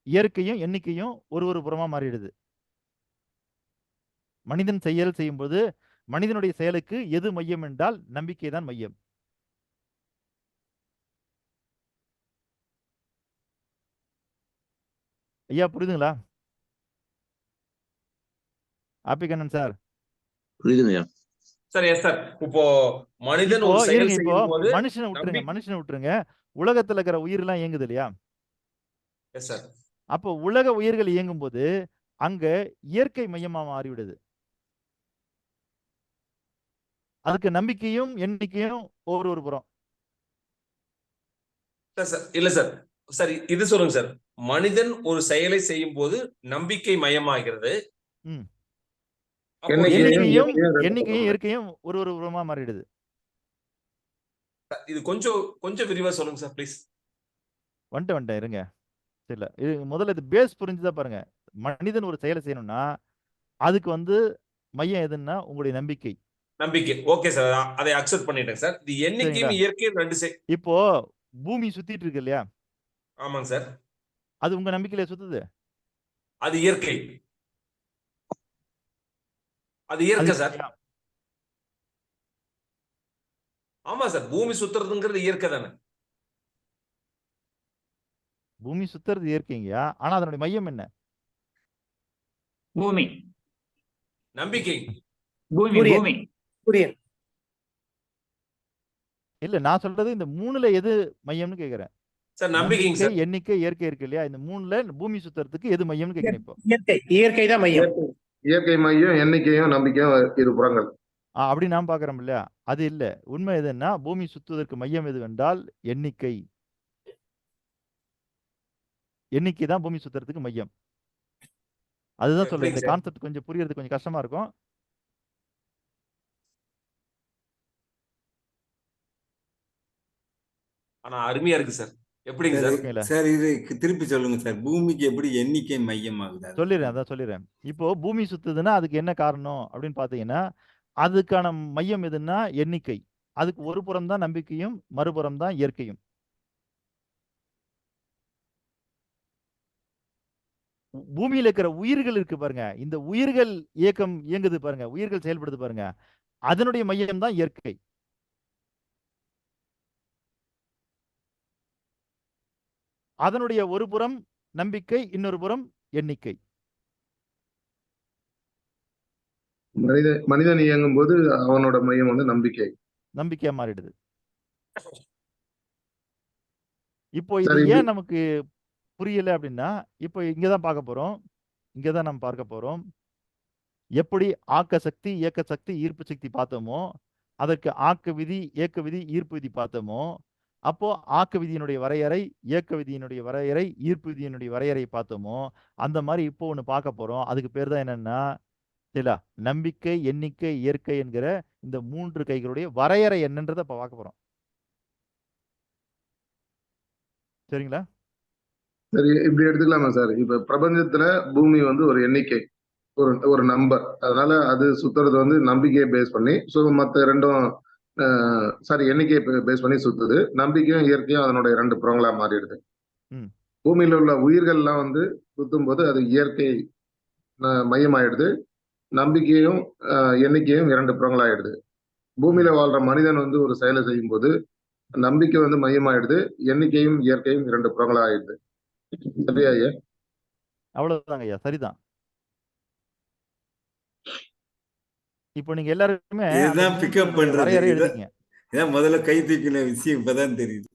இயற்கையும் எண்ணிக்கையும் ஒரு புறமா மாறிடுது. மனிதன் செயல் செய்யும்போது மனிதனுடைய செயலுக்கு எது மையம் என்றால் நம்பிக்கை தான் மையம். ஐயா புரியுதுங்களா? ஆப்பிகண்ணன் சார். புரியுதுங்கய்யா. Sir yes sir. இப்போ மனிதன் இப்போ ஒரு செயல் இருங்க, இப்போ செய்யும் போது மனுஷனை விட்டுருங்க. உலகத்துல இருக்கிற உயிரெல்லாம் இயங்குது இல்லையா? Yes sir. அப்போ உலக உயிர்கள் இயங்கும் போது அங்க இயற்கை மையமா மாறிவிடுது. அதுக்கு நம்பிக்கையும் எண்ணிக்கையும் ஒரு புறம். சார் இல்ல சார். சார் இது சொல்லுங்க சார். மனிதன் ஒரு செயலை செய்யும் போது நம்பிக்கை மையமாகிறது. அப்போ எண்ணிக்கையும் இயற்கையும் ஒரு புறமா மாறிடுது. இது கொஞ்சம் விரிவா சொல்லுங்க சார் ப்ளீஸ். வந்துட்டேன் இருங்க. இல்ல இது முதல்ல இது பேஸ் புரிஞ்சுதா பாருங்க. மனிதன் ஒரு செயலை செய்யணும்னா அதுக்கு மையம் எதுன்னா உங்களுடைய நம்பிக்கை. Okay sir. அதை அக்செப்ட் பண்ணிட்டேன் சார். இது எண்ணிக்கையும் இயற்கையும் ரெண்டு இப்போ பூமி சுத்திட்டு இருக்கு இல்லையா? ஆமாங்க சார். அது உங்க நம்பிக்கையில சுத்துது? அது இயற்கை சார். ஆமா சார். பூமி சுத்துறதுங்கிறது இயற்கை தானே? பூமி சுத்துறது இயற்கைங்கயா. ஆனா அதனுடைய மையம் என்ன? பூமி. நம்பிக்கை. பூமி. இல்ல நான் சொல்றது இந்த 3ல எது மையம்னு கேக்குறேன். சார் நம்பிக்கைங்க சார். எண்ணிக்கை இயற்கை இருக்கு இல்லையா? இந்த 3ல பூமி சுத்துறதுக்கு எது மையம்னு கேக்குறேன் இப்போ. இயற்கை தான் மையம். இயற்கை மையம், எண்ணிக்கையும் நம்பிக்கையும் இரு புறங்கள். அப்படி நான் பாக்குறோம் இல்லையா? அது இல்ல. உண்மை எதுன்னா பூமி சுத்துவதற்கு மையம் எதுவென்றால் எண்ணிக்கை. எண்ணிக்கை தான் பூமி சுத்துறதுக்கு மையம். அதுதான் சொல்றேன். இந்த கான்செப்ட் கொஞ்சம் புரியறது கொஞ்சம் கஷ்டமா இருக்கும். ஆனா அருமையா இருக்கு சார். எப்படிங்க சார்? சார் இது திருப்பி சொல்லுங்க சார். பூமிக்கு எப்படி எண்ணிக்கை மையம் ஆகுது? சொல்லிடுறேன். இப்போ பூமி சுத்துதுன்னா அதுக்கு என்ன காரணம் அப்படின்னு பாத்தீங்கன்னா அதுக்கான மையம் எதுன்னா எண்ணிக்கை. அதுக்கு ஒரு புறம் தான் நம்பிக்கையும் மறுபுறம் தான் இயற்கையும். பூமியில இருக்கிற உயிர்கள் இருக்கு பாருங்க. இந்த உயிர்கள் இயங்குது பாருங்க. உயிர்கள் செயல்படுது பாருங்க. அதனுடைய மையம் தான் இயற்கை. அதனுடைய ஒரு புறம் நம்பிக்கை, இன்னொரு புறம் எண்ணிக்கை. மனிதன் இயங்கும் போது அவனோட மையம் நம்பிக்கையா மாறிடுது. இப்போ இது ஏன் நமக்கு புரியல அப்படின்னா இப்போ இங்கதான் நம்ம பார்க்க போறோம். எப்படி ஆக்க சக்தி, இயக்க சக்தி, ஈர்ப்பு சக்தி பார்த்தோமோ, அதற்கு ஆக்க விதி, இயக்க விதி, ஈர்ப்பு விதி பார்த்தோமோ, அப்போ ஆக்க விதியினுடைய வரையறை, இயக்க விதியினுடைய வரையறை, ஈர்ப்பு விதியினுடைய வரையறை பார்த்தோமோ, அந்த மாதிரி இப்போ ஒண்ணு பார்க்க போறோம். அதுக்கு பேர் தான் என்னன்னா நம்பிக்கை, எண்ணிக்கை, இயற்கை என்கிற இந்த 3 கைகளுடைய வரையறை என்னன்றதை இப்ப பார்க்க போறோம். சரிங்களா? சரி, இப்படி எடுத்துக்கலாமா சார்? இப்ப பிரபஞ்சத்துல பூமி ஒரு எண்ணிக்கை, ஒரு நம்பர். அதனால அது சுத்துறது நம்பிக்கையை பேஸ் பண்ணி. ஸோ மற்ற ரெண்டும் எண்ணிக்கையை பேஸ் பண்ணி சுத்துது. நம்பிக்கையும் இயற்கையும் அதனுடைய 2 புறங்களா மாறிடுது. பூமியில உள்ள உயிர்கள்லாம் சுத்தும் போது அது இயற்கை மையமாயிடுது. நம்பிக்கையும் எண்ணிக்கையும் 2 புறங்களாயிடுது. பூமியில வாழ்ற மனிதன் ஒரு செயலை செய்யும் போது நம்பிக்கை மையமாயிடுது. எண்ணிக்கையும் இயற்கையும் 2 புறங்களா ஆயிடுது. சரியா ஐயா? அவ்வளவுதாங்க ஐயா. சரிதான். இப்போ நீங்க எல்லாருமே இதுதான் பிக்கப் பண்றது. வரையறை எழுதிங்க. இதான் முதல்ல கை தூக்கின விஷயம் இப்பதான் தெரியுது.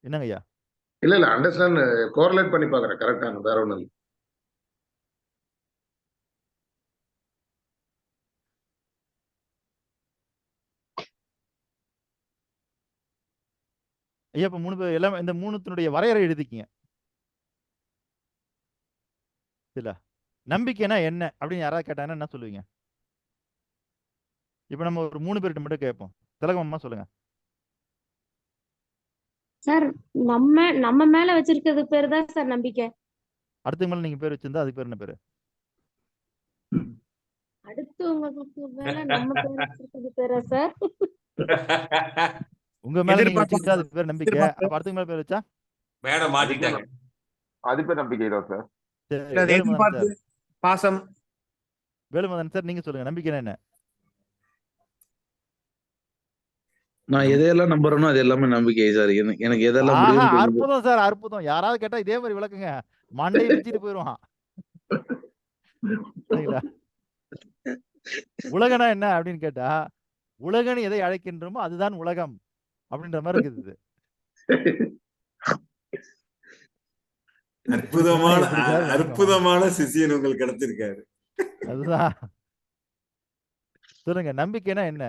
என்னங்க ஐயா? இல்ல அண்டர்ஸ்டாண்ட் கோரிலேட் பண்ணி பாக்குறேன். கரெக்டான வேற ஒண்ணும் இல்லை. ஐயா இப்ப 3 பேர் எல்லாம் இந்த 3த்தினுடைய வரையறை எழுதிக்கிங்க. இல்ல நம்பிக்கைனா என்ன அப்படின்னு யாராவது கேட்டாங்கன்னா என்ன சொல்லுவீங்க? இப்ப நம்ம ஒரு 3 பேர்கிட்ட மட்டும் கேட்போம். திலகம்மா சொல்லுங்க. சார் நம்ம மேல வச்சிருக்கிறது பேரு தான் சார் நம்பிக்கை. அடுத்த மேல நீங்க பேர் வச்சிருந்தா அதுக்கு பேர் என்ன பேரு? அடுத்தவங்களுக்கு மேல நம்ம பேர் வச்சிருக்கிறது பேரா சார்? உங்க மேல நீங்க வச்சிருந்தா அதுக்கு பேர் நம்பிக்கை. அப்ப அடுத்த மேல பேர் வச்சா மேடம் மாட்டிட்டாங்க. அது பேர் நம்பிக்கை தான் சார். பாசம். வேலுமதன் சார் நீங்க சொல்லுங்க. நம்பிக்கைனா என்ன? நான் எதையெல்லாம் நம்புறேனோ அது எல்லாமே நம்பிக்கை சார். எனக்கு எதெல்லாம் முடியும். அற்புதம் சார், அற்புதம். யாராவது கேட்டா இதே மாதிரி விளக்குங்க. மண்டையை வச்சுட்டு போயிடுவான். சரிங்களா? உலகனா என்ன அப்படின்னு கேட்டா, உலகன்னு எதை அழைக்கின்றோமோ அதுதான் உலகம் அப்படின்ற மாதிரி இருக்குது இது. அற்புதமான எப்படி சார் விளக்கம்? அற்புதமான சிஷியன் உங்களுக்கு கிடைச்சிருக்காரு. அதுதான். சொல்லுங்க, நம்பிக்கைனா என்ன?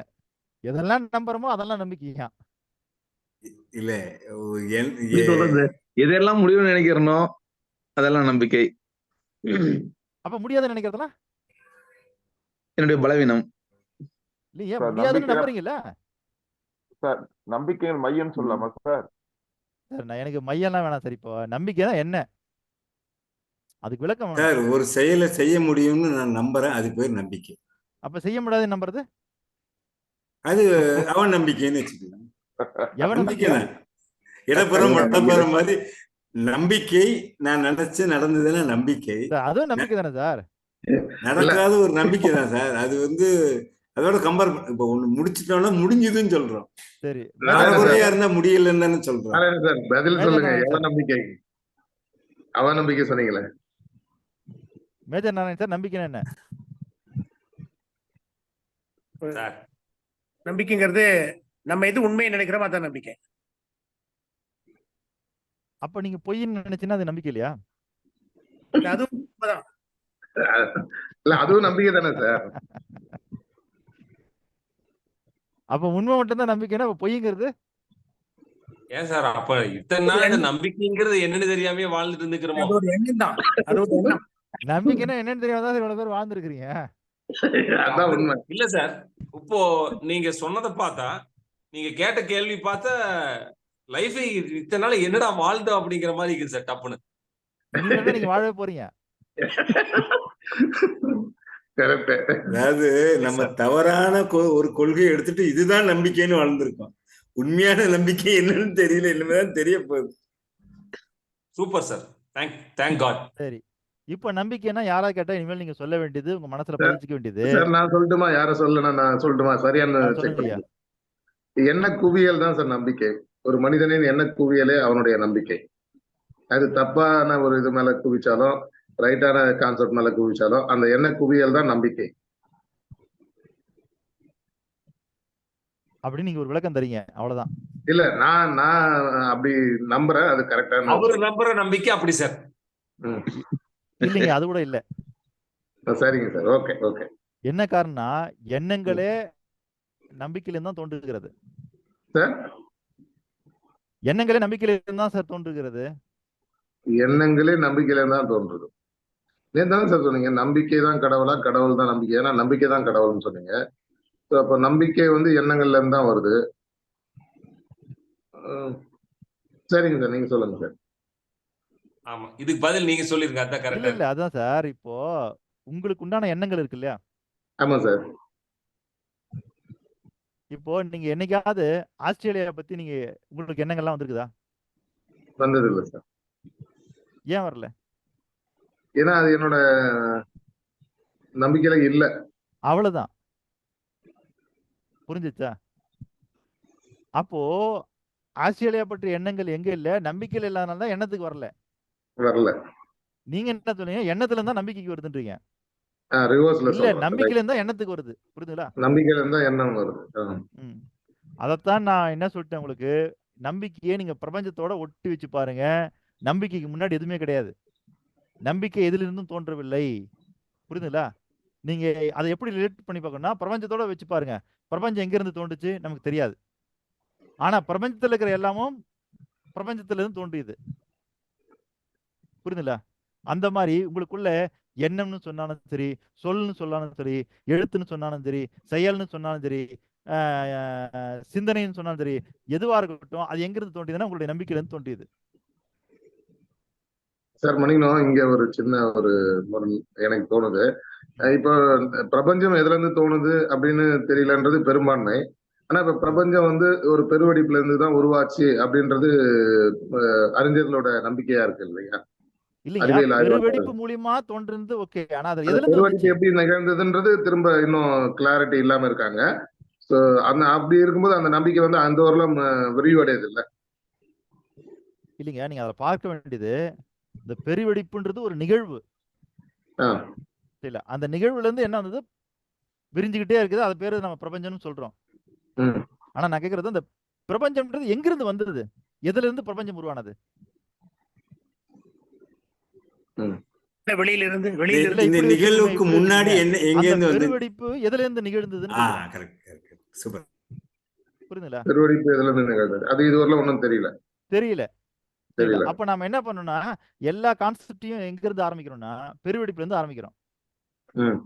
எதெல்லாம் நம்புறோமோ அதெல்லாம் நம்பிக்கையா? இல்ல எப்படி சொல்றது? எதெல்லாம் முடிவுன்னு நினைக்கிறனோ அதெல்லாம் நம்பிக்கை. அப்ப முடியாதுன்னு நினைக்கிறதெல்லாம் என்னுடைய பலவீனம். இல்லையா? சார் முடியாதுன்னு நம்பிக்கை நம்புறீங்கல்ல சார் நம்பிக்கையின் மையம்னு சொல்லலாமா சார்? சார்? நான் எனக்கு மையம்லாம் வேணாம் சார். இப்போ நம்பிக்கைனா என்ன? அதுக்கு விளக்கம் வேணும். சார் ஒரு செயலை செய்ய முடியும்னு நான் நம்புறேன், அது பேர் நம்பிக்கை. அப்ப செய்ய முடியாதுன்னு நம்புறது அது அவன் நம்பிக்கைன்னு வச்சுக்கலாம். எவன் நம்பிக்கை நம்பிக்கை? தான். இடப்புறம் வட்டப்புறம் மாதிரி நம்பிக்கை. நான் நினைச்சு நடந்ததுன்னா நம்பிக்கை. சார், அதுவும் நம்பிக்கை தானே சார்? நடக்காத ஒரு நம்பிக்கை தான் சார். அது வந்து அதோட கம்பேர் இப்ப ஒண்ணு முடிச்சிட்டோம்னா முடிஞ்சதுன்னு சொல்றோம். சரி, அறகுறையா இருந்தா முடியலன்னு தானே சொல்றோம். நாராயணன் சார் பதில் மேஜர் சொல்லுங்க. நாராயணன் எவ சார், நம்பிக்கை? அவ நம்பிக்கை சொன்னீங்களே. மேஜர் நாராயணன் சார், நம்பிக்கைனா என்ன? சார் நம்பிக்கைங்கிறது நம்ம எது உண்மையை நினைக்கிறோமோ அதான் நம்பிக்கை. அப்ப நீங்க பொய்ன்னு நினைச்சீங்கன்னா அது நம்பிக்கை இல்லையா? அதுவும் உண்மைதான். இல்ல அதுவும் நம்பிக்கை தானே சார்? அப்ப உண்மை மட்டும்தான் நம்பிக்கைன்னா அப்ப பொய்ங்கிறது ஏன் சார் அப்ப இத்தனை நாள் இந்த நம்பிக்கைங்கிறது என்னன்னு தெரியாம வாழ்ந்துட்டு இருந்துக்கிறோமோ? அது ஒரு எண்ணம் தான். அது ஒரு எண்ணம். நம்பிக்கைன்னா என்னன்னு தெரியாம தான் இவ்வளவு பேர் வாழ்ந்துருக்கிறீங்க. அதான் உண்மை. இல்ல சார், இப்போ நீங்க சொன்னதை பார்த்தா, நீங்க கேட்ட கேள்வி பார்த்தா லைஃப் இத்தனை நாள் என்னடா வாழ்ந்தோம் அப்படிங்கிற மாதிரி இருக்குது சார் டப்புன்னு. இனிமேல் தான் நீங்க வாழவே போறீங்க. கரெக்ட். அதாவது நம்ம தவறான ஒரு கொள்கையை எடுத்துட்டு இதுதான் நம்பிக்கைன்னு வாழ்ந்திருக்கோம். உண்மையான நம்பிக்கை என்னன்னு தெரியல, இனிமேதான் தெரிய போகுது. Super sir. Thank God. சரி, இப்ப நம்பிக்கைன்னா யாரா கேட்டா இனிமேல் நீங்க சொல்ல வேண்டியது, உங்க மனசுல பதிச்சுக்க வேண்டியது. சார் நான் சொல்லட்டுமா? யார சொல்லணும்? நான் சொல்லட்டுமா? சரியான செக் சொல்லுங்க ஐயா. பண்ணி. எண்ண குவியல் தான் சார் நம்பிக்கை. ஒரு மனிதனின் எண்ண குவியலே அவனுடைய நம்பிக்கை. அது தப்பான ஒரு இது மேல குவிச்சாலும் ரைட்டான கான்செப்ட் மேல குவிச்சாலும் அந்த எண்ண குவியல் தான் நம்பிக்கை. அப்படி நீங்க ஒரு விளக்கம் தரீங்க, அவ்வளவுதான். இல்ல நான் நான் அப்படி நம்புறேன். அது கரெக்டான அவரு நம்புற நம்பிக்கை அப்படி சார். இல்லைங்க, அது கூட இல்ல. சரிங்க சார். Okay okay. என்ன காரணம்னா எண்ணங்களே நம்பிக்கையில தான் தோன்றுகிறது சார். எண்ணங்களே நம்பிக்கையில தான் சார் தோன்றுகிறது. எண்ணங்களே நம்பிக்கையில தான் தோன்றுது. நேற்று தானே சார் சொன்னீங்க நம்பிக்கை தான் கடவுளா, கடவுள் தான் நம்பிக்கை? ஏன்னா நம்பிக்கை தான் கடவுள்னு சொன்னீங்க. அப்ப நம்பிக்கை வந்து எண்ணங்கள்ல இருந்து தான் வருது. சரிங்க சார், நீங்க சொல்லுங்க சார். ஆமா, இதுக்கு பதில் நீங்க சொல்லிருங்க, அதான் இல்ல கரெக்டா. இல்ல, அதான் சார். இப்போ உங்களுக்கு உண்டான எண்ணங்கள் இருக்கு இல்லையா? ஆமா சார். இப்போ நீங்க என்னைக்காவது ஆஸ்திரேலியா பத்தி நீங்க உங்களுக்கு எண்ணங்கள்லாம் வந்திருக்குதா? வந்தது இல்லை சார். ஏன் வரல? ஏன்னா அது என்னோட நம்பிக்கையில இல்ல. அவ்வளவுதான். புரிஞ்சுச்சா? அப்போ ஆஸ்திரேலியா பற்றிய எண்ணங்கள் எங்க இல்ல, நம்பிக்கையில் இல்லாதனால தான் எண்ணத்துக்கு வரல. வரல. நீங்க என்ன சொன்னீங்க? எண்ணத்துல இருந்தா நம்பிக்கைக்கு வருதுன்றீங்க. ரிவர்ஸ்ல இல்ல, நம்பிக்கையில இருந்தா எண்ணத்துக்கு வருது. புரியுதுங்களா? நம்பிக்கையில இருந்தா எண்ணம் வருது. அதத்தான் நான் என்ன சொல்லிட்டேன் உங்களுக்கு. நம்பிக்கையை நீங்க பிரபஞ்சத்தோட ஒட்டி வச்சு பாருங்க. நம்பிக்கைக்கு முன்னாடி எதுவுமே கிடையாது. நம்பிக்கை எதுல இருந்தும் தோன்றவில்லை. புரியுதுங்களா? நீங்க அதை எப்படி ரிலேட் பண்ணி பார்க்கணும்னா பிரபஞ்சத்தோட வச்சு பாருங்க. பிரபஞ்சம் எங்க இருந்து தோன்றுச்சு நமக்கு தெரியாது. ஆனா பிரபஞ்சத்துல இருக்கிற எல்லாமும் பிரபஞ்சத்துல இருந்து தோன்றியது. புரியுதுங்களா? அந்த மாதிரி உங்களுக்குள்ள எண்ணம்னு சொன்னாலும் சரி, சொல்லுன்னு சொன்னாலும் சரி, எழுத்துன்னு சொன்னாலும் சரி, செயல்னு சொன்னாலும் சரி, சிந்தனைன்னு சொன்னாலும் சரி, எதுவா இருக்கட்டும் அது எங்க இருந்து தோன்றியதுன்னா உங்களுடைய நம்பிக்கையில இருந்து தோன்றியது. சார் மணிக்கணும், இங்க ஒரு சின்ன ஒரு எனக்கு தோணுது. இப்போ பிரபஞ்சம் எதுல இருந்து தோணுது அப்படின்னு தெரியலன்றது பெரும்பான்மை. ஆனா இப்ப பிரபஞ்சம் வந்து ஒரு பெருவெடிப்புல இருந்து தான் உருவாச்சு அப்படின்றது அறிஞர்களோட நம்பிக்கையா இருக்கு இல்லையா? இல்லையா? பெருவெடிப்பு மூலியமா தோன்றது ஓகே. ஆனா அது எதுல இருந்து பெருவெடிப்பு எப்படி நிகழ்ந்ததுன்றது திரும்ப இன்னும் கிளாரிட்டி இல்லாம இருக்காங்க. சோ அந்த அப்படி இருக்கும்போது அந்த நம்பிக்கை வந்து அந்த வரலாம் விரிவடையது இல்ல. இல்லைங்க, நீங்க அதை பார்க்க வேண்டியது இந்த பெருவெடிப்புன்றது ஒரு நிகழ்வு. இல்ல, அந்த நிகழ்வுல இருந்து என்ன வந்தது? விரிஞ்சுக்கிட்டே இருக்குது. அது பேரு நம்ம பிரபஞ்சம்னு சொல்றோம். ம். ஆனா நான் கேட்கறது அந்த பிரபஞ்சம்ன்றது எங்கிருந்து வந்தது? எதுல இருந்து பிரபஞ்சம் உருவானது? ம். வெளியில இருந்து இல்ல இந்த இப்படி நிகழ்வுக்கு வச்சுக்கோங்க, முன்னாடி இப்படி என்ன வச்சுக்கோங்க. எங்க அந்த இருந்து வந்து பெருவெடிப்பு எதுல இருந்து நிகழ்ந்ததுன்னு கேக்குறேன். Correct super. புரியுதுங்களா? பெருவெடிப்பு எதுல இருந்து நிகழ்ந்தது? அது இதுவரையிலும் ஒன்றும் தெரியல. தெரியல. சரிங்களா? தெரியல. அப்ப நாம என்ன பண்ணணும்னா, எல்லா கான்செப்டையும் எங்க இருந்து ஆரம்பிக்கிறோம்னா, பெருவெடிப்புல இருந்து ஆரம்பிக்கிறோம். ம்.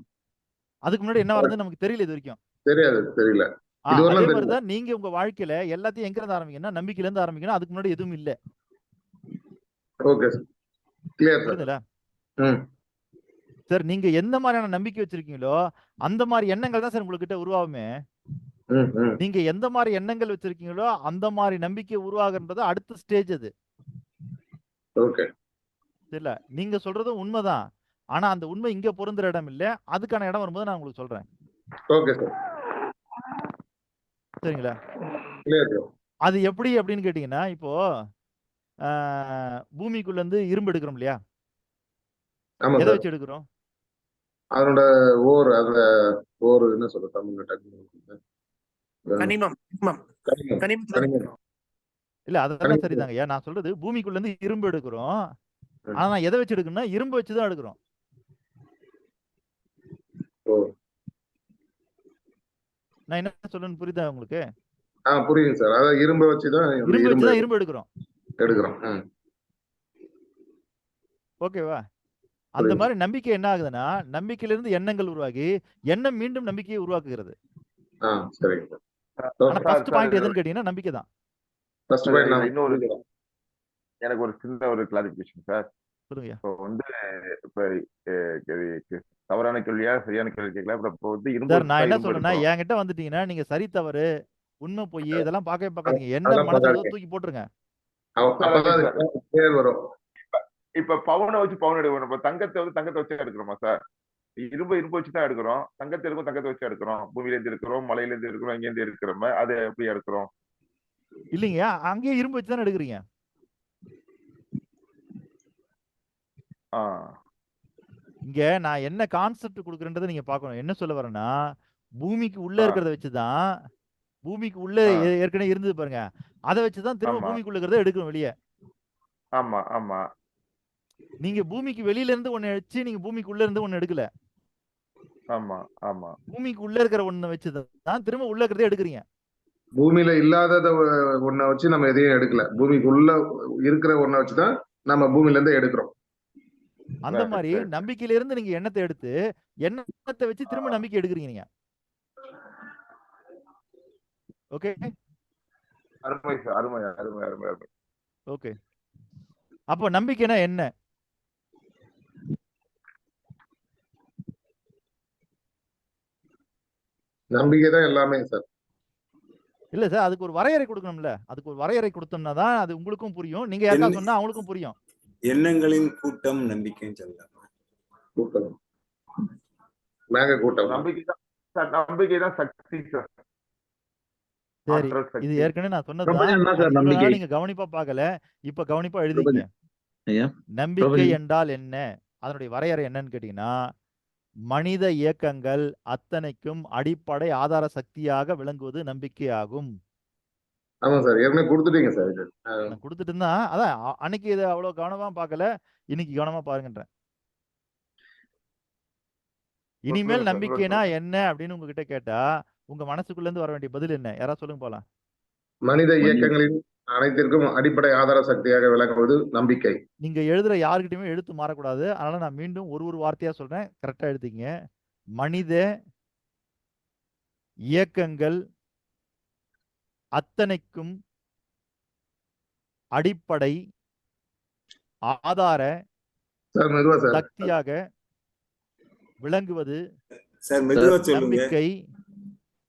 அதுக்கு முன்னாடி என்ன வருதுன்னு நமக்கு தெரியல இது வரைக்கும். தெரியாது, தெரியல. அதே இதுவரையிலும் மாதிரி தெரியல. தான் நீங்க உங்க வாழ்க்கையில எல்லாத்தையும் எங்க இருந்து ஆரம்பிக்கணும்னா, நம்பிக்கையில இருந்து ஆரம்பிக்கணும். அதுக்கு முன்னாடி எதுவும் இல்ல. Okay sir. Clear sir. புரியுதுங்களா? ம். சார் நீங்க எந்த மாதிரியான நம்பிக்கை வச்சிருக்கீங்களோ, அந்த மாதிரி எண்ணங்கள் தான் சார் உங்ககிட்ட உருவாகுமே. ம். ம். நீங்க எந்த மாதிரி எண்ணங்கள் வச்சிருக்கீங்களோ, அந்த மாதிரி நம்பிக்கை உருவாகுன்றது அடுத்த ஸ்டேஜ் அது. ஓகே. தெரியல. நீங்க சொல்றதும் உண்மைதான். ஆனா அந்த உண்மை இங்க பொருந்துற இடம் இல்ல. அதுக்கான இடம் வரும்போது நான் உங்களுக்கு சொல்றேன். Okay sir. சரிங்களா? Clear sir. அது எப்படி அப்படின்னு கேட்டீங்கன்னா, இப்போ பூமிக்குள்ள இருந்து இரும்பு எடுக்கிறோம் இல்லையா? ஆமா எதை சார். வச்சு எடுக்கிறோம்? அதனோட அந்த என்ன சொல்ற தமிழ்ல டக்குனு? கனிமம் கனிமம் கனிமம். கனிமத்துல கனிமம். இல்ல அதெல்லாம் கனிமம். சரிதாங்க ஐயா. நான் சொல்றது பூமிக்குள்ள இருந்து இரும்பு எடுக்கிறோம். ம். ஆனா நான் எதை வச்சு எடுக்கணும்னா, இரும்பு வச்சு தான் எடுக்கிறோம். ஓ. நான் என்ன சொல்றேன்னு புரியுதா உங்களுக்கு? புரியுது சார். அதான் இரும்பை வச்சு தான் இரும்பு வச்சு தான் இரும்பு எடுக்கிறோம். எடுக்கிறோம். ம். ஓகேவா? அந்த புரியுது. மாதிரி நம்பிக்கை என்ன ஆகுதுன்னா, நம்பிக்கையிலிருந்து எண்ணங்கள் உருவாகி, எண்ணம் மீண்டும் நம்பிக்கையை உருவாக்குகிறது. சரிங்க சார். ஆனா ஃபர்ஸ்ட் பாயிண்ட் எதுன்னு கேட்டீங்கன்னா, நம்பிக்கை தான். ஃபர்ஸ்ட் சார் பாயிண்ட் இதுல நான் இன்னொரு எனக்கு ஒரு சின்ன ஒரு கிளாரிபிகேஷன் சார். சொல்லுங்க. இப்போ வந்து இப்ப தவறான கேள்வியா சரியான கேள்வி கேட்கல. இப்போ வந்து இரும்பு சார் நான் வச்சு என்ன இரும்பு சொல்றேன்னா, எடுக்கிறோம். என்கிட்ட வந்துட்டீங்கன்னா, நீங்க சரி தவறு, உண்மை பொய் இதெல்லாம் பார்க்கவே பார்க்காதீங்க. என்ன அதெல்லாம் மனசுல பார்க்காதீங்க. வருதோ தூக்கி போட்டுருங்க. அப்பதான் அது பேர் வரும். இப்ப பவுனை வச்சு பவுன் எடுக்கணும். இப்ப தங்கத்தை வந்து தங்கத்தை வச்சு எடுக்கிறோமா சார்? இரும்பு வச்சு தான் எடுக்கிறோம். தங்கத்தை எடுக்கும் தங்கத்தை வச்சு எடுக்கிறோம். பூமியில இருந்து எடுக்கிறோம், மலையில இருந்து எடுக்கிறோம், இங்க இருந்து எடுக்கிறோம். அதை எப்படி எடுக்கிறோம்? இல்லைங்க, அங்கேயே இரும்பு வச்சு தானே எடுக்கிறீங்க. இங்க நான் என்ன கான்செப்ட் கொடுக்குறேன்றதை நீங்க பார்க்கணும். என்ன சொல்ல வரேன்னா, பூமிக்கு உள்ள இருக்கிறத வச்சுதான், பூமிக்கு உள்ள ஏற்கனவே இருந்தது பாருங்க, அதை வச்சுதான் திரும்ப பூமிக்குள்ள இருக்கிறத எடுக்கணும் வெளியே. ஆமா ஆமா. நீங்க பூமிக்கு வெளியில இருந்து ஒண்ணு வச்சு நீங்க பூமிக்குள்ள இருந்து ஒண்ணு எடுக்கல. ஆமா ஆமா. பூமிக்கு உள்ள இருக்கிற ஒண்ணு வச்சுதான் திரும்ப உள்ள இருக்கிறத எடுக்கிறீங்க. பூமியில இல்லாதத ஒன்ன வச்சு நம்ம எதையும் எடுக்கல. பூமிக்குள்ள இருக்கிற ஒன்ன வச்சுதான் நம்ம பூமியில இருந்து எடுக்கிறோம். அந்த மாதிரி நம்பிக்கையில இருந்து நீங்க எண்ணத்தை எடுத்து எண்ணத்தை வச்சு திரும்ப நம்பிக்கை எடுக்கிறீங்க நீங்க. ஓகே, அருமை சார், அருமை அருமை அருமை அருமை. ஓகே. அப்போ நம்பிக்கைனா என்ன? நம்பிக்கை தான் எல்லாமே சார். இல்ல சார், அதுக்கு ஒரு வரையறை கொடுக்கணும்ல. அதுக்கு ஒரு வரையறை கொடுத்தோம்னா தான் அது உங்களுக்கும் புரியும். நீங்க யாருக்கா சொன்னா அவங்களுக்கும் புரியும். எண்ணங்களின் கூட்டம் நம்பிக்கைன்னு சொல்லலாம். கூட்டம் மேக கூட்டம். நம்பிக்கை தான் சக்தி சார். சரி, இது ஏற்கனவே நான் சொன்னதுதான். நீங்க கவனிப்பா பார்க்கல. இப்ப கவனிப்பா எழுதிங்க. நம்பிக்கை என்றால் என்ன? அதனுடைய வரையறை என்னன்னு கேட்டீங்கன்னா, மனித இயக்கங்கள் அத்தனைக்கும் அடிப்படை ஆதார சக்தியாக விளங்குவது நம்பிக்கை ஆகும். ஆமா சார், ஏற்கனவே கொடுத்துட்டீங்க சார். நான் கொடுத்துட்டு இருந்தா அதான் அன்னைக்கு இதை அவ்வளவு கவனமா பார்க்கல, இன்னைக்கு கவனமா பாருங்கன்றேன். இனிமேல் நம்பிக்கைனா என்ன அப்படின்னு உங்ககிட்ட கேட்டா உங்க மனசுக்குள்ள இருந்து வர வேண்டிய பதில் என்ன? யாராவது சொல்லுங்க போலாம். மனித இயக்கங்களின் அனைத்திற்கும் அடிப்படை ஆதார சக்தியாக விளங்குவது நம்பிக்கை. நீங்க எழுதுற யாருக்கிட்டயுமே எழுத்து மாறக்கூடாது. அதனால நான் மீண்டும் ஒரு வார்த்தையா சொல்றேன், கரெக்டா எழுதிங்க. மனித இயக்கங்கள் அத்தனைக்கும் அடிப்படை ஆதார சக்தியாக விளங்குவது நம்பிக்கை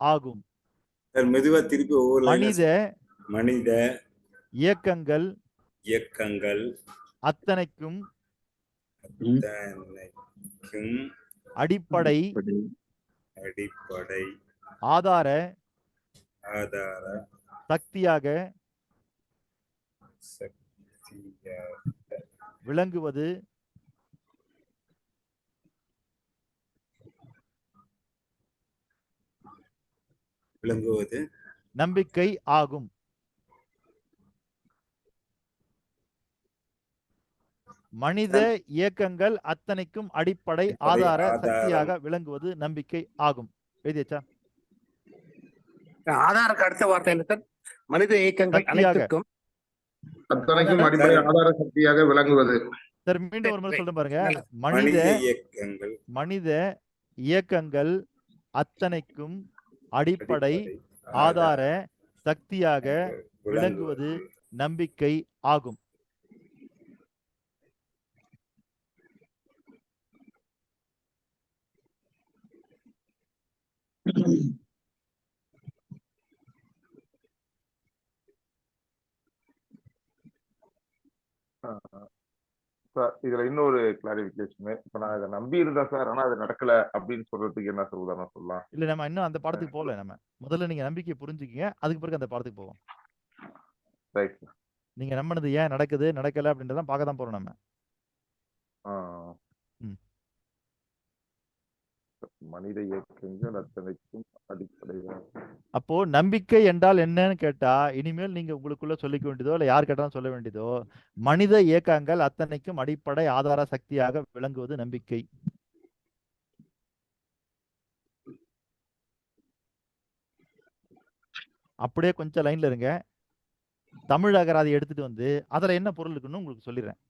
ஆகும். மெதுவா திருப்பி ஒவ்வொரு மனித இயக்கங்கள் அத்தனைக்கும் அடிப்படை ஆதார சக்தியாக விளங்குவது விளங்குவது நம்பிக்கை ஆகும். மனித இயக்கங்கள் அத்தனைக்கும் அடிப்படை ஆதார சக்தியாக விளங்குவது நம்பிக்கை ஆகும். எழுதியாச்சா? ஆதாருக்கு அடுத்த வார்த்தை என்ன சார்? மனித இயக்கங்கள் சக்தியாக. அனைத்துக்கும் அத்தனைக்கும் அடிப்படை ஆதார சக்தியாக விளங்குவது. சார் மீண்டும் ஒரு முறை சொல்றேன் பாருங்க. மனித மனித இயக்கங்கள் அத்தனைக்கும் அடிப்படை ஆதார சக்தியாக விளங்குவது நம்பிக்கை ஆகும். சார் இதுல இன்னொரு கிளாரிபிகேஷன். இப்ப நான் இதை நம்பி இருந்தேன் சார், ஆனா அது நடக்கல அப்படின்னு சொல்றதுக்கு என்ன சார் உதாரணம் சொல்லலாம்? இல்ல நம்ம இன்னும் அந்த பாடத்துக்கு போகல. நம்ம முதல்ல நீங்க நம்பிக்கையை புரிஞ்சுக்கீங்க, அதுக்கு பிறகு அந்த பாடத்துக்கு போவோம். ரைட். நீங்க நம்பினது ஏன் நடக்குது நடக்கல அப்படின்றதான் பார்க்க தான் போறோம் நம்ம. மனித இயக்கங்கள் அத்தனைக்கும் அடிப்படையாக. அப்போ நம்பிக்கை என்றால் என்னன்னு கேட்டா, இனிமேல் நீங்க உங்களுக்குள்ள சொல்லிக்க வேண்டியதோ இல்ல யார் கேட்டாலும் சொல்ல வேண்டியதோ, மனித இயக்கங்கள் அத்தனைக்கும் அடிப்படை ஆதார சக்தியாக விளங்குவது நம்பிக்கை. அப்படியே கொஞ்சம் லைன்ல இருங்க. தமிழ் அகராதி எடுத்துட்டு வந்து அதுல என்ன பொருள் இருக்குன்னு உங்களுக்கு சொல்லிடுறேன்.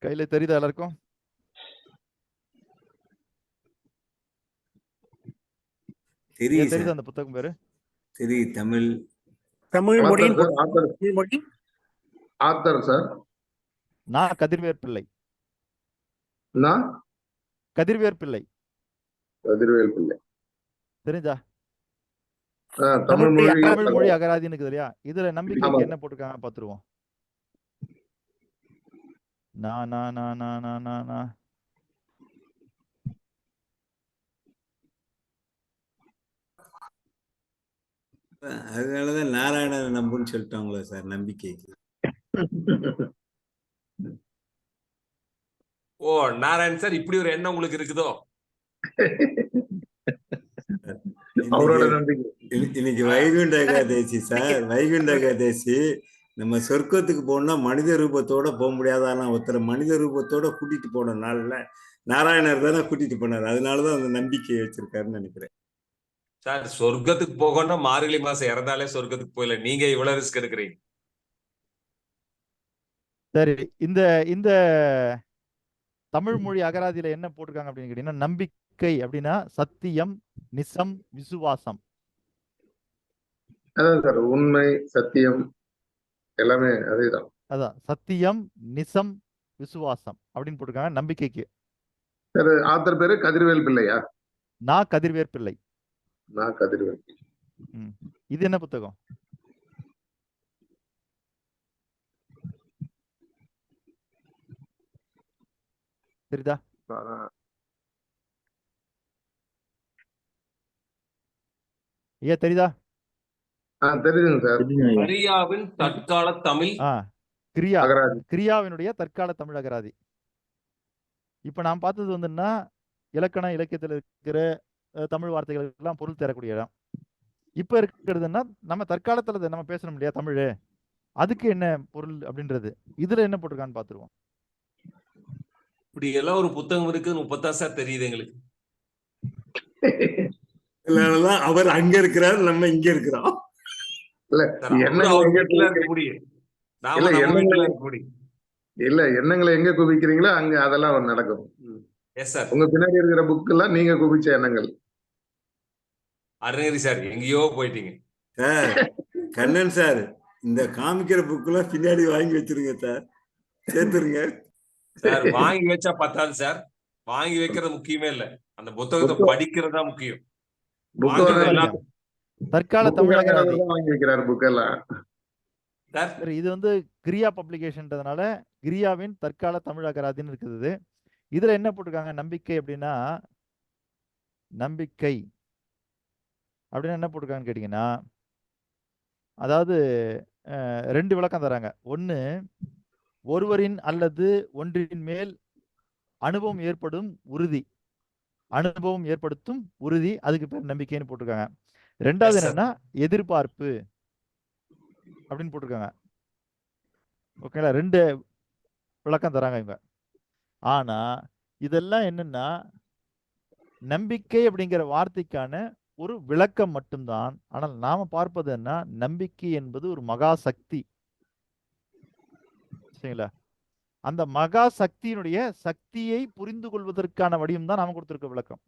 கையில தெரியுதா எல்லாருக்கும்? தெரியுது அந்த புத்தகம் பேரு? தமிழ் மொழியின் மொழி ஆத்தர் சார். நான் கதிர்வேர் பிள்ளை. நான் கதிர்வேர் பிள்ளை. கதிர்வேல் பிள்ளை. தெரிஞ்சா? தமிழ் மொழி அகராதின்னு இருக்குது இல்லையா? இதுல நம்பிக்கைக்கு என்ன போட்டிருக்காங்க பாத்துருவோம். அதனாலதான் நாராயணனை நம்புன்னு சொல்லிட்டாங்களோ சார் நம்பிக்கைக்கு. ஓ நாராயண் சார், இப்படி ஒரு எண்ணம் உங்களுக்கு இருக்குதோ? அவரோட நம்பிக்கை. இன்னைக்கு வைகுண்ட ஏகாதேசி சார். வைகுண்ட ஏகாதேசி நம்ம சொர்க்கத்துக்கு போனா மனித ரூபத்தோட போக முடியாதானா ஒருத்தர் மனித ரூபத்தோட கூட்டிட்டு போன நாள்ல நாராயணர் தானே கூட்டிட்டு போனார். அதனாலதான் அந்த நம்பிக்கையை வச்சிருக்காருன்னு நினைக்கிறேன் சார். சொர்க்கத்துக்கு போகணும்னா மார்கழி மாசம் இறந்தாலே சொர்க்கத்துக்கு போயில, நீங்க இவ்வளவு ரிஸ்க் எடுக்கிறீங்க. சரி, இந்த இந்த தமிழ் மொழி அகராதியில என்ன போட்டிருக்காங்க அப்படின்னு கேட்டீங்கன்னா, நம்பிக்கை அப்படின்னா சத்தியம், நிசம், விசுவாசம். அதான் சார், உண்மை, சத்தியம் எல்லாமே அதேதான். அதான் சத்தியம், நிசம், விசுவாசம் அப்படின்னு போட்டிருக்காங்க நம்பிக்கைக்கு. ஆத்தர் பேரு கதிர்வேல் பிள்ளையா? நான் கதிர்வேர் பிள்ளை. நான் கதிர்வேல். இது என்ன புத்தகம்? தெரியுதா? ஐயா தெரியுதா? தெரியுதுங்க சார். கிரியாவின் தற்கால தமிழ். கிரியாவினுடைய தற்கால தமிழ் அகராதி. இப்ப நான் பார்த்தது வந்துன்னா இலக்கண இலக்கியத்தில் இருக்கிற தமிழ் வார்த்தைகளுக்கு எல்லாம் பொருள் தரக்கூடிய இடம். இப்ப இருக்கிறதுன்னா நம்ம தற்காலத்துல நம்ம பேசணும் இல்லையா தமிழ், அதுக்கு என்ன பொருள் அப்படின்றது இதுல என்ன போட்டிருக்கான்னு பாத்துருவோம். இப்படி எல்லாம் ஒரு புத்தகம் இருக்குன்னு இப்பதான் சார் தெரியுது எங்களுக்கு. அவர் அங்க இருக்கிறார், நம்ம இங்க இருக்கிறோம். இல்ல எண்ணங்களை எங்க குவிக்கிறீங்களோ அங்க அதெல்லாம் நடக்கும். உங்க பின்னாடி இருக்கிற புக் எல்லாம் நீங்க குவிச்ச எண்ணங்கள். அருணகிரி சார் எங்கேயோ போயிட்டீங்க சார். கண்ணன் சார், இந்த காமிக்கிற புக் எல்லாம் பின்னாடி வாங்கி வச்சிருங்க சார், சேர்த்துருங்க சார். வாங்கி வச்சா பத்தாது சார், வாங்கி வைக்கிறது முக்கியமே இல்ல, அந்த புத்தகத்தை படிக்கிறதா முக்கியம். புக் வாங்குறது எல்லாம் தற்கால புக் தமிழ் அகராதி. வாங்கி வைக்கிறாரு புக் எல்லாம். சார் சரி, இது வந்து கிரியா பப்ளிகேஷன்றதுனால கிரியாவின் தற்கால தமிழ் அகராதின்னு இருக்குது. இதுல என்ன போட்டிருக்காங்க? நம்பிக்கை அப்படின்னா நம்பிக்கை அப்படின்னா என்ன போட்டிருக்காங்கன்னு கேட்டீங்கன்னா, அதாவது 2 விளக்கம் தராங்க. ஒன்று, ஒருவரின் அல்லது ஒன்றின் மேல் அனுபவம் ஏற்படுத்தும் உறுதி, அதுக்கு பேர் நம்பிக்கைன்னு போட்டிருக்காங்க. ரெண்டாவது எஸ் சார் என்னன்னா எதிர்பார்ப்பு அப்படின்னு போட்டிருக்காங்க. ஓகேங்களா? 2 விளக்கம் தராங்க இவங்க. ஆனா இதெல்லாம் என்னன்னா நம்பிக்கை அப்படிங்கிற வார்த்தைக்கான ஒரு விளக்கம் மட்டும்தான். ஆனால் நாம பார்ப்பது என்ன, நம்பிக்கை என்பது ஒரு மகா சக்தி. சரிங்களா? அந்த மகா சக்தியினுடைய சக்தியை புரிந்து கொள்வதற்கான வடிவம் தான் நாம கொடுத்திருக்க விளக்கம்.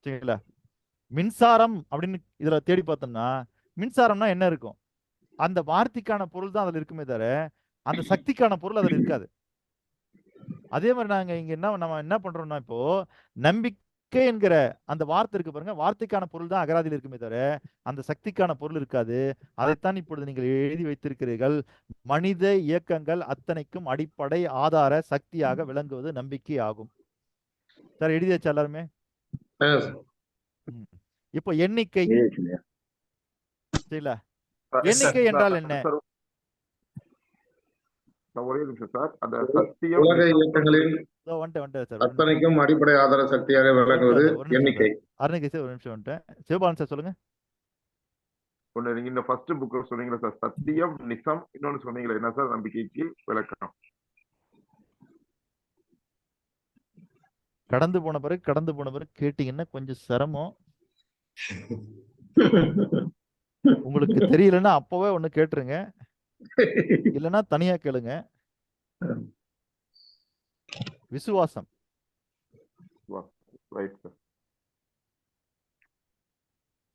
சரிங்களா? மின்சாரம் அப்படின்னு இதுல தேடி பார்த்தோம்னா மின்சாரம்னா என்ன இருக்கும்? அந்த வார்த்தைக்கான பொருள் தான் அதுல இருக்குமே தவிர அந்த சக்திக்கான பொருள் அதுல இருக்காது. அதே மாதிரி நாங்க இங்க நம்ம என்ன பண்றோம்னா, இப்போ நம்பிக்கை என்கிற அந்த வார்த்தை இருக்கு பாருங்க, வார்த்தைக்கான பொருள் தான் அகராதியில் இருக்குமே தவிர அந்த சக்திக்கான பொருள் இருக்காது. அதைத்தான் இப்பொழுது நீங்கள் எழுதி வைத்திருக்கிறீர்கள். மனித இயக்கங்கள் அத்தனைக்கும் அடிப்படை ஆதார சக்தியாக விளங்குவது நம்பிக்கை ஆகும். சார் எழுதி வச்சா எல்லாருமே? இப்போ எண்ணிக்கை. சரிங்களா? எண்ணிக்கை என்றால் என்ன? ஒரே நிமிஷம் சார். அந்த சத்தியம் உலக இயக்கங்களின் வந்துட்டேன் அத்தனைக்கும் அடிப்படை ஆதார சக்தியாக விளங்குவது எண்ணிக்கை. அருணகிரி சார், ஒரு நிமிஷம் வந்துட்டேன். சிவபாலன் சார் சொல்லுங்க. ஒண்ணு நீங்க இந்த ஃபர்ஸ்ட் புக் சொன்னீங்களா சார், சத்தியம் நிசம், இன்னொன்னு சொன்னீங்களா என்ன சார்? நம்பிக்கைக்கு விளக்கம். கடந்து போன பிறகு கேட்டீங்கன்னா கொஞ்சம் சிரமம். உங்களுக்கு தெரியலன்னா அப்பவே ஒண்ணு கேட்டுருங்க, இல்லைன்னா தனியா கேளுங்க. விசுவாசம்.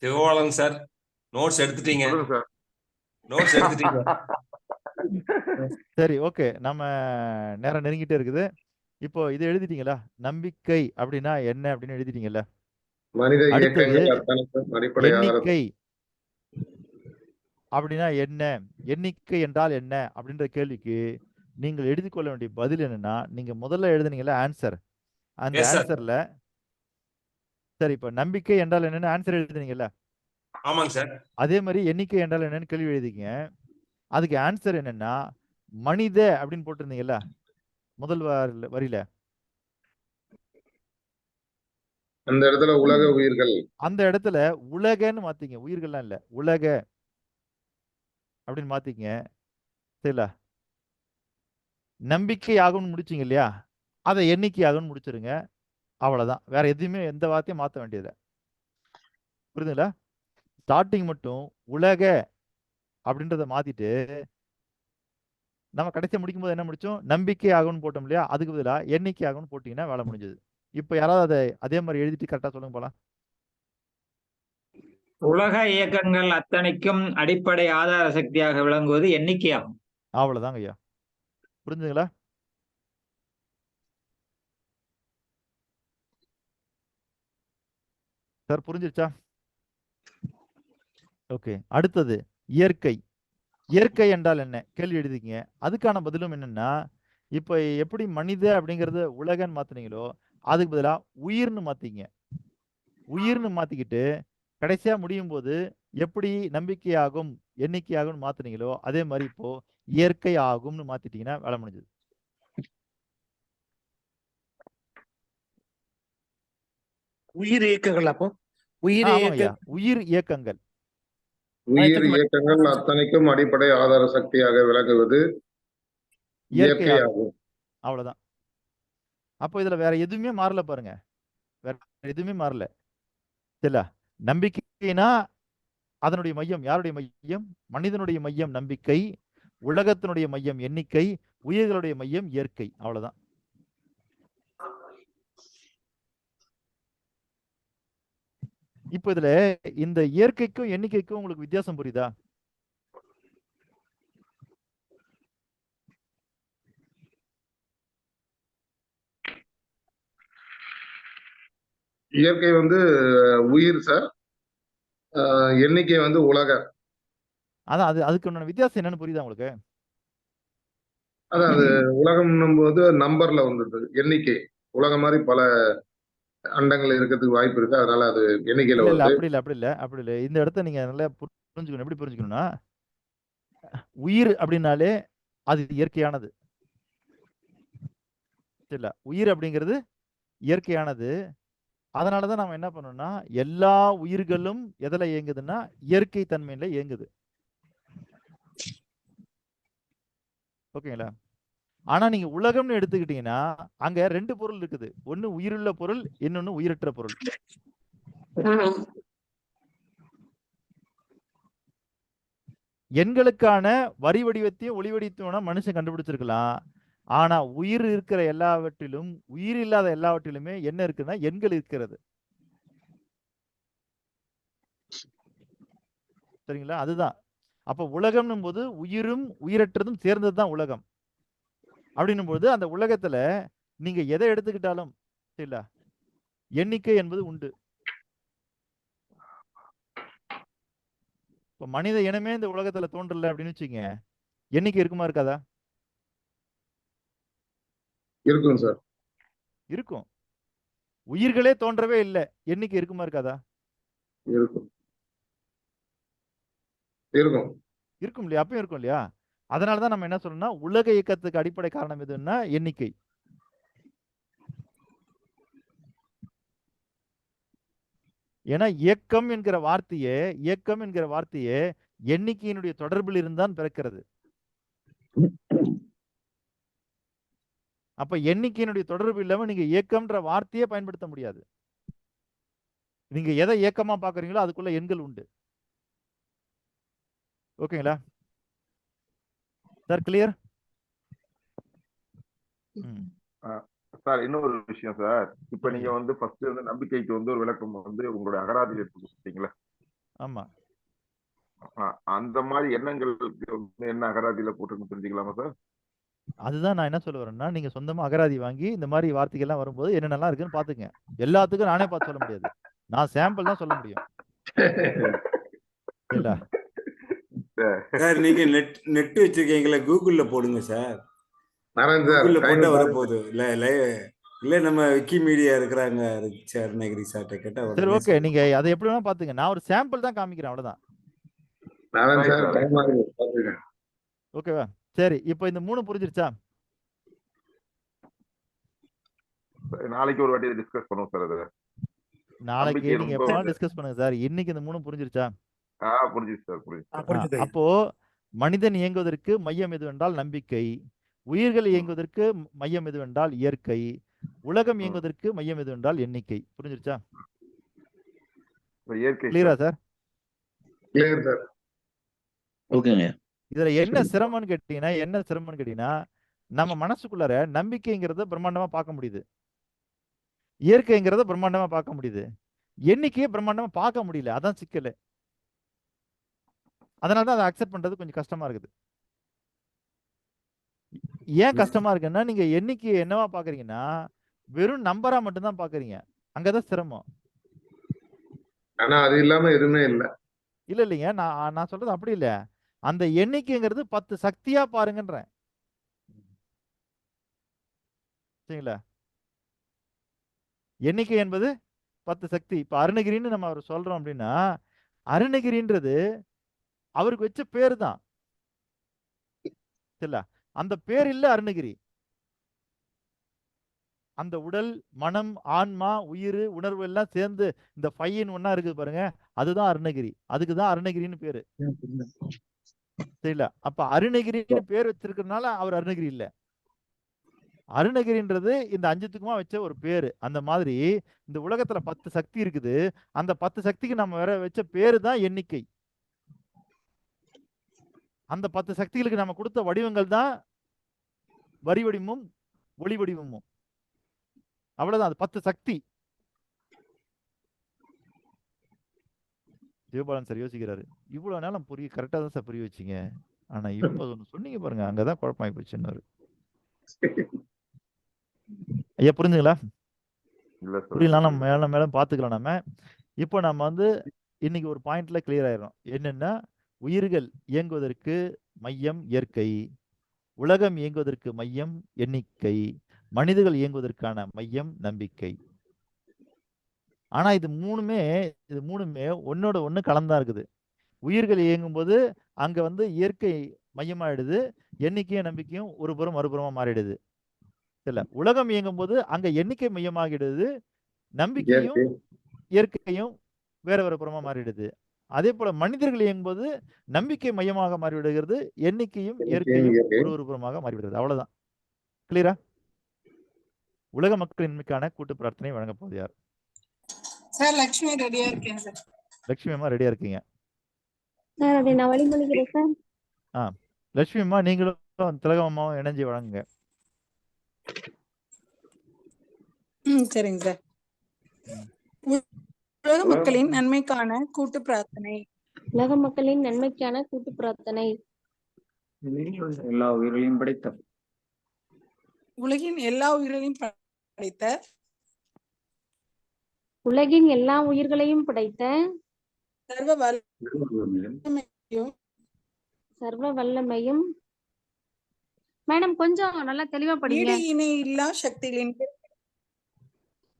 சிவபாலன் சார் நோட்ஸ் எடுத்துட்டீங்க. சார் நோட்ஸ் எடுத்துட்டீங்க. சரி, ஓகே. நம்ம நேரம் நெருங்கிட்டே இருக்குது. இப்போ இது எழுதிட்டீங்களா? நம்பிக்கை அப்படின்னா என்ன அப்படின்னு எழுதிட்டீங்கல்ல? மனித அடுத்தது இயக்கங்கள் அத்தனைக்கும் அடிப்படை ஆதார எண்ணிக்கை அப்படின்னா என்ன, எண்ணிக்கை என்றால் என்ன அப்படின்ற கேள்விக்கு நீங்கள் எழுதி கொள்ள வேண்டிய பதில் என்னன்னா, நீங்க முதல்ல எழுதுனீங்கல்ல ஆன்சர், அந்த எஸ் சார். ஆன்சர்ல சரி, இப்போ நம்பிக்கை என்றால் என்னன்னு ஆன்சர் எழுதுனீங்கல்ல, ஆமாங்க சார். அதே மாதிரி எண்ணிக்கை என்றால் என்னன்னு கேள்வி எழுதிங்க. அதுக்கு ஆன்சர் என்னன்னா மனித அப்படின்னு போட்டிருந்தீங்கல்ல முதல் வரியில, அந்த இடத்துல உலக உயிர்கள், அந்த இடத்துல உலகன்னு மாத்திங்க. உயிர்கள்லாம் இல்ல, உலக அப்படின்னு மாத்திங்க. சரிங்களா? நம்பிக்கை ஆகும்னு முடிச்சிங்க இல்லையா, அதை எண்ணிக்கை ஆகும்னு முடிச்சிருங்க. அவ்வளவுதான். வேற எதுவுமே எந்த வார்த்தையும் மாற்ற வேண்டியதில்லை. புரியுதுங்களா? ஸ்டார்டிங் மட்டும் உலக அப்படின்றத மாத்திட்டு நம்ம கடைசியா முடிக்கும் போது என்ன முடிச்சோம்? நம்பிக்கை ஆகும்னு போட்டோம் இல்லையா, அதுக்கு பதிலாக எண்ணிக்கை ஆகும்னு போட்டீங்கன்னா வேலை முடிஞ்சது. இப்போ யாராவது அதை அதே மாதிரி எழுதிட்டு கரெக்டா சொல்லுங்க போலாம். உலக இயக்கங்கள் அத்தனைக்கும் அடிப்படை ஆதார சக்தியாக விளங்குவது எண்ணிக்கையாகும். அவ்வளவுதாங்க ஐயா. புரிஞ்சுங்களா? சார் புரிஞ்சிருச்சா? ஓகே. அடுத்தது இயற்கை. இயற்கை என்றால் என்ன கேள்வி எழுதிக்கங்க. அதுக்கான பதிலும் என்னன்னா, இப்போ எப்படி மனித அப்படிங்கறது உலகன்னு மாத்துனீங்களோ அதுக்கு பதிலா உயிர்னு மாத்திங்க. உயிர்னு மாத்திக்கிட்டு கடைசியா முடியும் போது எப்படி நம்பிக்கையாகும் எண்ணிக்கையாகும் மாத்துனீங்களோ அதே மாதிரி இப்போ இயற்கை ஆகும்னு மாத்திட்டீங்கன்னா வேலை முடிஞ்சது. உயிர் இயக்கங்கள். அப்போ உயிர் உயிர் இயக்கங்கள், உயிர் இயக்கங்கள் அத்தனைக்கும் அடிப்படை ஆதார சக்தியாக விளங்குவது இயற்கை ஆகும். அவ்வளவுதான். அப்போ இதுல வேற எதுவுமே மாறல பாருங்க, வேற எதுவுமே மாறல. சரிங்களா? நம்பிக்கைனா அதனுடைய மையம் யாருடைய மையம்? மனிதனுடைய மையம் நம்பிக்கை, உலகத்தினுடைய மையம் எண்ணிக்கை, உயிர்களுடைய மையம் இயற்கை. அவ்வளவுதான். இப்போ இதுல இந்த இயற்கைக்கும் எண்ணிக்கைக்கும் உங்களுக்கு வித்தியாசம் புரியுதா? இயற்கை வந்து உயிர் சார். எண்ணிக்கை வந்து உலக. அதான் அதுக்கு உண்டான வித்தியாசம் என்னன்னு புரியுதா உங்களுக்கு? அதான் அது உலகம்னும் போது நம்பர்ல வந்தது எண்ணிக்கை. உலகம் மாதிரி பல அண்டங்கள் இருக்கிறதுக்கு வாய்ப்பு இருக்கு. அதனால அது எண்ணிக்கையில இல்ல இல்ல வருது. அப்படி இல்ல. இந்த இடத்த நீங்க நல்லா புரிஞ்சுக்கணும். எப்படி புரிஞ்சுக்கணும்னா, உயிர் அப்படின்னாலே அது இயற்கையானது. இல்ல உயிர் அப்படிங்கிறது இயற்கையானது. அதனாலதான் நாம என்ன பண்ணோம்னா, எல்லா உயிர்களும் எதுல இயங்குதுன்னா இயற்கை தன்மையில இயங்குது. ஓகேங்களா? ஆனா நீங்க உலகம்னு எடுத்துக்கிட்டீங்கன்னா அங்க 2 பொருள் இருக்குது. ஒண்ணு உயிருள்ள பொருள், இன்னொன்னு உயிரற்ற பொருள். எண்களுக்கான வரி வடிவத்தையும் ஒளி வடிவத்தையும் மனுஷன் கண்டுபிடிச்சிருக்கலாம். ஆனா உயிர் இருக்கிற எல்லாவற்றிலும் உயிர் இல்லாத எல்லாவற்றிலுமே என்ன இருக்குன்னா எண்கள் இருக்கிறது. சரிங்களா? அதுதான். அப்ப உலகம்னும் போது உயிரும் உயிரற்றதும் சேர்ந்ததுதான் உலகம். அப்படின்னும் போது அந்த உலகத்துல நீங்க எதை எடுத்துக்கிட்டாலும் இல்ல எண்ணிக்கை என்பது உண்டு. இப்ப மனித இனமே இந்த உலகத்துல தோன்றல அப்படின்னு வச்சுங்க, எண்ணிக்கை இருக்குமா இருக்காதா? இருக்கும் சார். இருக்கும். உயிர்களே தோன்றவே இல்லை, எண்ணிக்கை இருக்குமா இருக்காதா? இருக்கும். இருக்கும். இருக்கும் இல்லையா? அப்பயும் இருக்கும் இல்லையா? அதனாலதான் நம்ம என்ன சொல்லணும்னா உலக இயக்கத்துக்கு அடிப்படை காரணம் எதுன்னா எண்ணிக்கை. ஏன்னா இயக்கம் என்கிற வார்த்தையே எண்ணிக்கையினுடைய தொடர்பில் இருந்தான் பிறக்கிறது. அப்ப எண்ணிக்கையினுடைய தொடர்பு இல்லாம நீங்க இயக்கம்ன்ற வார்த்தையே பயன்படுத்த முடியாது. நீங்க எதை இயக்கமா பாக்குறீங்களோ அதுக்குள்ள எண்கள் உண்டு. ஓகேங்களா சார்? கிளியர்? சார் இன்னொரு விஷயம் சார், இப்ப நீங்க வந்து ஃபர்ஸ்ட் வந்து நம்பிக்கைக்கு வந்து ஒரு விளக்கம் வந்து உங்களுடைய அகராதியில் எடுத்து கொடுத்தீங்களா? ஆமா. அந்த மாதிரி எண்ணங்களுக்கு வந்து என்ன அகராதியில போட்டு தெரிஞ்சுக்கலாமா சார்? அதுதான் நான் என்ன சொல்ல வரேன்னா, நீங்க சொந்தமா அகராதி வாங்கி இந்த மாதிரி வார்த்தைகள்லாம் வரும்போது என்னென்னலாம் இருக்குன்னு பாத்துங்க. எல்லாத்துக்கும் நானே பார்த்து சொல்ல முடியாது. நான் சாம்பிள் தான் சொல்ல முடியும். இல்ல சார் நீங்க நெட் வச்சிருக்கீங்களா? கூகுள்ல போடுங்க சார். கூகுள்ல சார் போட்டா வரப்போகுது. இல்ல நம்ம விக்கிமீடியா இருக்கிறாங்க அருணகிரி சார்ட்ட கேட்டா சரி உடனே ஓகே, நீங்க அதை எப்படி வேணா பாத்துங்க. நான் ஒரு சாம்பிள் தான் காமிக்கிறேன், அவ்வளவுதான். ஓகேவா? சரி, இப்போ இந்த 3 புரிஞ்சிருச்சா? நாளைக்கு ஒரு வாட்டி டிஸ்கஸ் பண்ணுவோம் சார். அது நாளைக்கு நீங்க எப்ப டிஸ்கஸ் பண்ணுங்க சார். இன்னைக்கு இந்த 3 புரிஞ்சிருச்சா? புரிஞ்சிருச்சு சார், புரிஞ்சிருச்சு. அப்போ மனிதன் இயங்குவதற்கு மையம் எதுவென்றால் நம்பிக்கை, உயிர்கள் இயங்குவதற்கு மையம் எதுவென்றால் இயற்கை, உலகம் இயங்குவதற்கு மையம் எதுவென்றால் எண்ணிக்கை. புரிஞ்சிருச்சா? கிளியரா சார்? Clear sir. ஓகேங்க. இதுல என்ன சிரமம்னு கேட்டீங்கன்னா நம்ம மனசுக்குள்ளார நம்பிக்கைங்கிறத பிரம்மாண்டமா பார்க்க முடியுது, இயற்கைங்கிறத பிரம்மாண்டமா பார்க்க முடியுது, எண்ணிக்கையை பிரம்மாண்டமா பார்க்க முடியல. அதான் சிக்கல். அதனாலதான் அதை அக்செப்ட் பண்றது கொஞ்சம் கஷ்டமா இருக்குது. ஏன் கஷ்டமா இருக்குன்னா நீங்க எண்ணிக்கையை என்னவா பாக்குறீங்கன்னா வெறும் நம்பரா மட்டும்தான் பாக்குறீங்க. அங்கதான் சிரமம். ஆனா அது இல்லாம எதுவுமே இல்லை. இல்லைங்க, நான் சொல்றது அப்படி இல்ல. அந்த எண்ணிக்கைங்கிறது 10 சக்தியா பாருங்கன்றேன். சரிங்களா? எண்ணிக்கை என்பது 10 சக்தி. இப்ப அருணகிரின்னு நம்ம அவர் சொல்றோம் அப்படின்னா அருணகிரின்றது அவருக்கு வச்ச பேரு தான். சரிங்களா? அந்த பேர் இல்ல அருணகிரி. அந்த உடல், மனம், ஆன்மா, உயிர், உணர்வு எல்லாம் சேர்ந்து இந்த 5 in 1 இருக்குது பாருங்க, அதுதான் அருணகிரி. அதுக்குதான் அருணகிரின்னு பேரு. சரிங்களா? அப்ப அருணகிரின்னு பேர் வச்சிருக்கிறதுனால அவர் அருணகிரி இல்ல. அருணகிரின்றது இந்த 5த்துக்குமா வச்ச ஒரு பேரு. அந்த மாதிரி இந்த உலகத்துல 10 சக்தி இருக்குது. அந்த 10 சக்திக்கு நம்ம வேற வச்ச பேரு தான் எண்ணிக்கை. அந்த 10 சக்திகளுக்கு நம்ம கொடுத்த வடிவங்கள் தான் வரி வடிவமும் ஒளி வடிவமும். அவ்வளவுதான். அது 10 சக்தி. சிவபாலன் சார் யோசிக்கிறாரு. இவ்வளவு நேரம் கரெக்டா தான் சார் புரிய வச்சீங்க. ஆனா இப்ப ஒண்ணு சொன்னீங்க பாருங்க, அங்கதான் குழப்பமாயி போச்சுன்னாரு. ஐயா புரிஞ்சுங்களா? இல்ல சார் புரியலாம், நம்ம மேல மேல பார்த்துக்கலாம் நம்ம. இப்போ நம்ம வந்து இன்னைக்கு ஒரு பாயிண்ட்ல கிளியர் ஆயிடும். என்னன்னா, உயிர்கள் இயங்குவதற்கு மையம் இயற்கை, உலகம் இயங்குவதற்கு மையம் எண்ணிக்கை, மனிதர்கள் இயங்குவதற்கான மையம் நம்பிக்கை. ஆனா இது மூணுமே ஒன்னோட ஒண்ணு கலந்தா இருக்குது. உயிர்கள் இயங்கும்போது அங்க வந்து இயற்கை மையமாயிடுது, எண்ணிக்கையும் நம்பிக்கையும் ஒரு புறம் மறுபுறமா மாறிடுது. இல்ல, உலகம் இயங்கும் போது அங்க எண்ணிக்கை மையமாகிடுது, நம்பிக்கையும் இயற்கையும் வேற வேற புறமா மாறிடுது. அதே போல மனிதர்கள் இயங்கும்போது நம்பிக்கை மையமாக மாறிவிடுகிறது, எண்ணிக்கையும் இயற்கையும் ஒரு புறமாக மாறிவிடுகிறது. அவ்வளவுதான். கிளியரா? உலக மக்களின் நன்மைக்கான கூட்டு பிரார்த்தனை வழங்க போகுது யார்? சார் லக்ஷ்மி ரெடியா இருக்கேன் சார். லட்சுமி அம்மா ரெடியா இருக்கீங்க? சார் அதை நான் வழிமொழிகிறேன் சார். லட்சுமி அம்மா நீங்களும் திலகம் அம்மாவும் இணைஞ்சு வழங்குங்க. சரிங்க சார். உலக மக்களின் நன்மைக்கான கூட்டு பிரார்த்தனை. உலக மக்களின் நன்மைக்கான கூட்டு பிரார்த்தனை. எல்லா உயிர்களையும் படைத்த உலகின் எல்லா உயிர்களையும் படைத்த உலகின் எல்லா உயிர்களையும் படைத்த சர்வ வல்லமையும் சர்வ வல்லமையும். மேடம் கொஞ்சம் நல்லா தெளிவா படிங்க.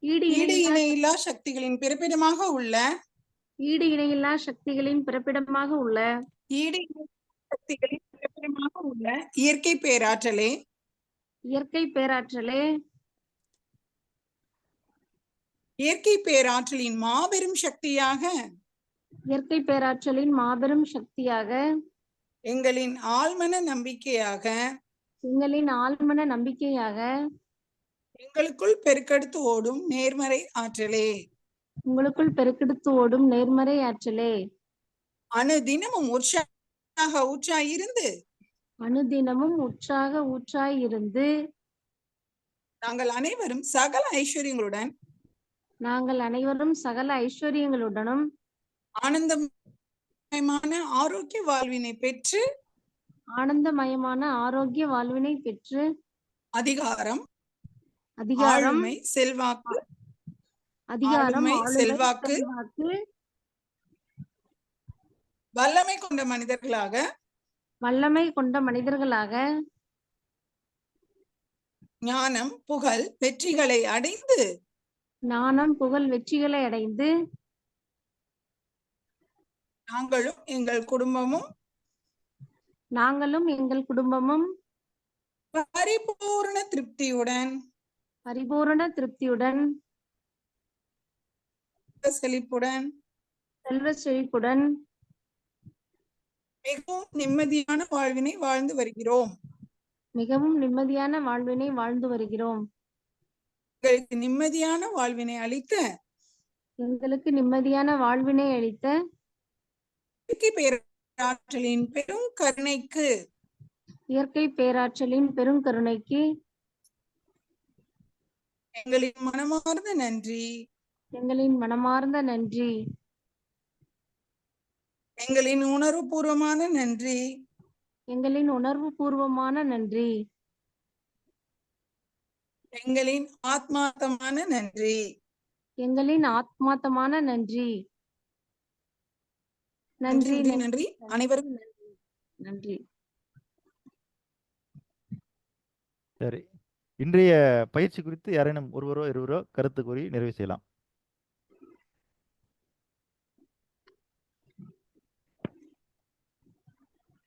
ஈடு இணையில்லா சக்திகளின் பிறப்பிடமாக உள்ள ஈடு இணையில்லா சக்திகளின் பிறப்பிடமாக உள்ள இயற்கை பேராற்றலே இயற்கை பேராற்றலே இயற்கை பேராற்றலின் மாபெரும் சக்தியாக இயற்கை பேராற்றலின் மாபெரும் சக்தியாக எங்களின் ஆழ்மன நம்பிக்கையாக எங்களுக்குள் பெருக்கெடுத்து ஓடும் நேர்மறை ஆற்றலே அனுதினமும் உற்சாக ஊற்றாயிருந்து நாங்கள் அனைவரும் சகல ஐஸ்வர்யங்களுடனும் ஆனந்தமயமான ஆரோக்கிய வாழ்வினை பெற்று அதிகாரம் ஆளுமை செல்வாக்கு வல்லமை கொண்ட மனிதர்களாக ஞானம் புகழ் வெற்றிகளை அடைந்து நாங்களும் எங்கள் குடும்பமும் பரிபூர்ண திருப்தியுடன் செல்வ செழிப்புடன் மிகவும் நிம்மதியான வாழ்வினை வாழ்ந்து வருகிறோம். எங்களுக்கு நிம்மதியான வாழ்வினை அளித்த இயற்கை பேராற்றலின் பெரும் கருணைக்கு எங்களின் மனமார்ந்த நன்றி. எங்களின் உணர்வுபூர்வமான நன்றி. எங்களின் ஆத்மார்த்தமான நன்றி. நன்றி அனைவருக்கும் நன்றி. சரி, இன்றைய பயிற்சி குறித்து யாரேனும் ஒருவரோ இருவரோ கருத்து கூறி நிறைவு செய்யலாம்.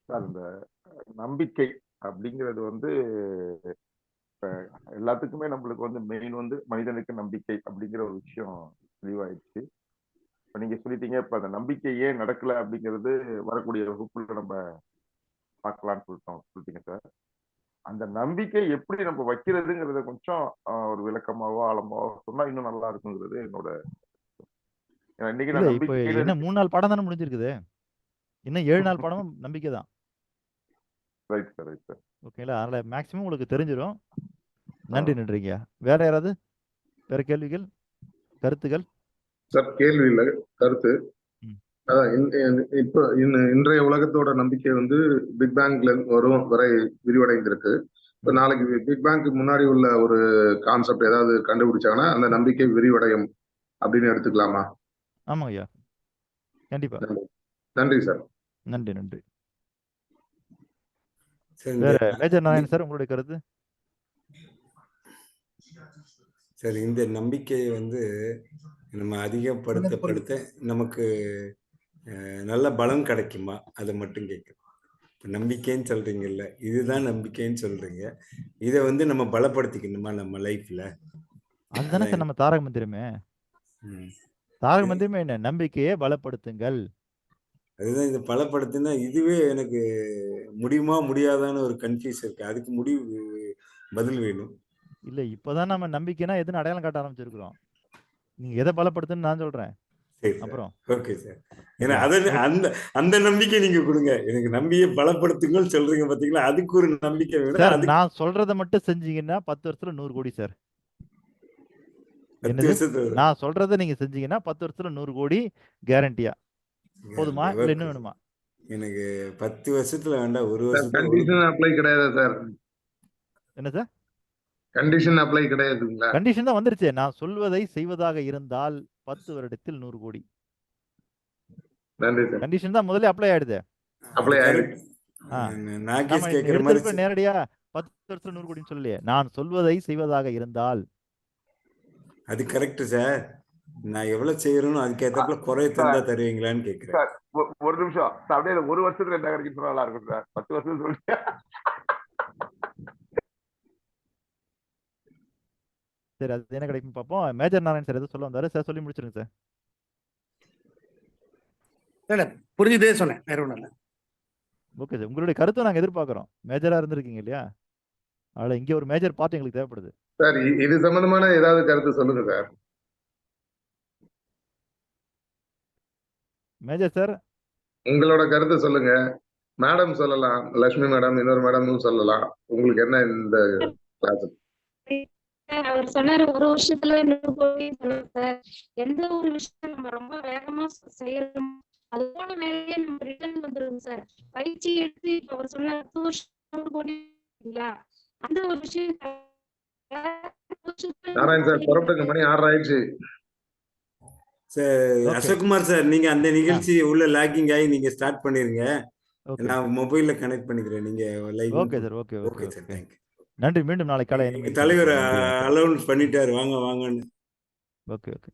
இந்த நம்பிக்கை அப்படிங்கிறது வந்து எல்லாத்துக்குமே நம்மளுக்கு வந்து மெயின் வந்து மனிதனுக்கு நம்பிக்கை அப்படிங்கிற ஒரு விஷயம் தெளிவாயிடுச்சு. இப்ப நீங்க சொல்லிட்டீங்க, இப்ப அந்த நம்பிக்கை ஏன் நடக்கல அப்படிங்கிறது வரக்கூடிய வகுப்புல நம்ம பார்க்கலாம்னு சொல்லிட்டீங்க சார். அந்த நம்பிக்கை எப்படி நம்ம வைக்கிறதுங்கிறத கொஞ்சம் ஒரு விளக்கமாவோ ஆழமாவோ சொன்னா இன்னும் நல்லா இருக்குங்கிறது என்னோட. இன்னைக்கு நான் நம்பிக்கை 3 நாள் பாடம் தானே முடிஞ்சிருக்குது, இன்னும் 7 நாள் பாடமும் நம்பிக்கை தான். Right sir, right sir. ஓகேங்களா? அதனால மேக்ஸிமம் உங்களுக்கு தெரிஞ்சிடும். நன்றிங்க. வேற யாராவது வேற கேள்விகள் கருத்துகள்? சார் கேள்வி இல்ல, கருத்து. இப்ப இன்றைய உலகத்தோட நம்பிக்கை வந்து பிக் பேங்க்ல வரை விரிவடைந்திருக்கு. இப்போ நாளைக்கு பிக் பேங்க்கு முன்னாடி உள்ள ஒரு கான்செப்ட் ஏதாவது கண்டுபிடிச்சாங்கன்னா அந்த நம்பிக்கை விரிவடையும் அப்படின்னு எடுத்துக்கலாமா? ஆமாங்க ஐயா, கண்டிப்பா. நன்றி. நன்றி சார். நன்றி நன்றி. சார் இந்த வேற மேஜர் நாராயணன் சார், உங்களுடைய கருத்து? சார் இந்த நம்பிக்கையை வந்து நம்ம அதிகப்படுத்த நமக்கு நல்ல பலம் கிடைக்குமா, அதை மட்டும் கேட்குறேன். இப்போ நம்பிக்கைன்னு சொல்றீங்கல்ல, இதுதான் நம்பிக்கைன்னு சொல்றீங்க, இதை வந்து நம்ம பலப்படுத்திக்கணுமா நம்ம லைஃப்ல? அதுதானே சார் நம்ம தாரக மந்திரமே. தாரக மந்திரமே என்ன? நம்பிக்கையை பலப்படுத்துங்கள். அதுதான் இது பலப்படுத்தினா இதுவே எனக்கு முடியுமா முடியாதான்னு ஒரு கன்ஃபியூஸ் இருக்கு. அதுக்கு பதில் வேணும். இல்ல, இப்பதான் நம்ம நம்பிக்கைனா எதுன்னு அடையாளம் காட்ட ஆரம்பிச்சிருக்கிறோம். நீங்க எதை பலப்படுத்துன்னு நான் சொல்றேன். சரி சார். அப்புறம் ஓகே சார். ஏன்னா அந்த அந்த நம்பிக்கை நீங்க கொடுங்க. எனக்கு நம்பிக்கையை பலப்படுத்துங்கன்னு சொல்றீங்க பாத்தீங்களா, அதுக்கு ஒரு நம்பிக்கை வேணும். சார், அதுக்கு நான் சொல்றதை மட்டும் செஞ்சீங்கன்னா 10 வருஷத்துல 100 கோடி சார். 10 என்னது? வருஷத்துல நான் சொல்றதை நீங்க செஞ்சீங்கன்னா 10 வருஷத்துல 100 கோடி கேரண்டியா. போதுமா இல்ல இன்னும் வேணுமா? எனக்கு 10 வருஷத்துல வேண்டாம், ஒரு சார் வருஷத்துல கண்டிஷன் அப்ளை கிடையாது சார். என்ன சார்? கண்டிஷன் அப்ளை கிடையாதுங்களா? கண்டிஷன் தான் வந்துருச்சு. நான் சொல்வதை செய்வதாக இருந்தால் 10 வருடத்தில் 100 கோடி. நன்றி சார். கண்டிஷன் தான் முதல்ல அப்ளை ஆயிடுது. அப்ளை ஆயிடுச்சு. நாகேஷ் கேட்கிற மாதிரி எடுத்திருக்கிற நேரடியா 10 வருஷத்துல 100 கோடின்னு சொல்லலையே. நான் சொல்வதை செய்வதாக இருந்தால். அது கரெக்ட் சார். நான் எவ்வளவு செய்யறேனோ அதுக்கேற்றப்பல குறைய தந்தா தருவீங்களான்னு கேட்கிறேன். சார் ஒரு நிமிஷம் சார், அப்படியே ஒரு வருஷத்துல என்ன கிடைக்கும் சொன்னா நல்லா இருக்கும் சார். 10 வருஷம் சொல்லிட்டு சரி, அது என்ன கிடைக்கும் பார்ப்போம். மேஜர் நாராயண் சார் எதுவும் சொல்ல வந்தாரு சார், சொல்லி முடிச்சிருங்க சார். இல்ல புரிஞ்சுதே சொன்னேன், வேற ஒண்ணும் இல்ல. ஓகே சார், உங்களுடைய கருத்தை நாங்க எதிர்பார்க்கிறோம். மேஜரா இருந்திருக்கீங்க இல்லையா, அதுல இங்க ஒரு மேஜர் பார்ட் எங்களுக்கு தேவைப்படுது. சார் இது சம்பந்தமான ஏதாவது கருத்து சொல்லுங்க சார். மேஜர் சார், உங்களோட கருத்து சொல்லுங்க. மேடம் சொல்லலாம், லட்சுமி மேடம், இன்னொரு மேடமும் சொல்லலாம். உங்களுக்கு என்ன இந்த கிளாஸ்? அவர் சொன்னாரு 1 வருஷத்துல 100 கோடி சொன்னாரு சார். எந்த ஒரு விஷயம் நம்ம ரொம்ப வேகமா செய்யறோம், அது போல வேலையே நம்ம ரிட்டர்ன் வந்துருங்க சார். பயிற்சி எடுத்து இப்ப அவர் சொன்ன 10 வருஷம் 100 கோடி இல்லைங்களா, அந்த ஒரு விஷயம் நாராயண் சார் புறப்பட்டுங்க, மணி 6 ஆயிடுச்சு. சார் அசோக்குமார் சார், நீங்க அந்த நிகழ்ச்சி உள்ள லாகிங் ஆகி நீங்க ஸ்டார்ட் பண்ணிருங்க. நான் மொபைல்ல கனெக்ட் பண்ணிக்கிறேன். நீங்க live. Okay sir. Okay okay sir, thank you. நன்றி. மீண்டும் நாளை காலை 5 மணிக்கு தலைவர் அலௌன்ஸ் பண்ணிட்டாரு, வாங்க வாங்கன்னு. Okay okay.